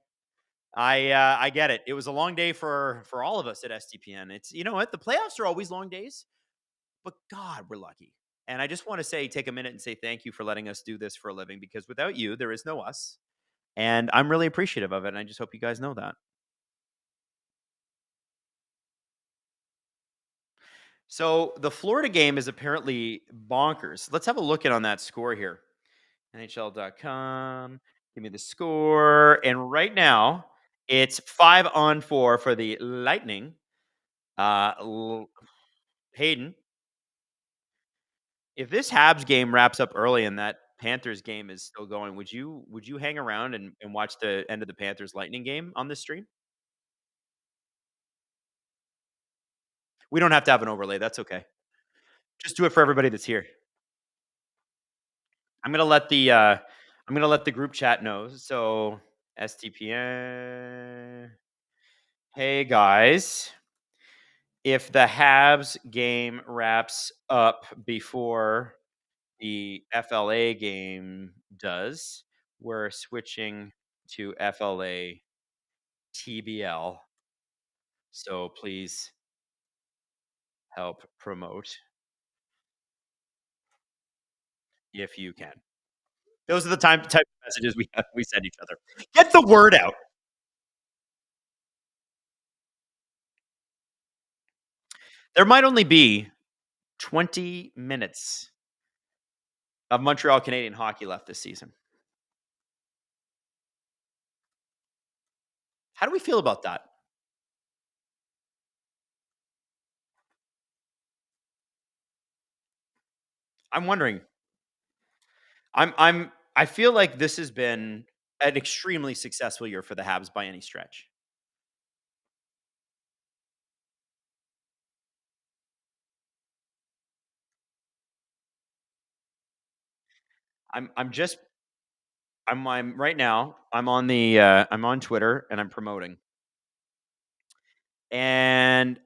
I get it. It was a long day for all of us at SDPN. It's, you know what, the playoffs are always long days, but God, we're lucky. And I just want to say, take a minute and say thank you for letting us do this for a living, because without you, there is no us. And I'm really appreciative of it. And I just hope you guys know that. So the Florida game is apparently bonkers. Let's have a look at on that score here. NHL.com. Give me the score. And right now, it's 5-on-4 for the Lightning. Hayden, if this Habs game wraps up early and that Panthers game is still going, would you hang around and watch the end of the Panthers Lightning game on this stream? We don't have to have an overlay. That's okay. Just do it for everybody that's here. I'm gonna let the group chat know. So STPN. Hey guys, if the Habs game wraps up before the FLA game does, we're switching to FLA TBL. So please help promote if you can. Those are the type of messages we send each other. Get the word out. There might only be 20 minutes of Montreal Canadian hockey left this season. How do we feel about that? I'm wondering. I feel like this has been an extremely successful year for the Habs by any stretch. I'm right now, I'm on the I'm on Twitter and I'm promoting. And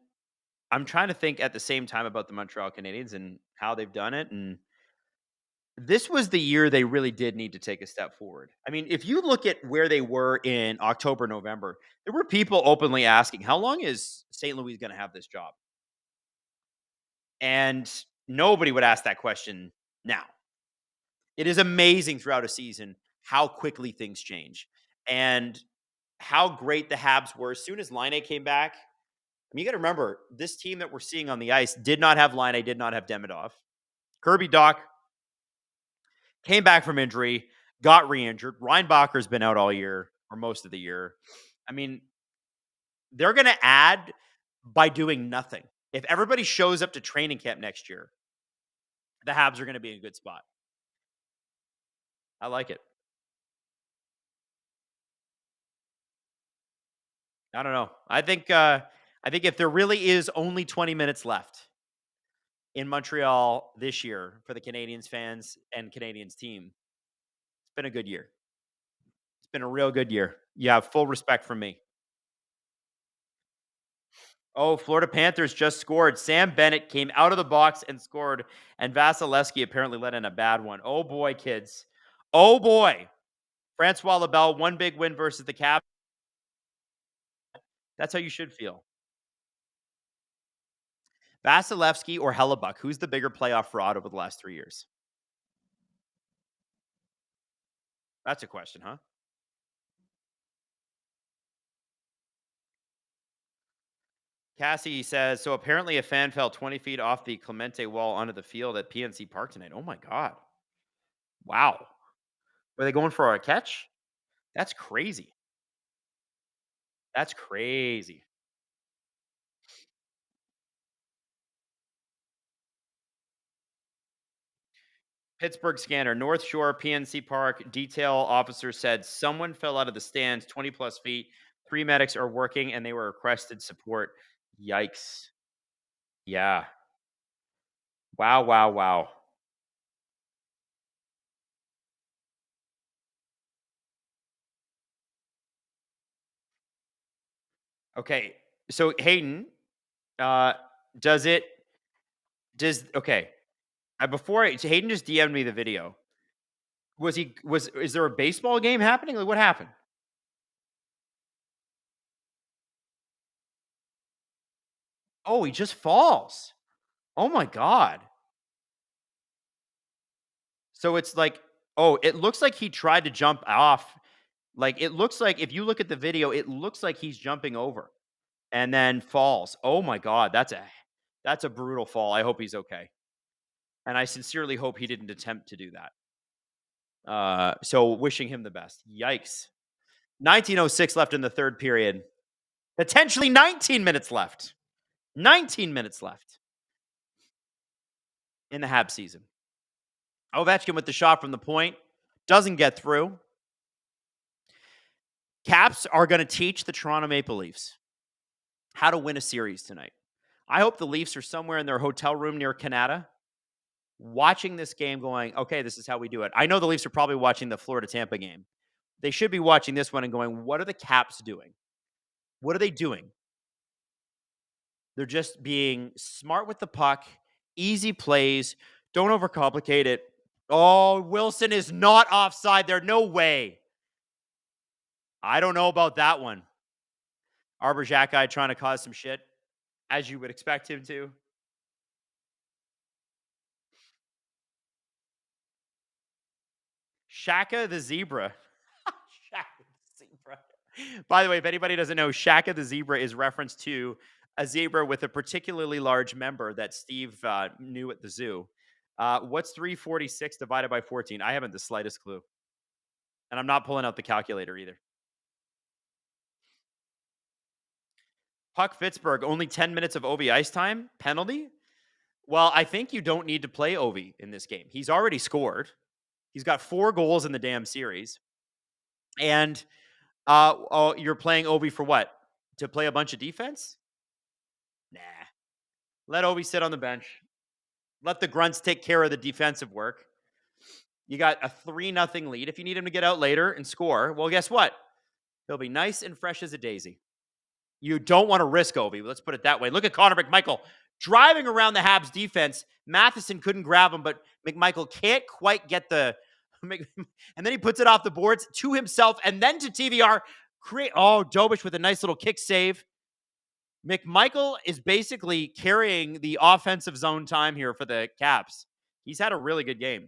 I'm trying to think at the same time about the Montreal Canadiens and how they've done it. And this was the year they really did need to take a step forward. I mean, if you look at where they were in October, November, there were people openly asking, how long is St. Louis going to have this job? And nobody would ask that question now. It is amazing throughout a season how quickly things change and how great the Habs were. As soon as Laine came back, I mean, you got to remember, this team that we're seeing on the ice did not have Laine, did not have Demidov. Kirby Dach came back from injury, got re-injured. Reinbacher's been out all year or most of the year. I mean, they're going to add by doing nothing. If everybody shows up to training camp next year, the Habs are going to be in a good spot. I like it. I don't know. I think if there really is only 20 minutes left in Montreal this year for the Canadiens fans and Canadiens team, it's been a good year. It's been a real good year. You have full respect from me. Oh, Florida Panthers just scored. Sam Bennett came out of the box and scored, and Vasilevsky apparently let in a bad one. Oh, boy, kids. Oh, boy. Francois Labelle, one big win versus the Caps. That's how you should feel. Vasilevsky or Hellebuck, who's the bigger playoff fraud over the last 3 years? That's a question, huh? Cassie says, so apparently a fan fell 20 feet off the Clemente wall onto the field at PNC Park tonight. Oh, my God. Wow. Were they going for a catch? That's crazy. That's crazy. Pittsburgh scanner, North Shore, PNC Park. Detail officer said someone fell out of the stands 20 plus feet. 3 medics are working and they were requested support. Yikes. Yeah. Wow, wow, wow. Okay. So Hayden, uh, does it does okay. Hayden just DM'd me the video. Is there a baseball game happening? Like what happened? Oh, he just falls. Oh my god. So it's like, oh, it looks like he tried to jump off. Like it looks like if you look at the video, it looks like he's jumping over and then falls. Oh my god, that's a brutal fall. I hope he's okay. And I sincerely hope he didn't attempt to do that. So wishing him the best. Yikes. 19:06 left in the third period. Potentially 19 minutes left. 19 minutes left in the Habs season. Ovechkin with the shot from the point. Doesn't get through. Caps are going to teach the Toronto Maple Leafs how to win a series tonight. I hope the Leafs are somewhere in their hotel room near Canada watching this game going, okay, this is how we do it. I know the Leafs are probably watching the Florida-Tampa game. They should be watching this one and going, what are the Caps doing? What are they doing? They're just being smart with the puck, easy plays, don't overcomplicate it. Oh, Wilson is not offside there. No way. I don't know about that one. Arbor Xhekaj trying to cause some shit, as you would expect him to. Shaka the Zebra. Shaka the Zebra. By the way, if anybody doesn't know, Shaka the Zebra is reference to a zebra with a particularly large member that Steve knew at the zoo. What's 346 divided by 14? I haven't the slightest clue. And I'm not pulling out the calculator either. Puck Pittsburgh, only 10 minutes of Ovi ice time. Penalty? Well, I think you don't need to play Ovi in this game. He's already scored. He's got 4 goals in the damn series. And you're playing Ovi for what? To play a bunch of defense? Nah. Let Ovi sit on the bench. Let the grunts take care of the defensive work. You got a 3-0 lead. If you need him to get out later and score, well, guess what? He'll be nice and fresh as a daisy. You don't want to risk Ovi. Let's put it that way. Look at Connor McMichael driving around the Habs defense. Matheson couldn't grab him, but McMichael can't quite get the... And then he puts it off the boards to himself and then to TVR. Dobish with a nice little kick save. McMichael is basically carrying the offensive zone time here for the Caps. He's had a really good game.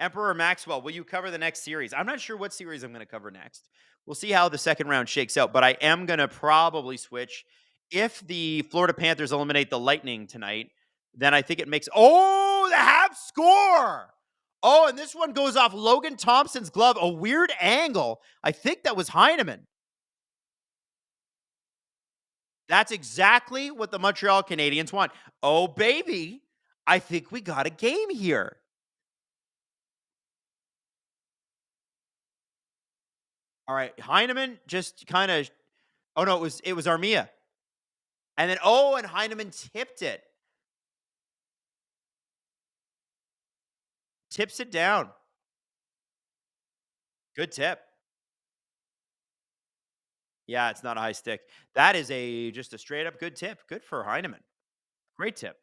Emperor Maxwell, will you cover the next series? I'm not sure what series I'm going to cover next. We'll see how the second round shakes out, but I am going to probably switch. If the Florida Panthers eliminate the Lightning tonight, then I think it makes... Oh, the Habs score! Oh, and this one goes off Logan Thompson's glove. A weird angle. I think that was Heineman. That's exactly what the Montreal Canadiens want. Oh, baby. I think we got a game here. All right. Heineman just kind of... Oh, no, it was Armia. And then, and Heineman tipped it. Tips it down. Good tip. Yeah, it's not a high stick. That is just a straight up good tip. Good for Heineman. Great tip.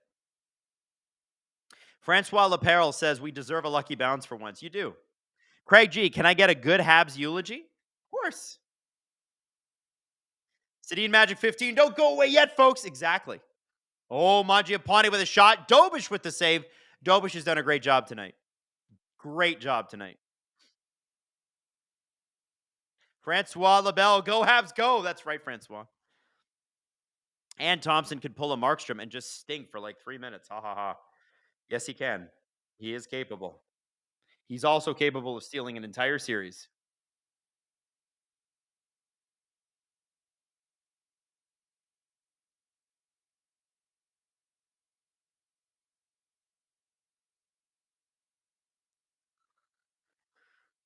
Francois Leperle says we deserve a lucky bounce for once. You do. Craig G, can I get a good Habs eulogy? Of course. Sedin Magic 15. Don't go away yet, folks. Exactly. Oh, Mangiapane with a shot. Dobish with the save. Dobish has done a great job tonight. Great job tonight. Francois Lebel, go Habs, go. That's right, Francois. And Thompson could pull a Markstrom and just stink for like 3 minutes. Ha ha ha. Yes, he can. He is capable. He's also capable of stealing an entire series.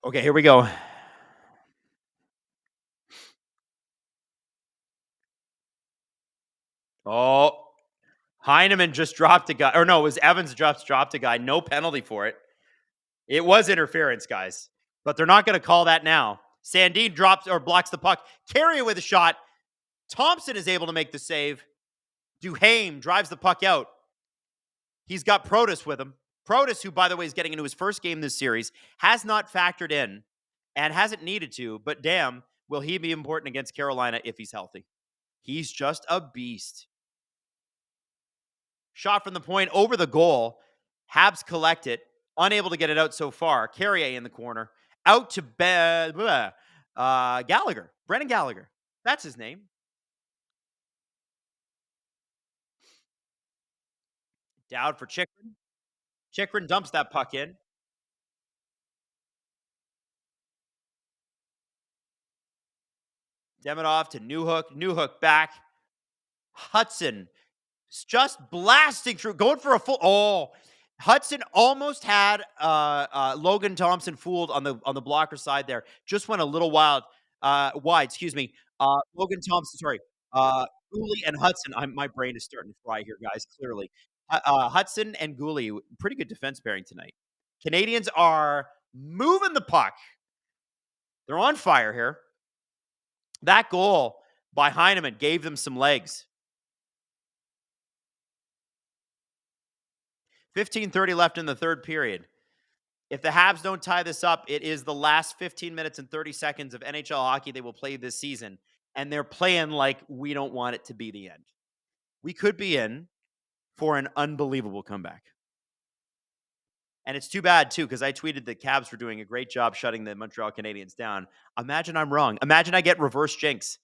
Okay, here we go. Oh, Heineman just dropped a guy. Or no, it was Evans dropped a guy. No penalty for it. It was interference, guys. But they're not going to call that now. Sandin drops or blocks the puck. Carrier with a shot. Thompson is able to make the save. Duhaime drives the puck out. He's got Protas with him. Protas, who, by the way, is getting into his first game this series, has not factored in and hasn't needed to, but damn, will he be important against Carolina if he's healthy. He's just a beast. Shot from the point over the goal. Habs collect it. Unable to get it out so far. Carrier in the corner. Out to Gallagher. Brendan Gallagher. That's his name. Dowd for Chychrun. Chychrun dumps that puck in. Demidov to Newhook. Newhook back. Hudson just blasting through, going for a full. Oh, Hudson almost had Logan Thompson fooled on the blocker side there. Just went a little wide. Excuse me. Logan Thompson, sorry. Gooley and Hudson. My brain is starting to fry here, guys. Clearly, Hudson and Gooley, pretty good defense pairing tonight. Canadians are moving the puck. They're on fire here. That goal by Heineman gave them some legs. 15:30 left in the third period. If the Habs don't tie this up, it is the last 15 minutes and 30 seconds of NHL hockey they will play this season. And they're playing like we don't want it to be the end. We could be in for an unbelievable comeback. And it's too bad, too, because I tweeted that Cavs were doing a great job shutting the Montreal Canadiens down. Imagine I'm wrong. Imagine I get reverse jinx,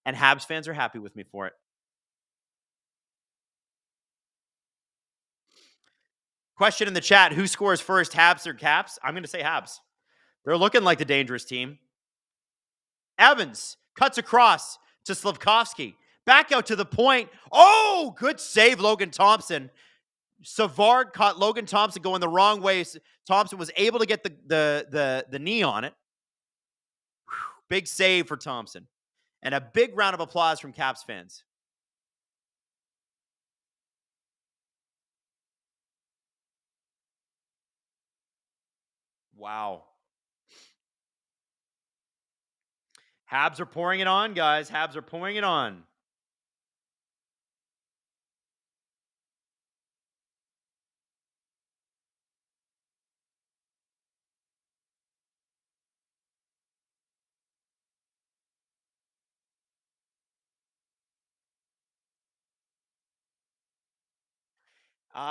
and Habs fans are happy with me for it. Question in the chat, who scores first, Habs or Caps? I'm going to say Habs. They're looking like the dangerous team. Evans cuts across to Slafkovsky. Back out to the point. Oh, good save, Logan Thompson. Savard caught Logan Thompson going the wrong way. Thompson was able to get the knee on it. Whew, big save for Thompson. And a big round of applause from Caps fans. Wow. Habs are pouring it on, guys. Habs are pouring it on.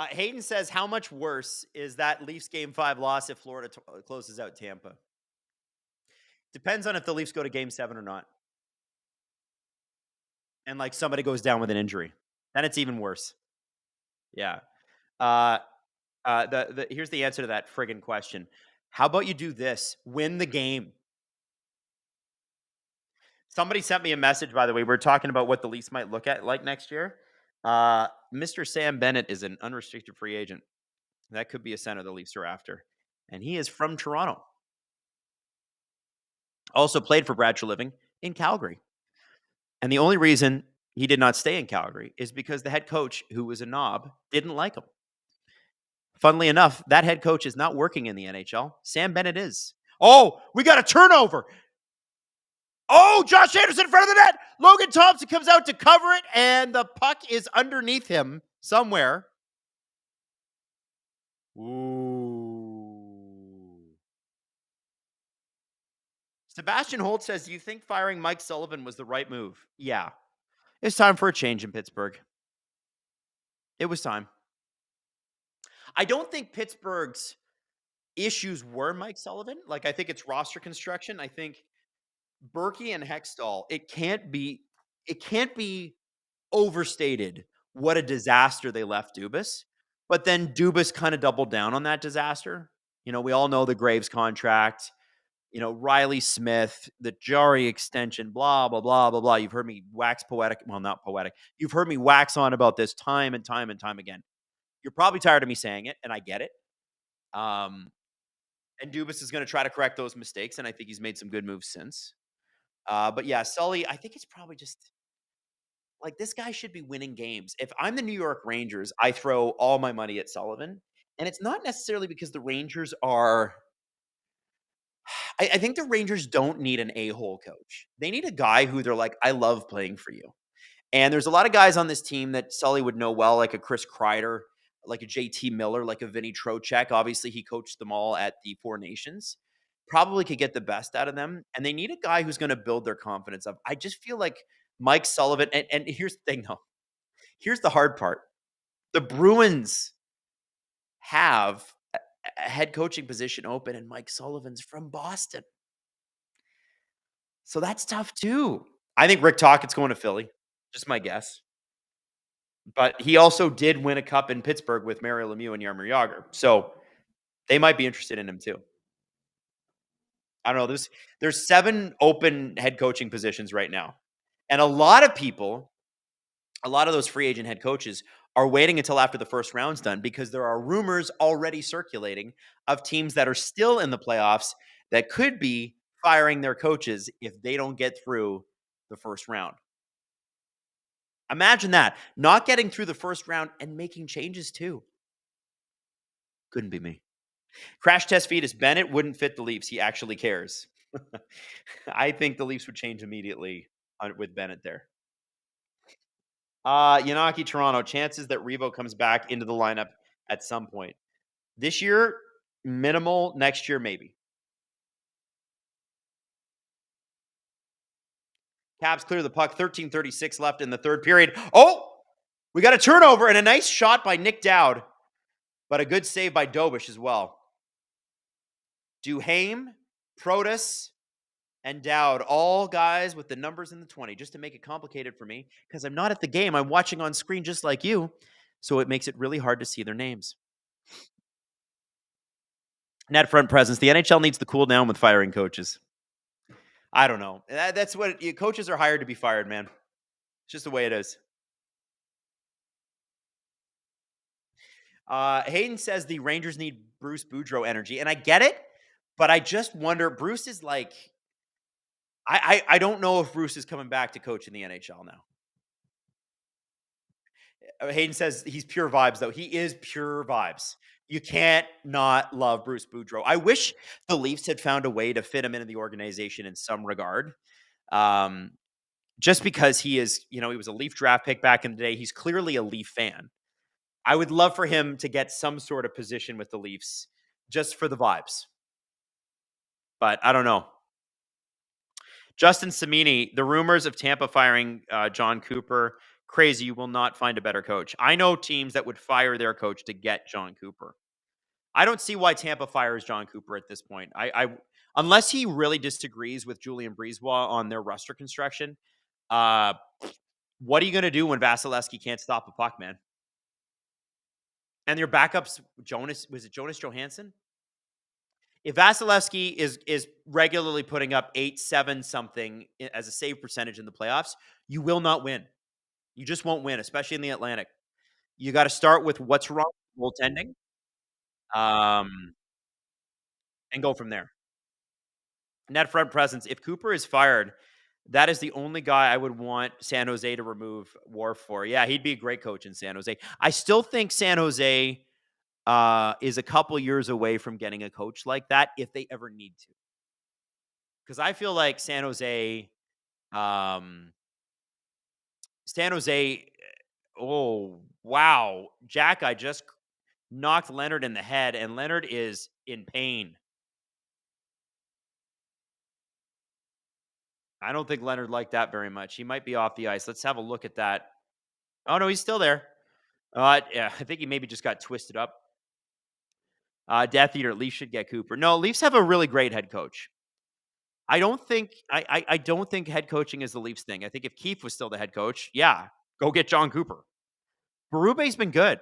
Hayden says, how much worse is that Leafs Game 5 loss if Florida closes out Tampa? Depends on if the Leafs go to Game 7 or not. And, like, somebody goes down with an injury. Then it's even worse. Yeah. Here's the answer to that friggin' question. How about you do this? Win the game. Somebody sent me a message, by the way. We're talking about what the Leafs might look at like next year. Mr. Sam Bennett is an unrestricted free agent. That could be a center the Leafs are after. And he is from Toronto. Also played for Brad Treliving in Calgary. And the only reason he did not stay in Calgary is because the head coach, who was a knob, didn't like him. Funnily enough, that head coach is not working in the NHL. Sam Bennett is. Oh, we got a turnover. Oh, Josh Anderson in front of the net. Logan Thompson comes out to cover it, and the puck is underneath him somewhere. Ooh. Sebastian Holt says, do you think firing Mike Sullivan was the right move? Yeah. It's time for a change in Pittsburgh. It was time. I don't think Pittsburgh's issues were Mike Sullivan. Like, I think it's roster construction. I think Berkey and Hextall, it can't be overstated what a disaster they left Dubas. But then Dubas kind of doubled down on that disaster. We all know the Graves contract, Riley Smith, the Jari extension, blah, blah, blah, blah, blah. You've heard me wax poetic. Well, not poetic. You've heard me wax on about this time and time and time again. You're probably tired of me saying it, and I get it. And Dubas is going to try to correct those mistakes, and I think he's made some good moves since. But yeah, Sully, I think it's probably just like this guy should be winning games. If I'm the New York Rangers, I throw all my money at Sullivan. And it's not necessarily because the Rangers are. I think the Rangers don't need an a-hole coach. They need a guy who they're like, I love playing for you. And there's a lot of guys on this team that Sully would know well, like a Chris Kreider, like a JT Miller, like a Vinny Trocheck. Obviously, he coached them all at the Four Nations. Probably could get the best out of them. And they need a guy who's going to build their confidence up. I just feel like Mike Sullivan, and here's the thing, though. Here's the hard part. The Bruins have a head coaching position open, and Mike Sullivan's from Boston. So that's tough, too. I think Rick Tockett's going to Philly. Just my guess. But he also did win a cup in Pittsburgh with Mario Lemieux and Jaromir Jagr. So they might be interested in him, too. I don't know. There's 7 open head coaching positions right now. And a lot of those free agent head coaches are waiting until after the first round's done because there are rumors already circulating of teams that are still in the playoffs that could be firing their coaches if they don't get through the first round. Imagine that. Not getting through the first round and making changes too. Couldn't be me. Crash test feed is Bennett wouldn't fit the Leafs. He actually cares. I think the Leafs would change immediately with Bennett there. Yanaki Toronto, chances that Revo comes back into the lineup at some point. This year, minimal. Next year, maybe. Caps clear the puck. 13:36 left in the third period. Oh, we got a turnover and a nice shot by Nick Dowd, but a good save by Dobish as well. Duhaime, Protas, and Dowd, all guys with the numbers in the 20, just to make it complicated for me, because I'm not at the game. I'm watching on screen just like you, so it makes it really hard to see their names. Net front presence. The NHL needs to cool down with firing coaches. I don't know. That's what coaches are hired to be fired, man. It's just the way it is. Hayden says the Rangers need Bruce Boudreau energy, and I get it, but I just wonder. Bruce is like, I don't know if Bruce is coming back to coach in the NHL now. Hayden says he's pure vibes, though. He is pure vibes. You can't not love Bruce Boudreau. I wish the Leafs had found a way to fit him into the organization in some regard. Just because he is, he was a Leaf draft pick back in the day. He's clearly a Leaf fan. I would love for him to get some sort of position with the Leafs just for the vibes. But I don't know. Justin Samini, the rumors of Tampa firing John Cooper, crazy. You will not find a better coach. I know teams that would fire their coach to get John Cooper. I don't see why Tampa fires John Cooper at this point. Unless he really disagrees with Julien Brisebois on their roster construction, what are you going to do when Vasilevsky can't stop a puck, man? And your backups, Jonas Johansson? If Vasilevsky is regularly putting up 8-7 something as a save percentage in the playoffs, you will not win. You just won't win, especially in the Atlantic. You got to start with what's wrong with goaltending, and go from there. Net front presence. If Cooper is fired, that is the only guy I would want San Jose to remove Wharf for. Yeah, he'd be a great coach in San Jose. I still think San Jose is a couple years away from getting a coach like that if they ever need to. Because I feel like San Jose, oh, wow. Jack, I just knocked Leonard in the head, and Leonard is in pain. I don't think Leonard liked that very much. He might be off the ice. Let's have a look at that. Oh, no, he's still there. Yeah, I think he maybe just got twisted up. Death Eater, Leafs should get Cooper. No, Leafs have a really great head coach. I don't think head coaching is the Leafs thing. I think if Keefe was still the head coach, yeah, Go get John Cooper. Berube's been good.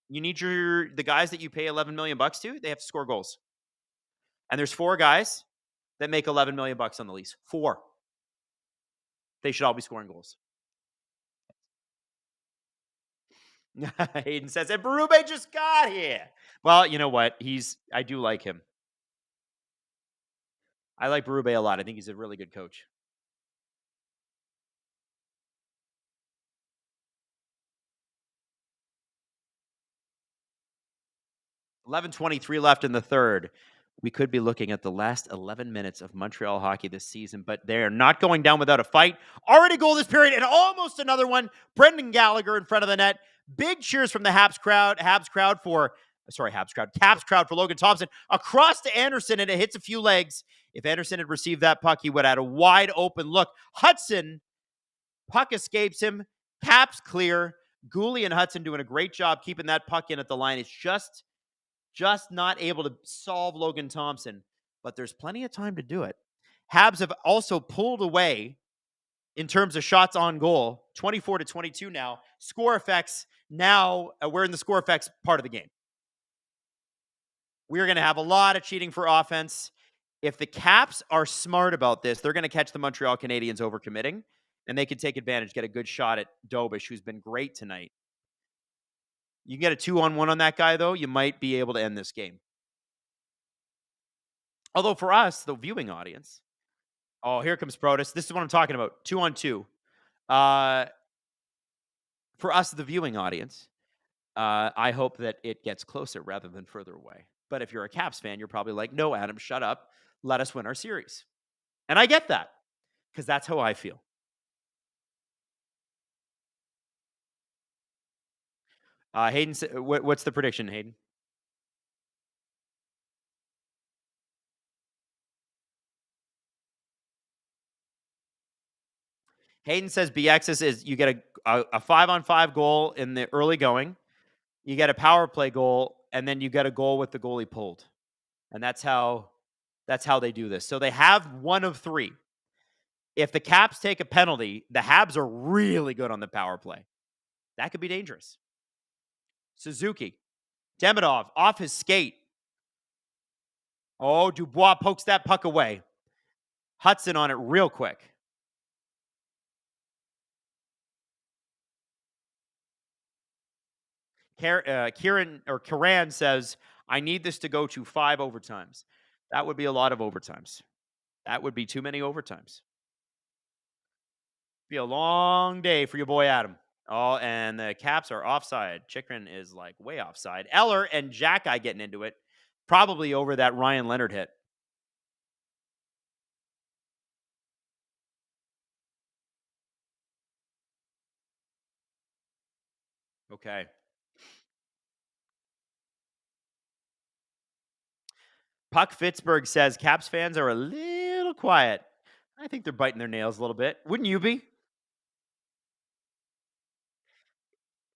You need the guys that you pay $11 million to, they have to score goals. And there's 4 guys that make $11 million on the lease. 4. They should all be scoring goals. Hayden says, and Berube just got here. Well, you know what? I do like him. I like Berube a lot. I think he's a really good coach. 11:23 left in the third. We could be looking at the last 11 minutes of Montreal hockey this season, but they're not going down without a fight. Already goal this period and almost another one. Brendan Gallagher in front of the net. Big cheers from the Caps crowd for Logan Thompson. Across to Anderson, and it hits a few legs. If Anderson had received that puck, he would have had a wide open look. Hudson, puck escapes him. Caps clear. Gooley and Hudson doing a great job keeping that puck in at the line. It's just not able to solve Logan Thompson, but there's plenty of time to do it. Habs have also pulled away in terms of shots on goal, 24-22 now. Score effects, now we're in the score effects part of the game. We're going to have a lot of cheating for offense. If the Caps are smart about this, they're going to catch the Montreal Canadiens overcommitting, and they can take advantage, get a good shot at Dobish, who's been great tonight. You can get a 2-on-1 on that guy, though, you might be able to end this game. Although for us, the viewing audience, oh, here comes Protus. This is what I'm talking about, 2-on-2. For us, the viewing audience, I hope that it gets closer rather than further away. But if you're a Caps fan, you're probably like, no, Adam, shut up. Let us win our series. And I get that, because that's how I feel. Hayden, what's the prediction, Hayden? Hayden says BX's is you get a 5-on-5 goal in the early going, you get a power play goal, and then you get a goal with the goalie pulled. And that's how they do this. So they have 1 of 3. If the Caps take a penalty, the Habs are really good on the power play. That could be dangerous. Suzuki. Demidov off his skate. Oh, Dubois pokes that puck away. Hudson on it real quick. Karan says, I need this to go to 5 overtimes. That would be a lot of overtimes. That would be too many overtimes. Be a long day for your boy Adam. Oh, and the Caps are offside. Chikrin is like way offside. Eller and Jack-Eye getting into it. Probably over that Ryan Leonard hit. Okay. Puck Fitzberg says Caps fans are a little quiet. I think they're biting their nails a little bit. Wouldn't you be?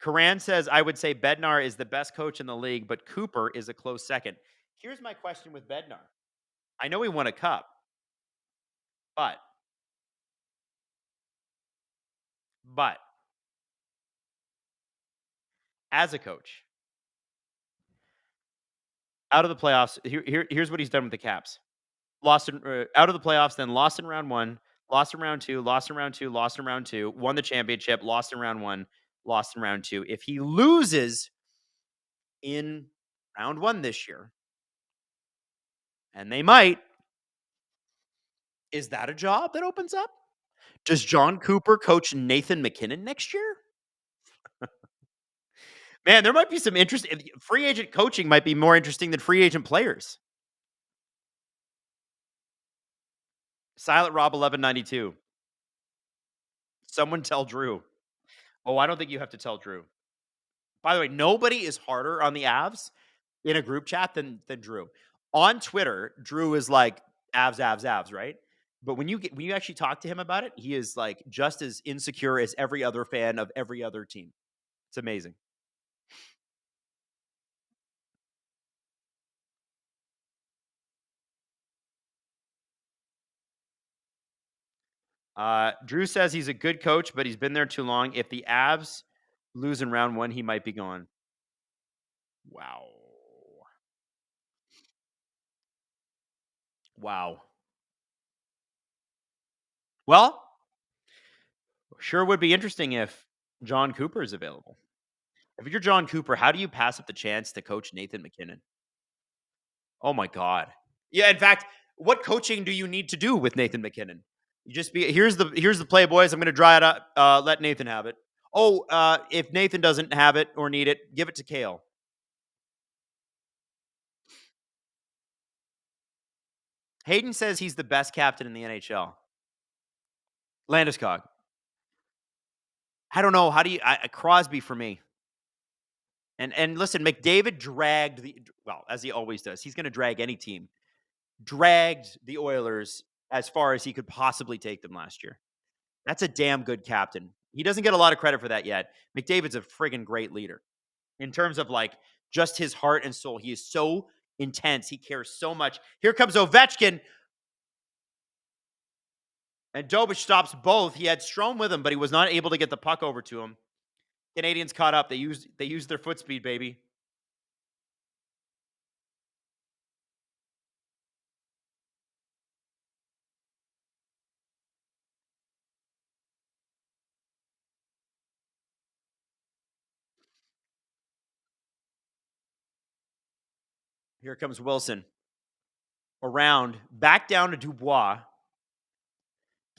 Karan says, I would say Bednar is the best coach in the league, but Cooper is a close second. Here's my question with Bednar. I know he won a cup, but as a coach, out of the playoffs, here's what he's done with the Caps. Out of the playoffs, then lost in round 1, lost in round 2, lost in round 2, lost in round 2, won the championship, lost in round 1, lost in round 2. If he loses in round 1 this year, and they might, is that a job that opens up? Does John Cooper coach Nathan McKinnon next year? Man, there might be some interest. Free agent coaching might be more interesting than free agent players. Silent Rob 1192. Someone tell Drew. Oh, I don't think you have to tell Drew. By the way, nobody is harder on the Avs in a group chat than Drew. On Twitter, Drew is like Avs, right? But when you actually talk to him about it, he is like just as insecure as every other fan of every other team. It's amazing. Drew says he's a good coach, but he's been there too long. If the Avs lose in round 1, he might be gone. Wow. Wow. Well, sure would be interesting if John Cooper is available. If you're John Cooper, how do you pass up the chance to coach Nathan MacKinnon? Oh my God. Yeah, in fact, what coaching do you need to do with Nathan MacKinnon? You just be here's the play, boys. I'm gonna dry it up. Let Nathan have it. Oh, if Nathan doesn't have it or need it, give it to Kale. Hayden says he's the best captain in the NHL. Landeskog. I don't know. How do you Crosby for me? And listen, McDavid dragged as he always does. He's going to drag any team. Dragged the Oilers as far as he could possibly take them last year. That's a damn good captain. He doesn't get a lot of credit for that yet. McDavid's a friggin' great leader in terms of just his heart and soul. He is so intense. He cares so much. Here comes Ovechkin. And Dobich stops both. He had Strome with him, but he was not able to get the puck over to him. Canadians caught up. They used their foot speed, baby. Here comes Wilson. Around, back down to Dubois.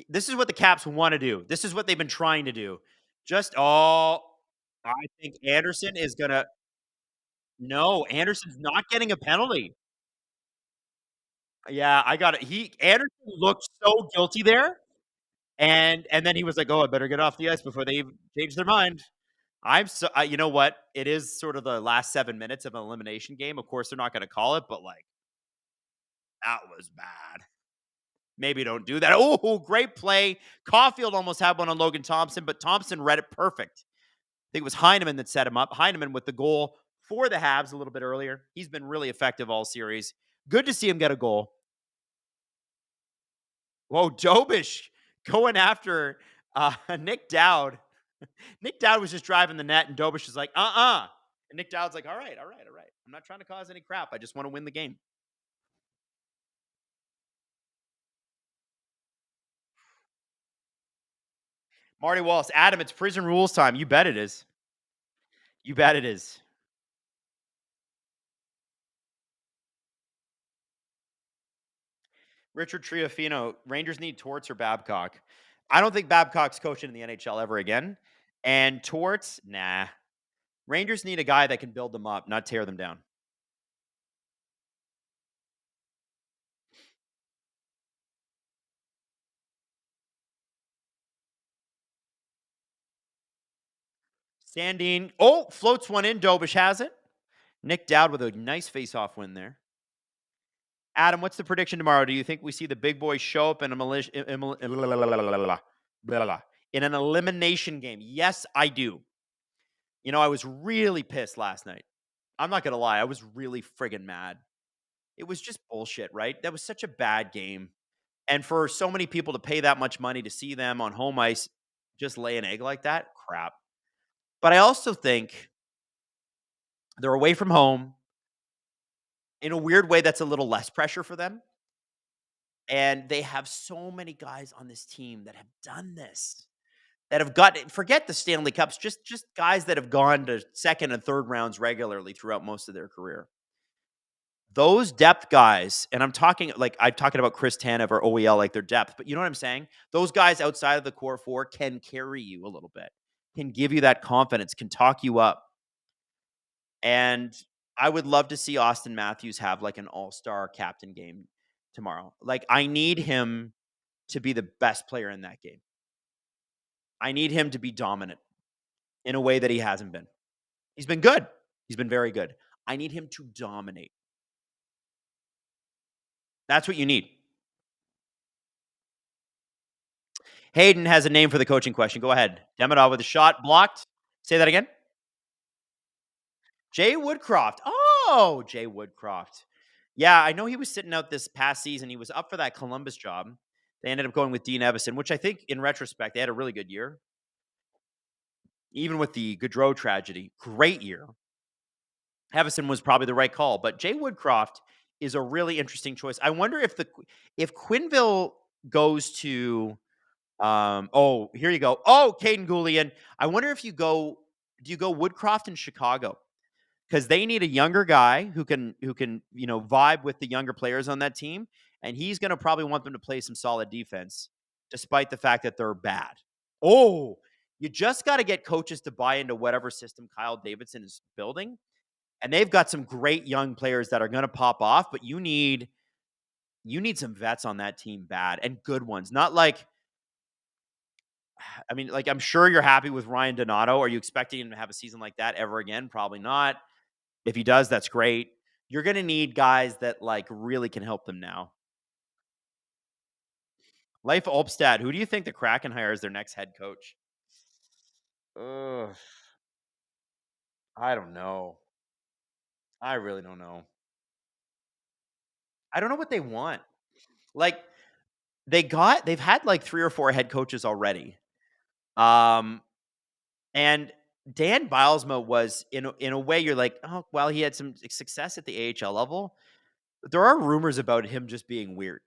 This is what the Caps want to do. This is what they've been trying to do. I think Anderson is going to. No, Anderson's not getting a penalty. Yeah, I got it. Anderson looked so guilty there. And then he was like, "Oh, I better get off the ice before they change their mind." You know what? It is sort of the last 7 minutes of an elimination game. Of course, they're not going to call it, but that was bad. Maybe don't do that. Oh, great play. Caulfield almost had one on Logan Thompson, but Thompson read it perfect. I think it was Heineman that set him up. Heineman with the goal for the Habs a little bit earlier. He's been really effective all series. Good to see him get a goal. Whoa, Dobish going after Nick Dowd. Nick Dowd was just driving the net, and Dobish is like, And Nick Dowd's like, all right. I'm not trying to cause any crap. I just want to win the game. Marty Wallace, Adam, it's prison rules time. You bet it is. You bet it is. Richard Triofino, Rangers need Torts or Babcock. I don't think Babcock's coaching in the NHL ever again. And Torts, nah. Rangers need a guy that can build them up, not tear them down. Sandine, floats one in. Dobish has it. Nick Dowd with a nice face-off win there. Adam, what's the prediction tomorrow? Do you think we see the big boys show up in in an elimination game? Yes, I do. You know, I was really pissed last night. I'm not going to lie. I was really friggin' mad. It was just bullshit, right? That was such a bad game. And for so many people to pay that much money to see them on home ice just lay an egg like that, crap. But I also think they're away from home. In a weird way, that's a little less pressure for them. And they have so many guys on this team that have done this, that have forget the Stanley Cups, just guys that have gone to second and third rounds regularly throughout most of their career. Those depth guys, and I'm talking about Chris Tanev or OEL, like their depth, but you know what I'm saying? Those guys outside of the core four can carry you a little bit, can give you that confidence, can talk you up. And I would love to see Austin Matthews have an all-star captain game tomorrow. I need him to be the best player in that game. I need him to be dominant in a way that he hasn't been. He's been good. He's been very good. I need him to dominate. That's what you need. Hayden has a name for the coaching question. Go ahead. Demidov with a shot blocked. Say that again. Jay Woodcroft. Oh, Jay Woodcroft. Yeah, I know he was sitting out this past season. He was up for that Columbus job. They ended up going with Dean Evison, which I think in retrospect, they had a really good year. Even with the Gaudreau tragedy, great year. Evison was probably the right call, but Jay Woodcroft is a really interesting choice. I wonder if Quenneville goes to here you go. Oh, Caden Goulian. I wonder if do you go Woodcroft in Chicago? Because they need a younger guy who can vibe with the younger players on that team, and he's going to probably want them to play some solid defense, despite the fact that they're bad. Oh, you just got to get coaches to buy into whatever system Kyle Davidson is building, and they've got some great young players that are going to pop off. But you need some vets on that team, bad and good ones, not like. I mean, like, I'm sure you're happy with Ryan Donato. Are you expecting him to have a season like that ever again? Probably not. If he does, that's great. You're going to need guys that like really can help them now. Leif Olpstad, who do you think the Kraken hire as their next head coach? I don't know. I really don't know. I don't know what they want. Like they've had like 3 or 4 head coaches already. And Dan Bilesma was in a way you're like, oh, well, he had some success at the AHL level. But there are rumors about him just being weird.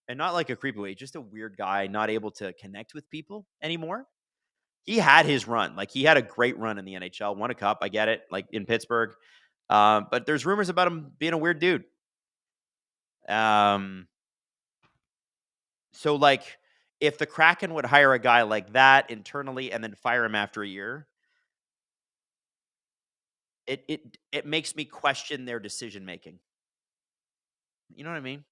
And not like a creepy way, just a weird guy, not able to connect with people anymore. He had his run. Like, he had a great run in the NHL, won a cup. I get it, like in Pittsburgh. But there's rumors about him being a weird dude. So, like, if the Kraken would hire a guy like that internally and then fire him after a year, it makes me question their decision making. You know what I mean?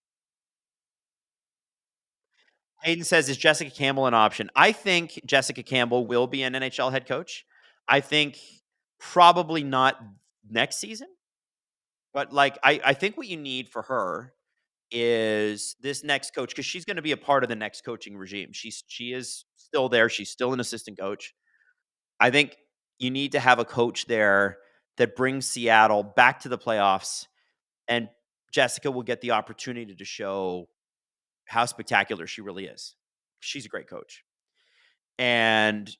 Hayden says, is Jessica Campbell an option? I think Jessica Campbell will be an NHL head coach. I think probably not next season. But, like, I think what you need for her is this next coach, because she's going to be a part of the next coaching regime. She is still there. She's still an assistant coach. I think you need to have a coach there that brings Seattle back to the playoffs, and Jessica will get the opportunity to show how spectacular she really is. She's a great coach. And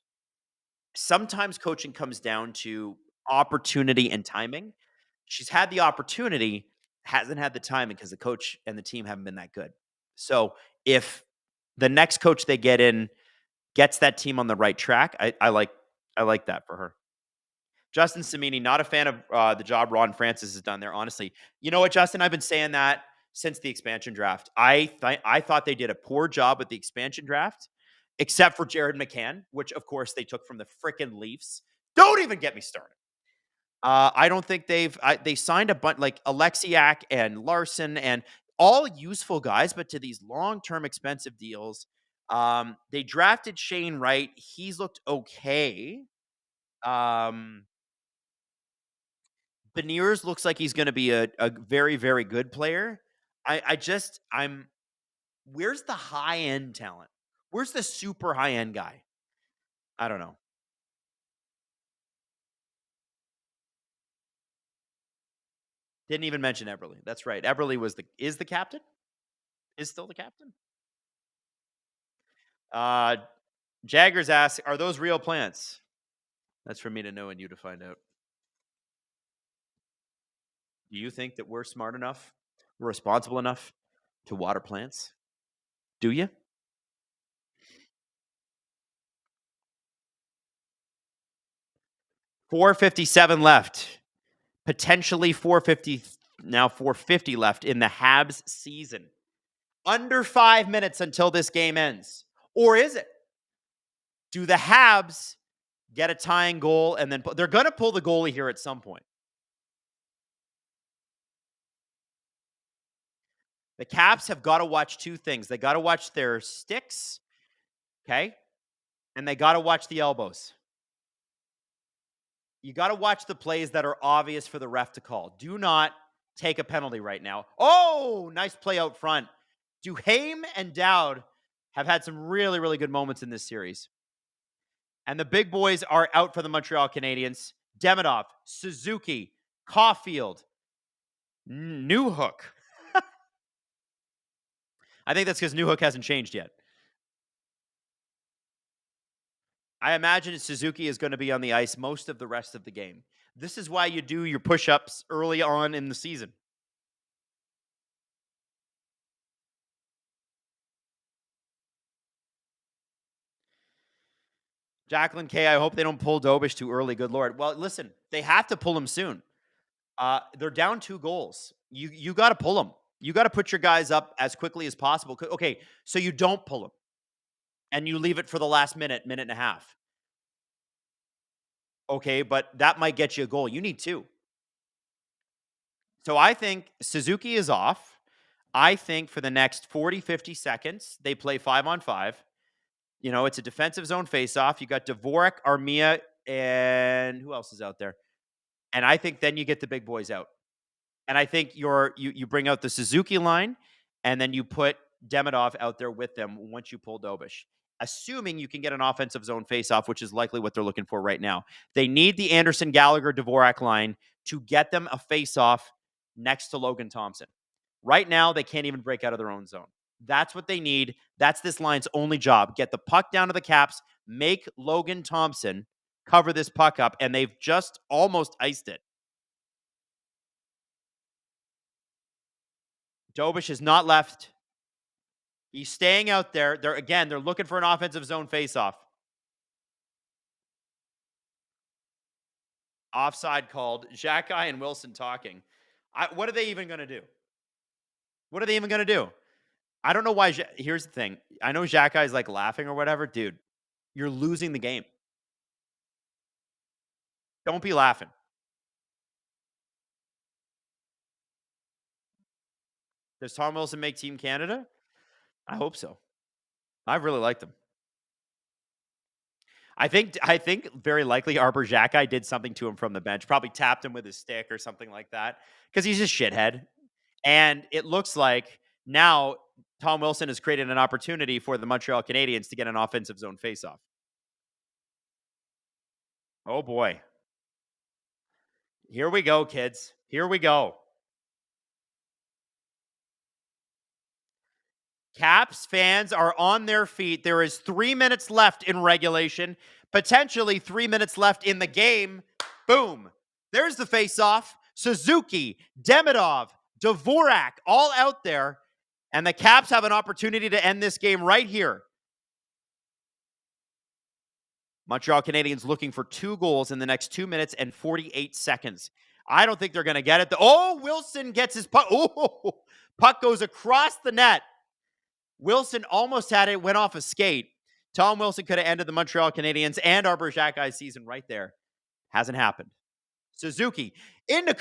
sometimes coaching comes down to opportunity and timing. She's had the opportunity, hasn't had the timing because the coach and the team haven't been that good. So if the next coach they get in gets that team on the right track, I like that for her. Justin Samini, not a fan of the job Ron Francis has done there, honestly. You know what, Justin? I've been saying that since the expansion draft. I thought they did a poor job with the expansion draft, except for Jared McCann, which, of course, they took from the frickin' Leafs. Don't even get me started. I don't think they signed a bunch like Alexiak and Larson and all useful guys, but to these long-term expensive deals. They drafted Shane Wright. He's looked okay. Beniers looks like he's going to be a very, very good player. Where's the high-end talent? Where's the super high-end guy? I don't know. Didn't even mention Eberle. That's right. Eberle is the captain? Is still the captain? Jaggers asks, are those real plants? That's for me to know and you to find out. Do you think that we're smart enough, we're responsible enough to water plants? Do you? $4.57 left. Potentially 450, now 450 left in the Habs season. Under 5 minutes until this game ends. Or is it? Do the Habs get a tying goal and then they're going to pull the goalie here at some point? The Caps have got to watch 2 things. They got to watch their sticks, okay? And they got to watch the elbows. You got to watch the plays that are obvious for the ref to call. Do not take a penalty right now. Oh, nice play out front. Duhaime and Dowd have had some really, really good moments in this series. And the big boys are out for the Montreal Canadiens. Demidov, Suzuki, Caulfield, Newhook. I think that's because Newhook hasn't changed yet. I imagine Suzuki is going to be on the ice most of the rest of the game. This is why you do your push-ups early on in the season. Jacqueline K, I hope they don't pull Dobish too early. Good Lord. Well, listen, they have to pull him soon. They're down 2 goals. You got to pull them. You got to put your guys up as quickly as possible. Okay, so you don't pull them, and you leave it for the last minute and a half. Okay, but that might get you a goal. You need 2. So I think Suzuki is off. I think for the next 40, 50 seconds, they play 5-on-5. You know, it's a defensive zone faceoff. You got Dvorak, Armia, and who else is out there? And I think then you get the big boys out. And I think you bring out the Suzuki line, and then you put Demidov out there with them once you pull Dobish. Assuming you can get an offensive zone faceoff, which is likely what they're looking for right now. They need the Anderson, Gallagher, Dvorak line to get them a faceoff next to Logan Thompson. Right now, they can't even break out of their own zone. That's what they need. That's this line's only job. Get the puck down to the Caps, make Logan Thompson cover this puck up, and they've just almost iced it. Dobish is not left. He's staying out there. They're looking for an offensive zone faceoff. Offside called. Xhekaj and Wilson talking. What are they even going to do? What are they even going to do? I don't know why. Here's the thing. I know Xhekaj is like laughing or whatever. Dude, you're losing the game. Don't be laughing. Does Tom Wilson make Team Canada? I hope so. I really liked him. I think very likely Arbor Xhekaj did something to him from the bench. Probably tapped him with his stick or something like that. Because he's a shithead. And it looks like now Tom Wilson has created an opportunity for the Montreal Canadiens to get an offensive zone faceoff. Oh boy. Here we go, kids. Here we go. Caps fans are on their feet. There is 3 minutes left in regulation, potentially 3 minutes left in the game. Boom. There's the face-off. Suzuki, Demidov, Dvorak, all out there. And the Caps have an opportunity to end this game right here. Montreal Canadiens looking for 2 goals in the next 2 minutes and 48 seconds. I don't think they're going to get it. Oh, Wilson gets his puck. Oh, puck goes across the net. Wilson almost had it, went off a skate. Tom Wilson could have ended the Montreal Canadiens and Arbor Xhekaj's season right there. Hasn't happened. Suzuki into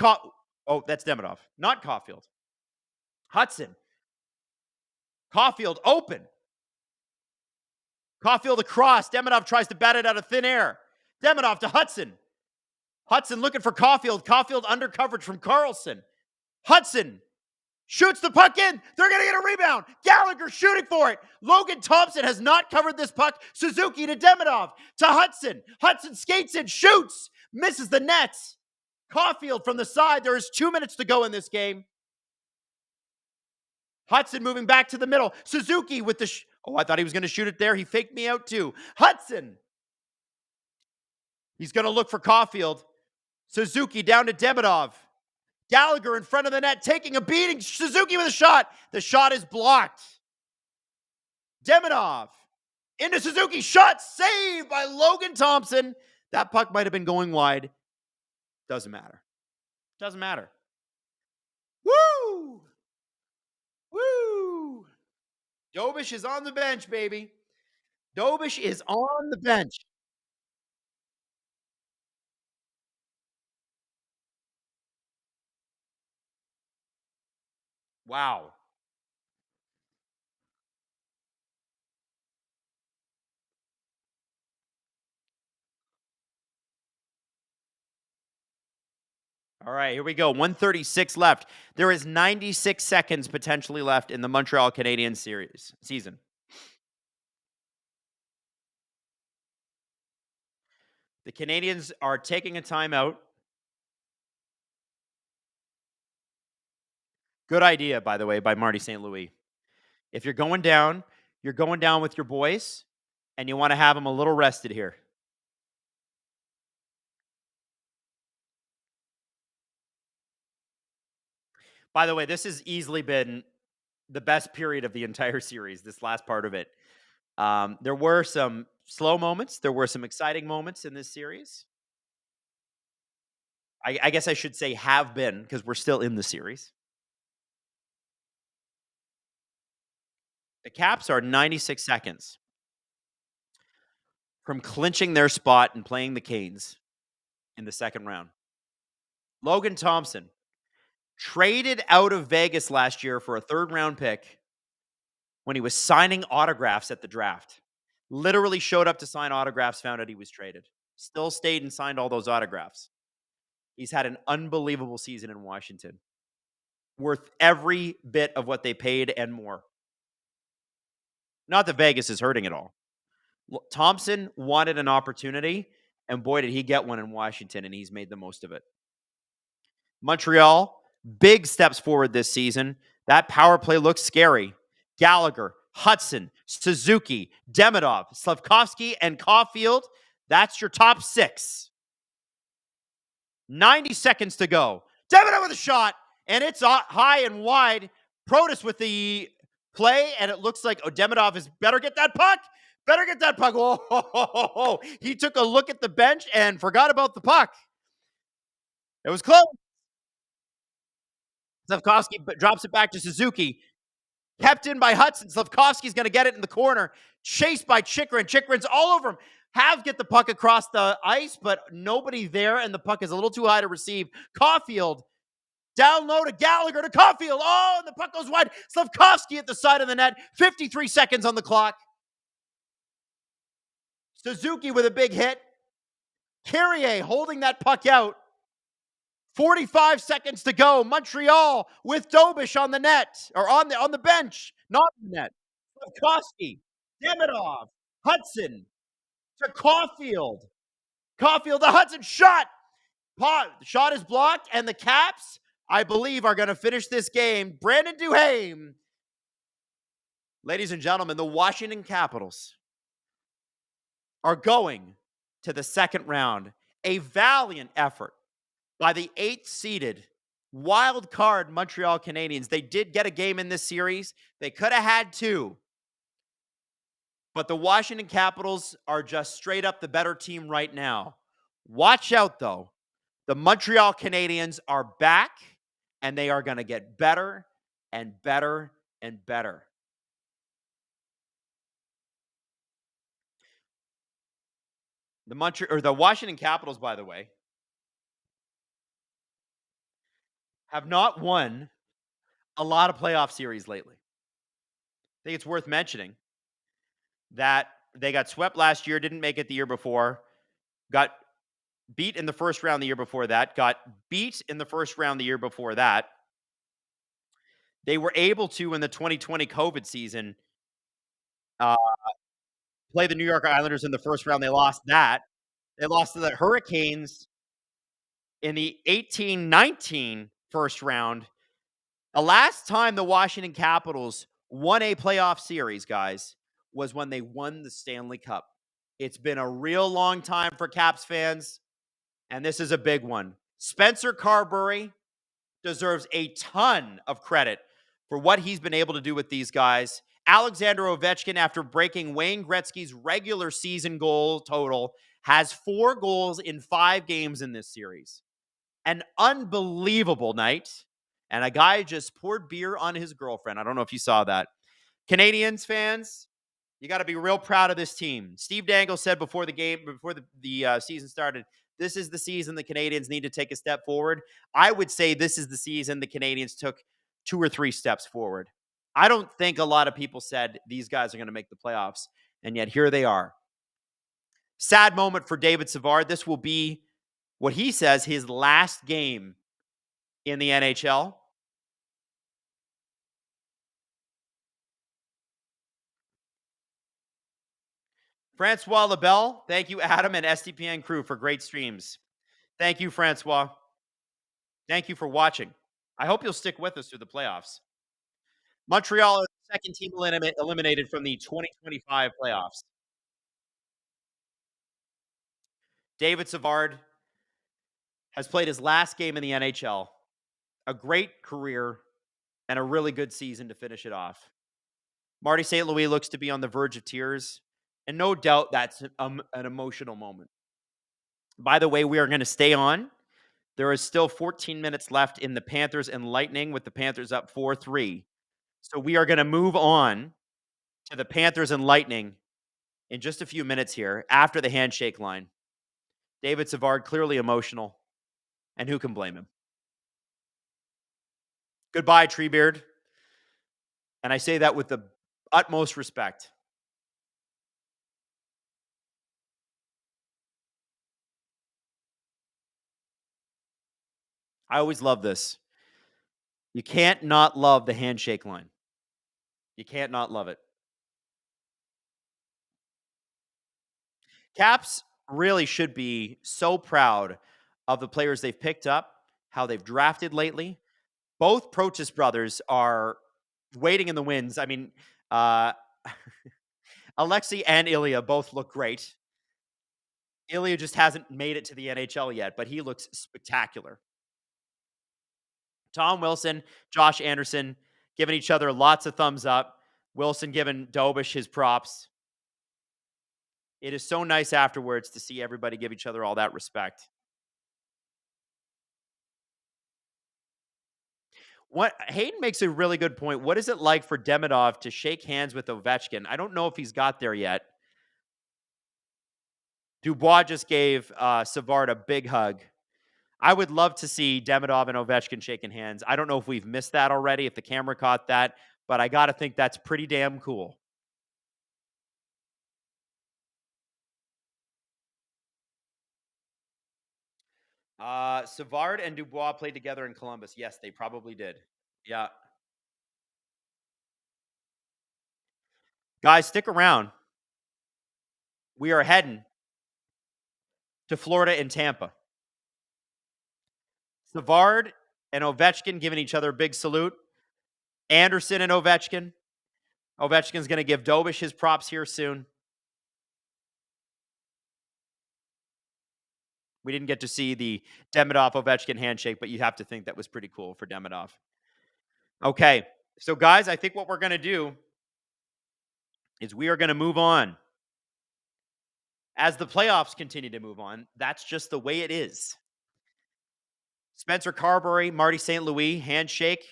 that's Demidov, not Caulfield. Hudson. Caulfield open. Caulfield across. Demidov tries to bat it out of thin air. Demidov to Hudson. Hudson looking for Caulfield. Caulfield under coverage from Carlson. Hudson shoots the puck in. They're going to get a rebound. Gallagher shooting for it. Logan Thompson has not covered this puck. Suzuki to Demidov to Hudson. Hudson skates in, shoots, misses the nets. Caulfield from the side. There is 2 minutes to go in this game. Hudson moving back to the middle. Suzuki with the... I thought he was going to shoot it there. He faked me out too. Hudson. He's going to look for Caulfield. Suzuki down to Demidov. Gallagher in front of the net, taking a beating. Suzuki with a shot. The shot is blocked. Demidov into Suzuki. Shot saved by Logan Thompson. That puck might have been going wide. Doesn't matter. Doesn't matter. Woo! Woo! Dobish is on the bench, baby. Dobish is on the bench. Wow. All right, here we go. 136 left. There is 96 seconds potentially left in the Montreal Canadiens season. The Canadiens are taking a timeout. Good idea, by the way, by Marty St. Louis. If you're going down with your boys, and you want to have them a little rested here. By the way, this has easily been the best period of the entire series, this last part of it. There were some slow moments. There were some exciting moments in this series. I guess I should say have been, because we're still in the series. The Caps are 96 seconds from clinching their spot and playing the Canes in the second round. Logan Thompson traded out of Vegas last year for a third-round pick when he was signing autographs at the draft. Literally showed up to sign autographs, found out he was traded. Still stayed and signed all those autographs. He's had an unbelievable season in Washington. Worth every bit of what they paid and more. Not that Vegas is hurting at all. Thompson wanted an opportunity, and boy, did he get one in Washington, and he's made the most of it. Montreal, big steps forward this season. That power play looks scary. Gallagher, Hudson, Suzuki, Demidov, Slavkovsky, and Caulfield. That's your top six. 90 seconds to go. Demidov with a shot, and it's high and wide. Protas with the play, and it looks like Demidov is better get that puck. Better get that puck. Oh, he took a look at the bench and forgot about the puck. It was close. Slavkovsky drops it back to Suzuki. Kept in by Hudson. Slavkovsky's going to get it in the corner. Chased by Chychrun. Chychrun's all over him. Have get the puck across the ice, but nobody there, and the puck is a little too high to receive. Caulfield down low to Gallagher to Caulfield. Oh, and the puck goes wide. Slavkovsky at the side of the net. 53 seconds on the clock. Suzuki with a big hit. Carrier holding that puck out. 45 seconds to go. Montreal with Dobish on the net, or on the bench, not on the net. Slavkovsky, Demidov, Hudson to Caulfield. Caulfield to Hudson, shot. The shot is blocked, and the Caps, I believe, are going to finish this game. Brandon Duhaime. Ladies and gentlemen, the Washington Capitals are going to the second round. A valiant effort by the 8th-seeded wild card Montreal Canadiens. They did get a game in this series. They could have had two. But the Washington Capitals are just straight up the better team right now. Watch out, though. The Montreal Canadiens are back, and they are going to get better and better and better. The Washington Capitals, by the way, have not won a lot of playoff series lately. I think it's worth mentioning that they got swept last year, didn't make it the year before, got beat in the first round the year before that, got beat in the first round the year before that. They were able to, in the 2020 COVID season, play the New York Islanders in the first round. They lost that. They lost to the Hurricanes in the 18-19 first round. The last time the Washington Capitals won a playoff series, guys, was when they won the Stanley Cup. It's been a real long time for Caps fans, and this is a big one. Spencer Carberry deserves a ton of credit for what he's been able to do with these guys. Alexander Ovechkin, after breaking Wayne Gretzky's regular season goal total, has 4 goals in 5 games in this series. An unbelievable night. And a guy just poured beer on his girlfriend. I don't know if you saw that. Canadiens fans, you got to be real proud of this team. Steve Dangle said before the season started, this is the season the Canadiens need to take a step forward. I would say this is the season the Canadiens took 2 or 3 steps forward. I don't think a lot of people said these guys are going to make the playoffs, and yet here they are. Sad moment for David Savard. This will be what he says his last game in the NHL. Francois Lebel, thank you, Adam and SDPN crew, for great streams. Thank you, Francois. Thank you for watching. I hope you'll stick with us through the playoffs. Montreal is the second team eliminated from the 2025 playoffs. David Savard has played his last game in the NHL. A great career and a really good season to finish it off. Marty St. Louis looks to be on the verge of tears, and no doubt that's an emotional moment. By the way, we are going to stay on. There is still 14 minutes left in the Panthers and Lightning, with the Panthers up 4-3. So we are going to move on to the Panthers and Lightning in just a few minutes here after the handshake line. David Savard, clearly emotional, and who can blame him? Goodbye, Treebeard. And I say that with the utmost respect. I always love this. You can't not love the handshake line. You can't not love it. Caps really should be so proud of the players they've picked up, how they've drafted lately. Both Prochus brothers are waiting in the wings. I mean, Alexei and Ilya both look great. Ilya just hasn't made it to the NHL yet, but he looks spectacular. Tom Wilson, Josh Anderson giving each other lots of thumbs up. Wilson giving Dobish his props. It is so nice afterwards to see everybody give each other all that respect. What Hayden makes a really good point. What is it like for Demidov to shake hands with Ovechkin? I don't know if he's got there yet. Dubois just gave Savard a big hug. I would love to see Demidov and Ovechkin shaking hands. I don't know if we've missed that already, if the camera caught that, but I got to think that's pretty damn cool. Savard and Dubois played together in Columbus. Yes, they probably did. Yeah. Guys, stick around. We are heading to Florida and Tampa. Savard and Ovechkin giving each other a big salute. Anderson and Ovechkin. Ovechkin's going to give Dobish his props here soon. We didn't get to see the Demidov-Ovechkin handshake, but you have to think that was pretty cool for Demidov. Okay, so guys, I think what we're going to do is we are going to move on. As the playoffs continue to move on, that's just the way it is. Spencer Carberry, Marty St. Louis, handshake.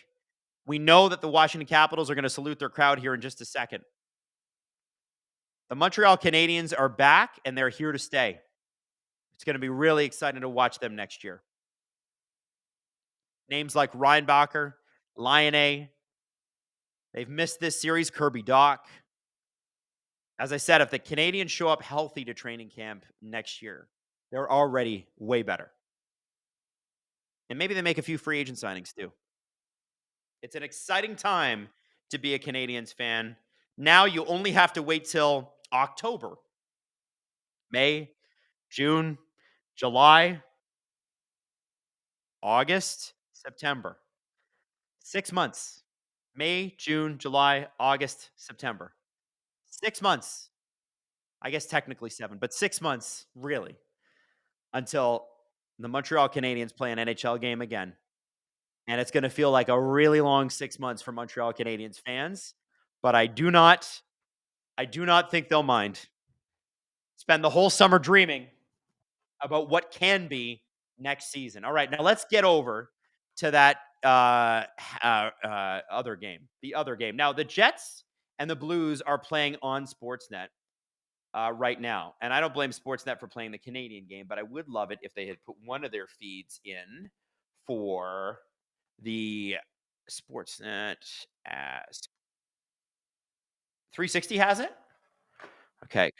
We know that the Washington Capitals are going to salute their crowd here in just a second. The Montreal Canadiens are back, and they're here to stay. It's going to be really exciting to watch them next year. Names like Reinbacher, Laine. They've missed this series. Kirby Dach. As I said, if the Canadiens show up healthy to training camp next year, they're already way better. And maybe they make a few free agent signings too. It's an exciting time to be a Canadiens fan. Now you only have to wait till October. May, June, July, August, September. 6 months. May, June, July, August, September. 6 months. I guess technically 7, but 6 months, really, until the Montreal Canadiens play an NHL game again. And it's going to feel like a really long 6 months for Montreal Canadiens fans, but I do not think they'll mind. Spend the whole summer dreaming about what can be next season. All right, now let's get over to that other game. The other game. Now, the Jets and the Blues are playing on Sportsnet right now. And I don't blame Sportsnet for playing the Canadian game, but I would love it if they had put one of their feeds in for the Sportsnet. 360 has it? Okay.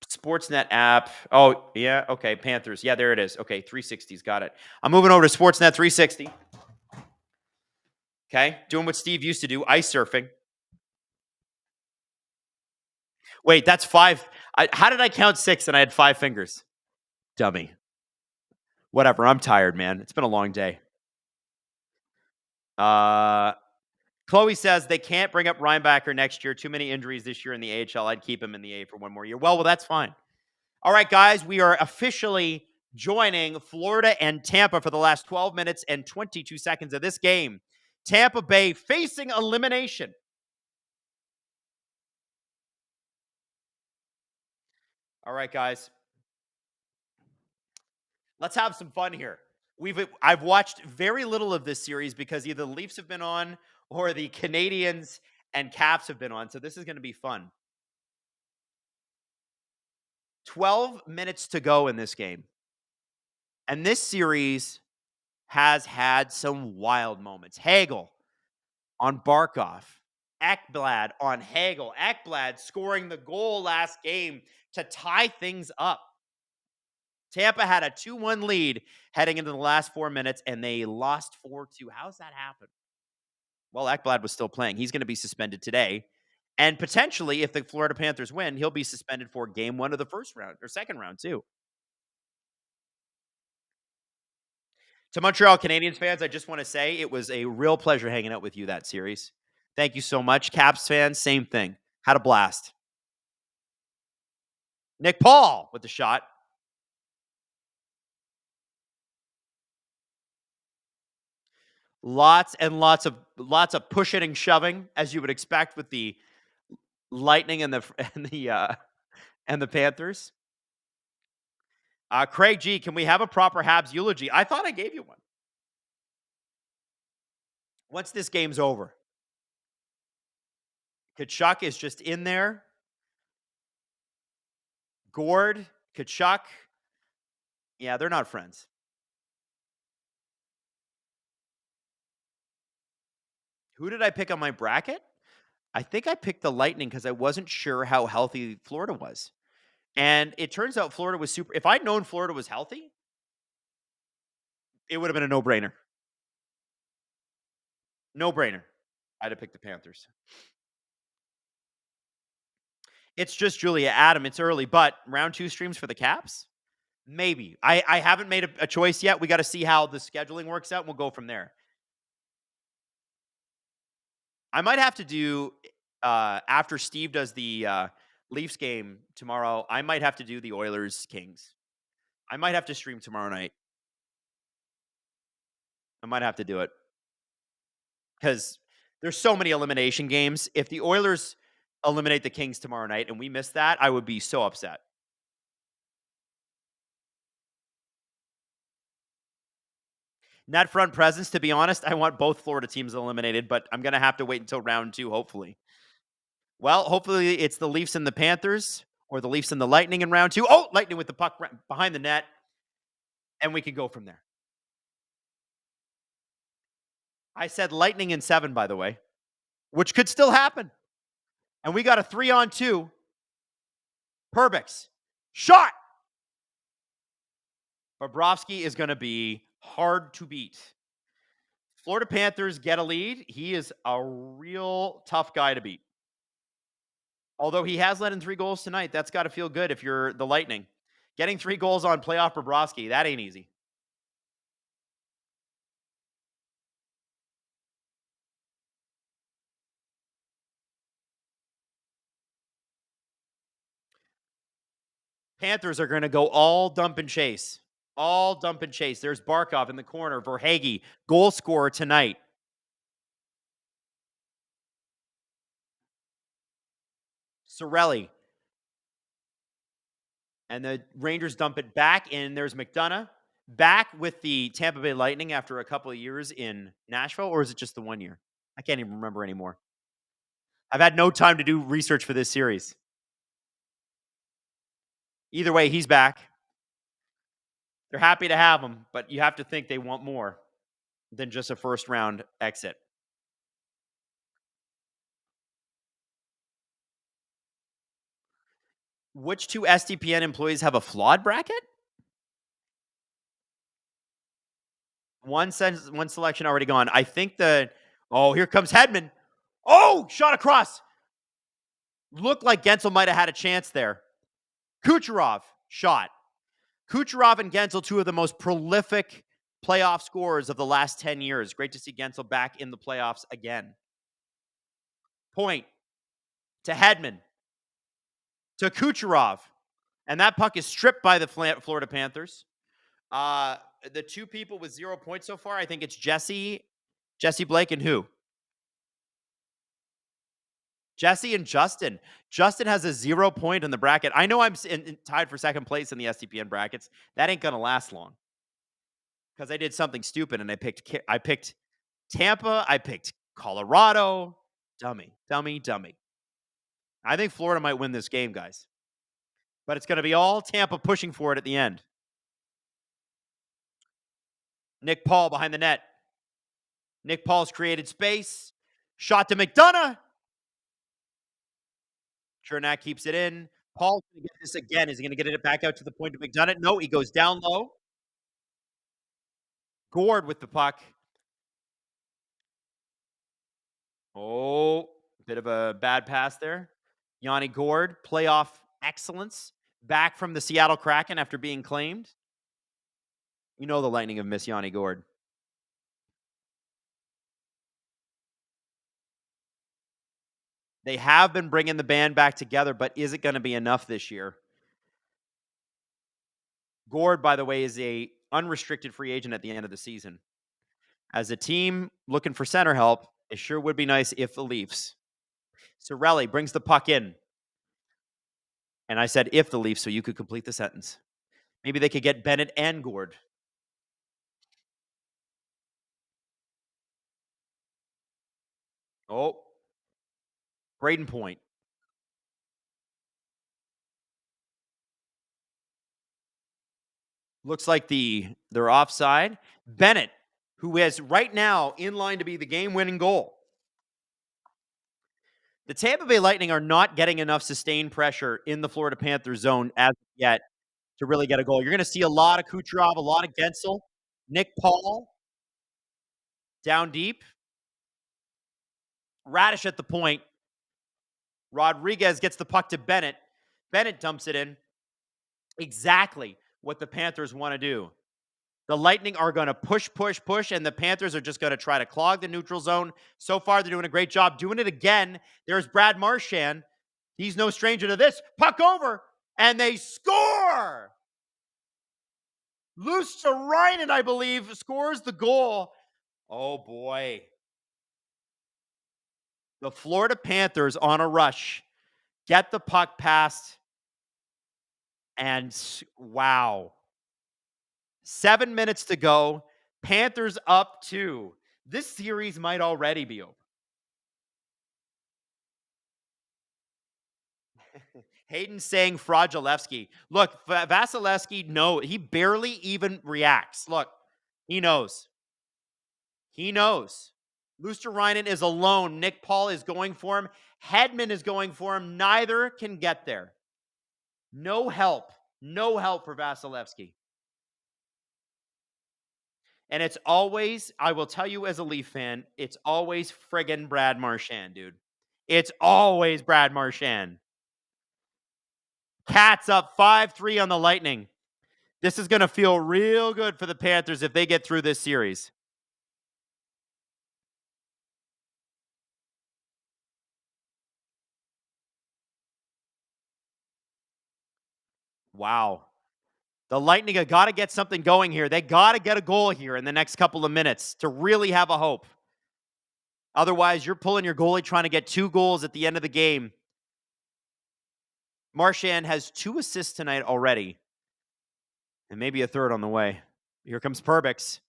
Sportsnet app. Oh, yeah. Okay. Panthers. Yeah, there it is. Okay. 360's got it. I'm moving over to Sportsnet 360. Okay. Doing what Steve used to do, ice surfing. Wait, that's 5. How did I count 6 and I had 5 fingers? Dummy. Whatever. I'm tired, man. It's been a long day. Chloe says they can't bring up Reinbacher next year. Too many injuries this year in the AHL. I'd keep him in the A for one more year. Well, that's fine. All right, guys, we are officially joining Florida and Tampa for the last 12 minutes and 22 seconds of this game. Tampa Bay facing elimination. All right, guys. Let's have some fun here. I've watched very little of this series because either the Leafs have been on or the Canadiens and Caps have been on, so this is going to be fun. 12 minutes to go in this game. And this series has had some wild moments. Hagel on Barkov. Ekblad on Hagel. Ekblad scoring the goal last game to tie things up. Tampa had a 2-1 lead heading into the last 4 minutes, and they lost 4-2. How's that happen? Well, Ekblad was still playing. He's going to be suspended today. And potentially, if the Florida Panthers win, he'll be suspended for game 1 of the first round or second round, too. To Montreal Canadiens fans, I just want to say it was a real pleasure hanging out with you that series. Thank you so much. Caps fans, same thing. Had a blast. Nick Paul with the shot. Lots and lots of pushing and shoving, as you would expect with the Lightning and the Panthers. Craig G, can we have a proper Habs eulogy? I thought I gave you one. Once this game's over, Tkachuk is just in there. Gord, Tkachuk. Yeah, they're not friends. Who did I pick on my bracket? I think I picked the Lightning because I wasn't sure how healthy Florida was. And it turns out Florida was super. If I'd known Florida was healthy, it would have been a no-brainer. No-brainer. I'd have picked the Panthers. It's just Julia. Adam, it's early, but round 2 streams for the Caps? Maybe. I haven't made a choice yet. We got to see how the scheduling works out, and we'll go from there. I might have to do, after Steve does the Leafs game tomorrow, I might have to do the Oilers-Kings. I might have to stream tomorrow night. I might have to do it. Because there's so many elimination games. If the Oilers eliminate the Kings tomorrow night and we miss that, I would be so upset. Net front presence, to be honest, I want both Florida teams eliminated, but I'm going to have to wait until round 2, hopefully. Well, hopefully it's the Leafs and the Panthers, or the Leafs and the Lightning in round 2. Oh, Lightning with the puck behind the net, and we can go from there. I said Lightning in 7, by the way, which could still happen. And we got a 3-on-2. Perbix. Shot! Bobrovsky is going to be hard to beat. Florida Panthers get a lead. He is a real tough guy to beat. Although he has let in 3 goals tonight. That's got to feel good if you're the Lightning. Getting 3 goals on playoff Bobrovsky, that ain't easy. Panthers are going to go all dump and chase. All dump and chase. There's Barkov in the corner. Verhaeghe, goal scorer tonight. Cirelli. And the Rangers dump it back in. There's McDonough. Back with the Tampa Bay Lightning after a couple of years in Nashville. Or is it just the 1 year? I can't even remember anymore. I've had no time to do research for this series. Either way, he's back. They're happy to have him, but you have to think they want more than just a first-round exit. Which 2 SDPN employees have a flawed bracket? One selection already gone. I think oh, here comes Hedman. Oh, shot across. Looked like Gensel might have had a chance there. Kucherov, shot. Kucherov and Gensel, 2 of the most prolific playoff scorers of the last 10 years. Great to see Gensel back in the playoffs again. Point to Hedman to Kucherov. And that puck is stripped by the Florida Panthers. The two people with 0 points so far, I think it's Jesse Blake, and who? Jesse and Justin. Justin has a 0 point in the bracket. I know I'm tied for second place in the SDPN brackets. That ain't going to last long because I did something stupid and I picked Tampa. I picked Colorado. Dummy. I think Florida might win this game, guys. But it's going to be all Tampa pushing for it at the end. Nick Paul behind the net. Nick Paul's created space. Shot to McDonough. Chernak keeps it in. Paul's going to get this again. Is he going to get it back out to the point of McDonough? No, he goes down low. Gord with the puck. Oh, bit of a bad pass there. Yanni Gord, playoff excellence. Back from the Seattle Kraken after being claimed. You know the Lightning have missed Yanni Gord. They have been bringing the band back together, but is it going to be enough this year? Gord, by the way, is a unrestricted free agent at the end of the season. As a team looking for center help, it sure would be nice if the Leafs. Cirelli brings the puck in. And I said if the Leafs, so you could complete the sentence. Maybe they could get Bennett and Gord. Oh. Braden Point. Looks like they're offside. Bennett, who is right now in line to be the game-winning goal. The Tampa Bay Lightning are not getting enough sustained pressure in the Florida Panthers zone as yet to really get a goal. You're going to see a lot of Kucherov, a lot of Gensel, Nick Paul down deep. Radish at the point. Rodriguez gets the puck to Bennett. Bennett dumps it in. Exactly what the Panthers want to do. The Lightning are going to push, and the Panthers are just going to try to clog the neutral zone. So far, they're doing a great job doing it again. There's Brad Marchand. He's no stranger to this. Puck over, and they score! Luosterainen, I believe, scores the goal. Oh, boy. The Florida Panthers on a rush. Get the puck past, and wow. 7 minutes to go. Panthers up 2. This series might already be over. Hayden saying Fragilevsky. Look, Vasilevsky, no, he barely even reacts. Look, he knows. He knows. Luosterainen is alone. Nick Paul is going for him. Hedman is going for him. Neither can get there. No help. No help for Vasilevsky. And it's always, I will tell you as a Leaf fan, it's always friggin' Brad Marchand, dude. It's always Brad Marchand. Cats up 5-3 on the Lightning. This is going to feel real good for the Panthers if they get through this series. Wow. The Lightning have got to get something going here. They got to get a goal here in the next couple of minutes to really have a hope. Otherwise, you're pulling your goalie trying to get 2 goals at the end of the game. Marchand has 2 assists tonight already. And maybe a third on the way. Here comes Perbix.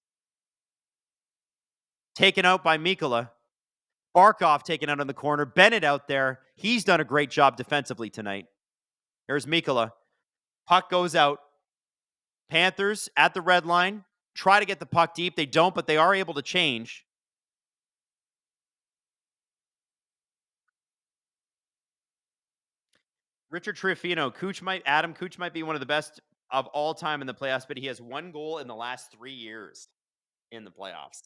Taken out by Mikkola. Barkov taken out in the corner. Bennett out there. He's done a great job defensively tonight. Here's Mikkola. Puck goes out. Panthers at the red line. Try to get the puck deep. They don't, but they are able to change. Richard Triofino. Adam Cooch might be one of the best of all time in the playoffs, but he has 1 goal in the last 3 years in the playoffs.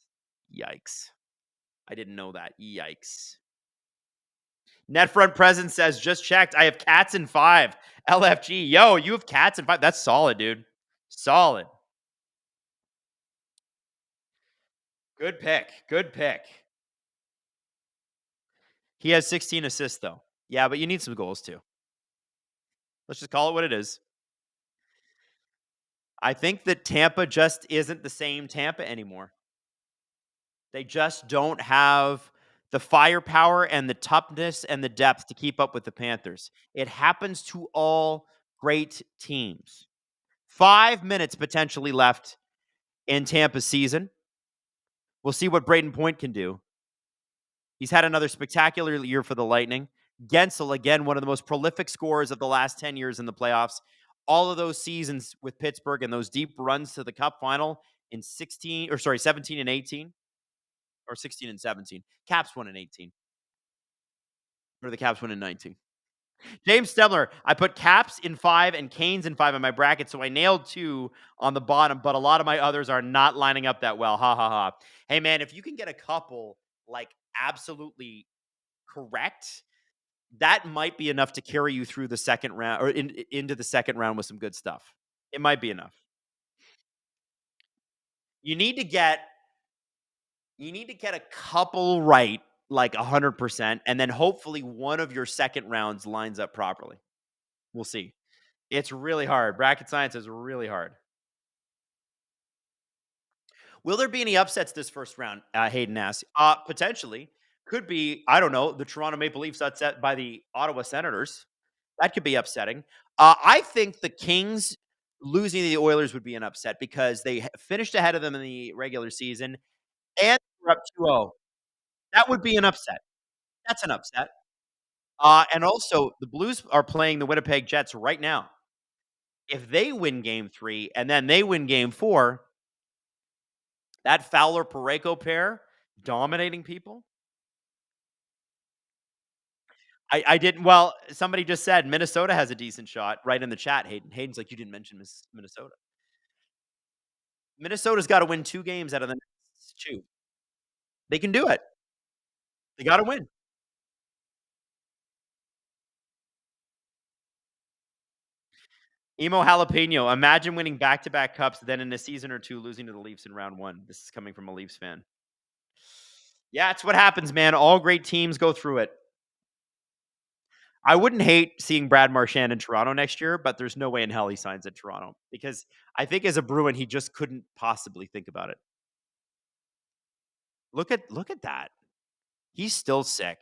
Yikes. I didn't know that. Yikes. Netfront Presence says, just checked. I have Cats in 5. LFG. Yo, you have Cats in 5. That's solid, dude. Solid. Good pick. Good pick. He has 16 assists, though. Yeah, but you need some goals, too. Let's just call it what it is. I think that Tampa just isn't the same Tampa anymore. They just don't have the firepower and the toughness and the depth to keep up with the Panthers. It happens to all great teams. 5 minutes potentially left in Tampa's season. We'll see what Braden Point can do. He's had another spectacular year for the Lightning. Gensel, again, one of the most prolific scorers of the last 10 years in the playoffs. All of those seasons with Pittsburgh and those deep runs to the Cup final in 17 and 18, or 16 and 17. Caps won in 18. Or the Caps won in 19. James Stemler, I put Caps in 5 and Canes in 5 in my bracket, so I nailed 2 on the bottom, but a lot of my others are not lining up that well. Ha ha ha. Hey man, if you can get a couple like absolutely correct, that might be enough to carry you through the second round or into the second round with some good stuff. It might be enough. You need to get a couple right, like 100%, and then hopefully one of your second rounds lines up properly. We'll see. It's really hard. Bracket science is really hard. Will there be any upsets this first round? Hayden asks. Potentially. Could be, I don't know, the Toronto Maple Leafs upset by the Ottawa Senators. That could be upsetting. I think the Kings losing to the Oilers would be an upset because they finished ahead of them in the regular season and we're up 2-0. That would be an upset. That's an upset. And also, the Blues are playing the Winnipeg Jets right now. If they win game 3 and then they win game 4, that Fowler-Parayko pair dominating people. I didn't. Well, somebody just said Minnesota has a decent shot right in the chat, Hayden. Hayden's like, you didn't mention Minnesota. Minnesota's got to win 2 games out of the next 2. They can do it. They got to win. Emo Jalapeno, imagine winning back-to-back cups, then in a season or 2 losing to the Leafs in round 1. This is coming from a Leafs fan. Yeah, it's what happens, man. All great teams go through it. I wouldn't hate seeing Brad Marchand in Toronto next year, but there's no way in hell he signs in Toronto because I think as a Bruin, he just couldn't possibly think about it. Look at that. He's still sick.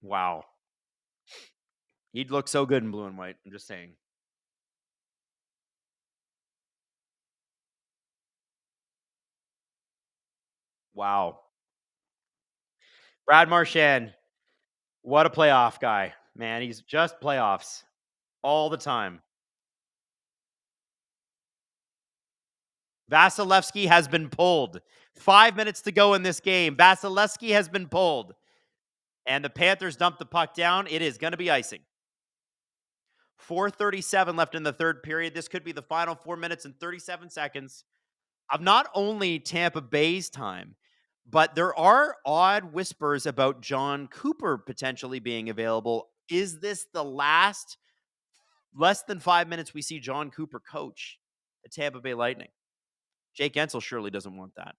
Wow. He'd look so good in blue and white. I'm just saying. Wow. Brad Marchand, what a playoff guy. Man, he's just playoffs all the time. Vasilevsky has been pulled. 5 minutes to go in this game. Vasilevsky has been pulled. And the Panthers dump the puck down. It is going to be icing. 4:37 left in the third period. This could be the final 4 minutes and 37 seconds of not only Tampa Bay's time, but there are odd whispers about John Cooper potentially being available. Is this the less than 5 minutes we see John Cooper coach the Tampa Bay Lightning? Jake Gensel surely doesn't want that.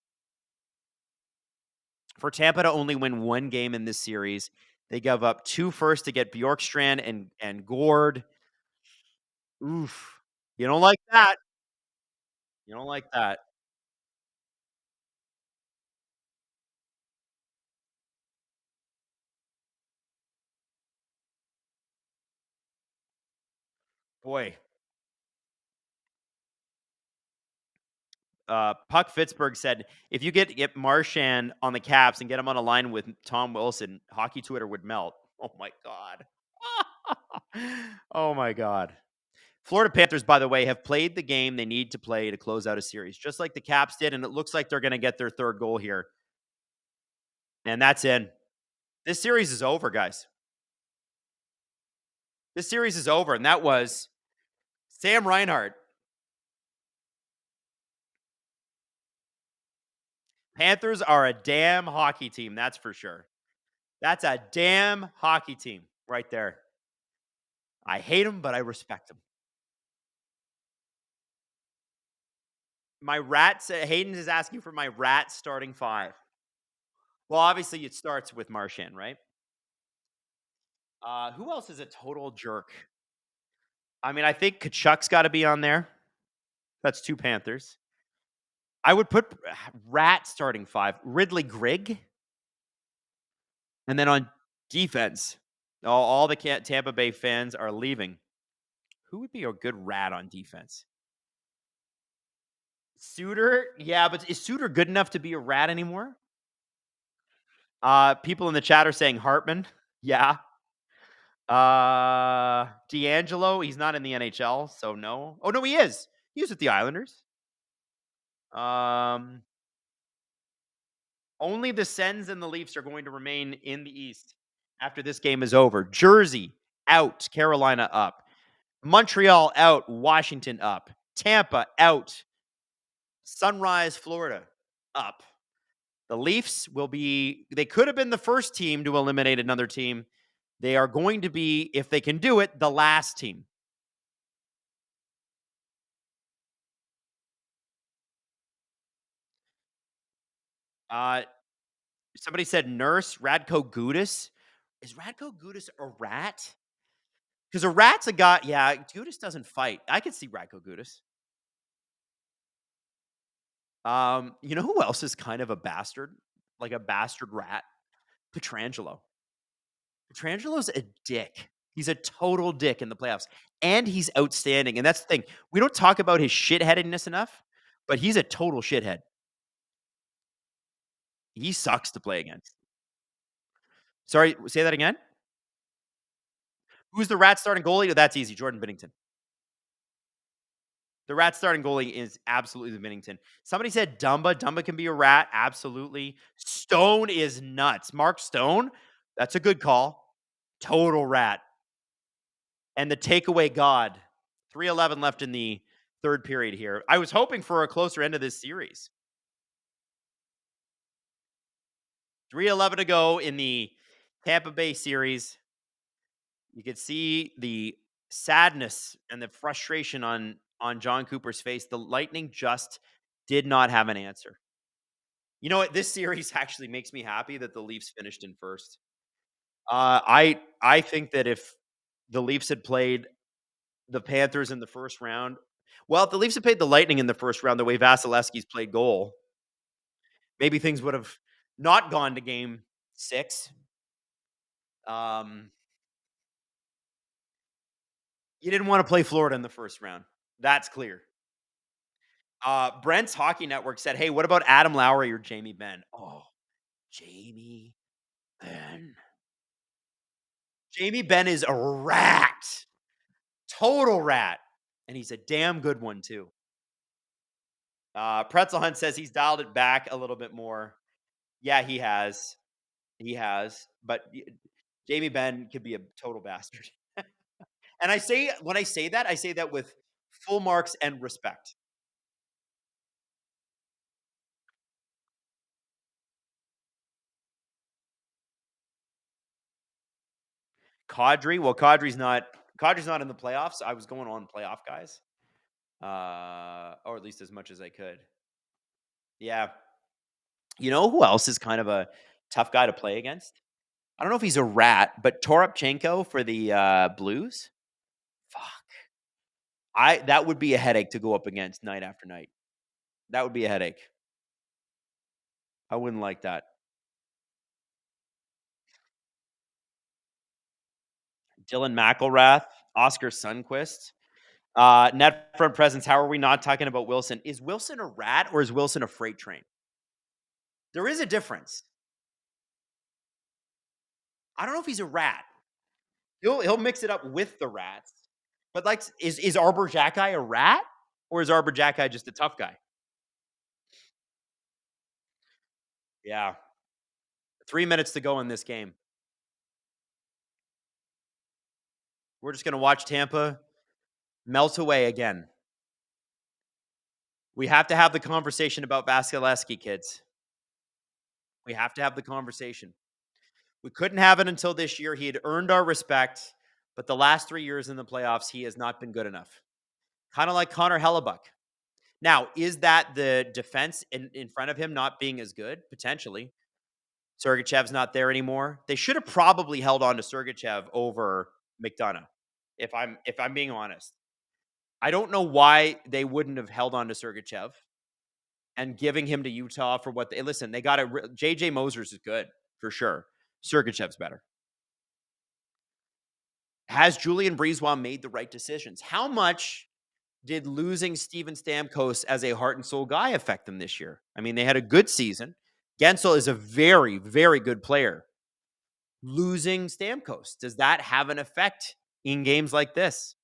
For Tampa to only win 1 game in this series, they gave up 2 firsts to get Bjorkstrand and Gord. Oof. You don't like that. You don't like that. Boy. Puck Fitzberg said, if you get Marchand on the Caps and get him on a line with Tom Wilson, hockey Twitter would melt. Oh, my God. Oh, my God. Florida Panthers, by the way, have played the game they need to play to close out a series, just like the Caps did, and it looks like they're going to get their 3rd goal here. And that's in. This series is over, guys. This series is over, and that was Sam Reinhart. Panthers are a damn hockey team, that's for sure. That's a damn hockey team right there. I hate them, but I respect them. My Rats, Hayden is asking for my Rat starting 5. Well, obviously it starts with Marchand, right? Who else is a total jerk? I mean, I think Kachuk's got to be on there. That's 2 Panthers. I would put Rat starting 5, Ridley Grigg, and then on defense, all the Tampa Bay fans are leaving. Who would be a good Rat on defense? Suter? Yeah, but is Suter good enough to be a Rat anymore? People in the chat are saying Hartman. Yeah. D'Angelo, he's not in the NHL, so no. Oh no, he is. He was with the Islanders. Only the Sens and the Leafs are going to remain in the East after this game is over. Jersey out, Carolina up. Montreal out, Washington up. Tampa out. Sunrise, Florida up. The Leafs they could have been the first team to eliminate another team. They are going to be, if they can do it, the last team. Somebody said Nurse, Radko Gudis. Is Radko Gudis a rat? Because a rat's a guy. Yeah, Gudis doesn't fight. I could see Radko Gudis. You know who else is kind of a bastard? Like a bastard rat? Pietrangelo. Pietrangelo's a dick. He's a total dick in the playoffs. And he's outstanding. And that's the thing. We don't talk about his shitheadedness enough, but he's a total shithead. He sucks to play against. Sorry, say that again? Who's the rat starting goalie? Oh, that's easy. Jordan Binnington. The rat starting goalie is absolutely the Binnington. Somebody said Dumba. Dumba can be a rat. Absolutely. Stone is nuts. Mark Stone, that's a good call. Total rat. And the takeaway god. 3:11 left in the third period here. I was hoping for a closer end of this series. 3:11 to go in the Tampa Bay series. You could see the sadness and the frustration on John Cooper's face. The Lightning just did not have an answer. You know what? This series actually makes me happy that the Leafs finished in first. I think that if the Leafs had played the Panthers in the first round, well, if the Leafs had played the Lightning in the first round the way Vasilevsky's played goal, maybe things would have not gone to game 6. You didn't want to play Florida in the first round. That's clear. Brent's Hockey Network said, hey, what about Adam Lowry or Jamie Benn? Oh, Jamie Benn. Jamie Benn is a rat. Total rat. And he's a damn good one, too. Pretzel Hunt says he's dialed it back a little bit more. Yeah, he has. He has. But Jamie Benn could be a total bastard. And when I say that with full marks and respect. Kadri, well, Kadri's not in the playoffs. I was going on playoff guys. Or at least as much as I could. Yeah. You know who else is kind of a tough guy to play against? I don't know if he's a rat, but Toropchenko for the Blues. Fuck. That would be a headache to go up against night after night. That would be a headache. I wouldn't like that. Dylan McElrath, Oscar Sundquist. Net front presence. How are we not talking about Wilson? Is Wilson a rat or is Wilson a freight train? There is a difference. I don't know if he's a rat. He'll mix it up with the rats. But like, is Arbor Jacki a rat or is Arbor Jacki just a tough guy? Yeah. 3 minutes to go in this game. We're just going to watch Tampa melt away again. We have to have the conversation about Vasilevsky, kids. We have to have the conversation. We couldn't have it until this year. He had earned our respect, but the last 3 years in the playoffs, he has not been good enough. Kind of like Connor Hellebuck. Now, is that the defense in front of him not being as good? Potentially. Sergachev's not there anymore. They should have probably held on to Sergachev over McDonough, if I'm being honest. I don't know why they wouldn't have held on to Sergachev and giving him to Utah for what they listen. They got JJ Mosers is good for sure. Sergachev's better. Has Julian Brisebois made the right decisions? How much did losing Steven Stamkos as a heart and soul guy affect them this year? I mean, they had a good season. Gensel is a very, very good player. Losing Stamkos, does that have an effect in games like this?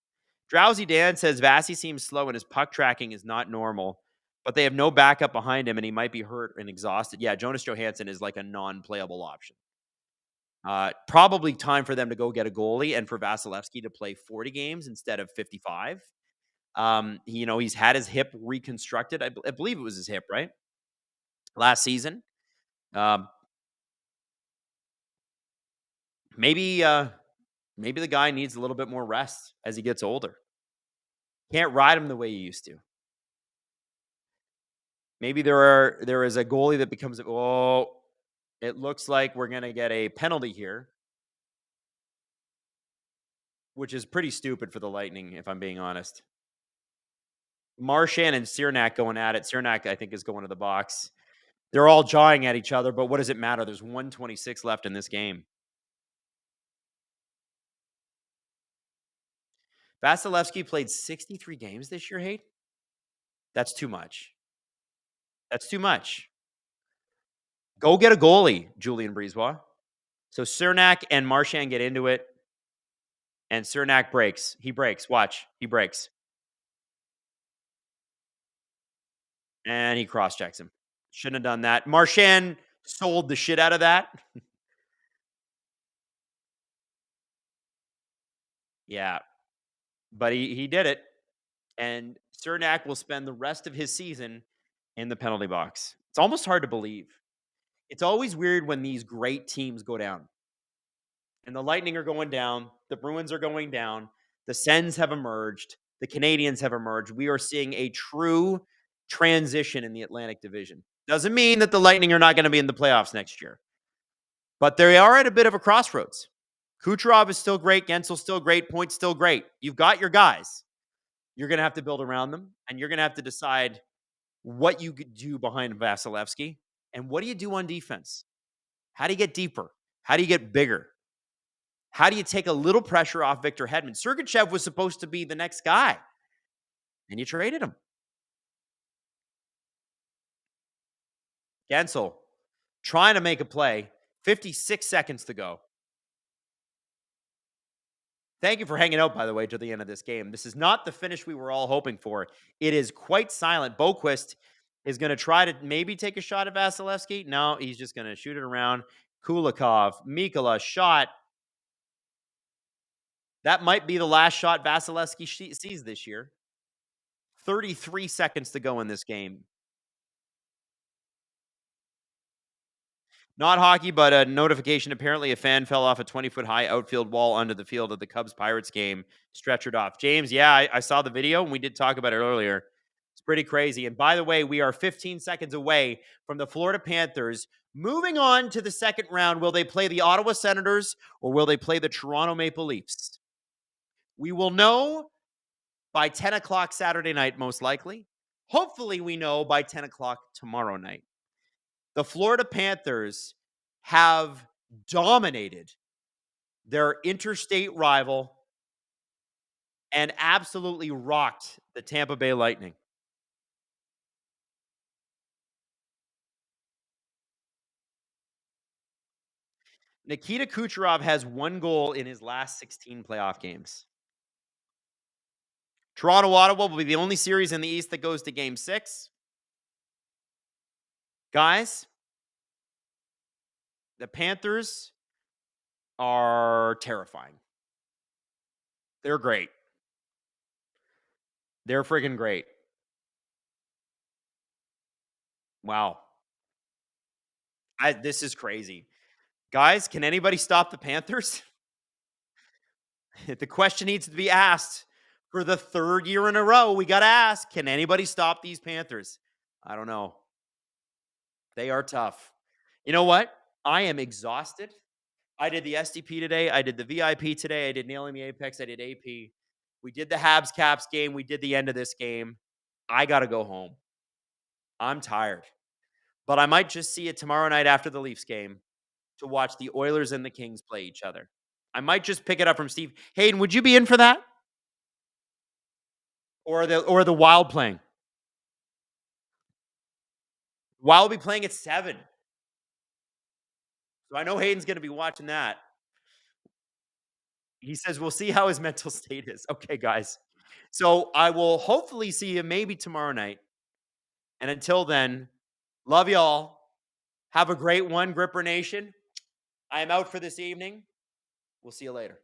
Drowsy Dan says Vasi seems slow and his puck tracking is not normal, but they have no backup behind him and he might be hurt and exhausted. Yeah, Jonas Johansson is like a non-playable option. Probably time for them to go get a goalie and for Vasilevsky to play 40 games instead of 55. He's had his hip reconstructed. I believe it was his hip, right? Last season. Maybe the guy needs a little bit more rest as he gets older. Can't ride him the way you used to. Maybe there is a goalie that becomes, it looks like we're going to get a penalty here, which is pretty stupid for the Lightning, if I'm being honest. Marchand and Cernak going at it. Cernak, I think, is going to the box. They're all jawing at each other, but what does it matter? There's 1:26 left in this game. Vasilevsky played 63 games this year, Hate? That's too much. That's too much. Go get a goalie, Julian Brisebois. So Cernak and Marchand get into it, and Cernak breaks. He breaks. Watch. He breaks. And he cross-checks him. Shouldn't have done that. Marchand sold the shit out of that. Yeah. But he did it. And Cernak will spend the rest of his season in the penalty box. It's almost hard to believe. It's always weird when these great teams go down. And the Lightning are going down. The Bruins are going down. The Sens have emerged. The Canadiens have emerged. We are seeing a true transition in the Atlantic Division. Doesn't mean that the Lightning are not going to be in the playoffs next year. But they are at a bit of a crossroads. Kucherov is still great. Gensel's still great. Point's still great. You've got your guys. You're going to have to build around them. And you're going to have to decide what you could do behind Vasilevsky. And what do you do on defense? How do you get deeper? How do you get bigger? How do you take a little pressure off Victor Hedman? Sergachev was supposed to be the next guy. And you traded him. Gensel trying to make a play. 56 seconds to go. Thank you for hanging out, by the way, to the end of this game. This is not the finish we were all hoping for. It is quite silent. Boquist is going to try to maybe take a shot at Vasilevsky. No, he's just going to shoot it around. Kulikov, Mikkola, shot. That might be the last shot Vasilevsky sees this year. 33 seconds to go in this game. Not hockey, but a notification. Apparently, a fan fell off a 20-foot high outfield wall under the field of the Cubs-Pirates game, stretchered off. James, yeah, I saw the video, and we did talk about it earlier. It's pretty crazy. And by the way, we are 15 seconds away from the Florida Panthers moving on to the second round. Will they play the Ottawa Senators, or will they play the Toronto Maple Leafs? We will know by 10 o'clock Saturday night, most likely. Hopefully, we know by 10 o'clock tomorrow night. The Florida Panthers have dominated their interstate rival and absolutely rocked the Tampa Bay Lightning. Nikita Kucherov has 1 goal in his last 16 playoff games. Toronto-Ottawa will be the only series in the East that goes to Game 6. Guys, the Panthers are terrifying. They're great. They're friggin' great. Wow. This is crazy. Guys, can anybody stop the Panthers? The question needs to be asked for the 3rd year in a row. We got to ask, can anybody stop these Panthers? I don't know. They are tough. You know what? I am exhausted. I did the SDP today. I did the VIP today. I did Nailing the Apex. I did AP. We did the Habs Caps game. We did the end of this game. I got to go home. I'm tired. But I might just see it tomorrow night after the Leafs game to watch the Oilers and the Kings play each other. I might just pick it up from Steve. Hayden, would you be in for that? Or the Wild playing? Wild will be playing at 7. So I know Hayden's going to be watching that. He says, we'll see how his mental state is. Okay, guys. So I will hopefully see you maybe tomorrow night. And until then, love y'all. Have a great one, Gripper Nation. I am out for this evening. We'll see you later.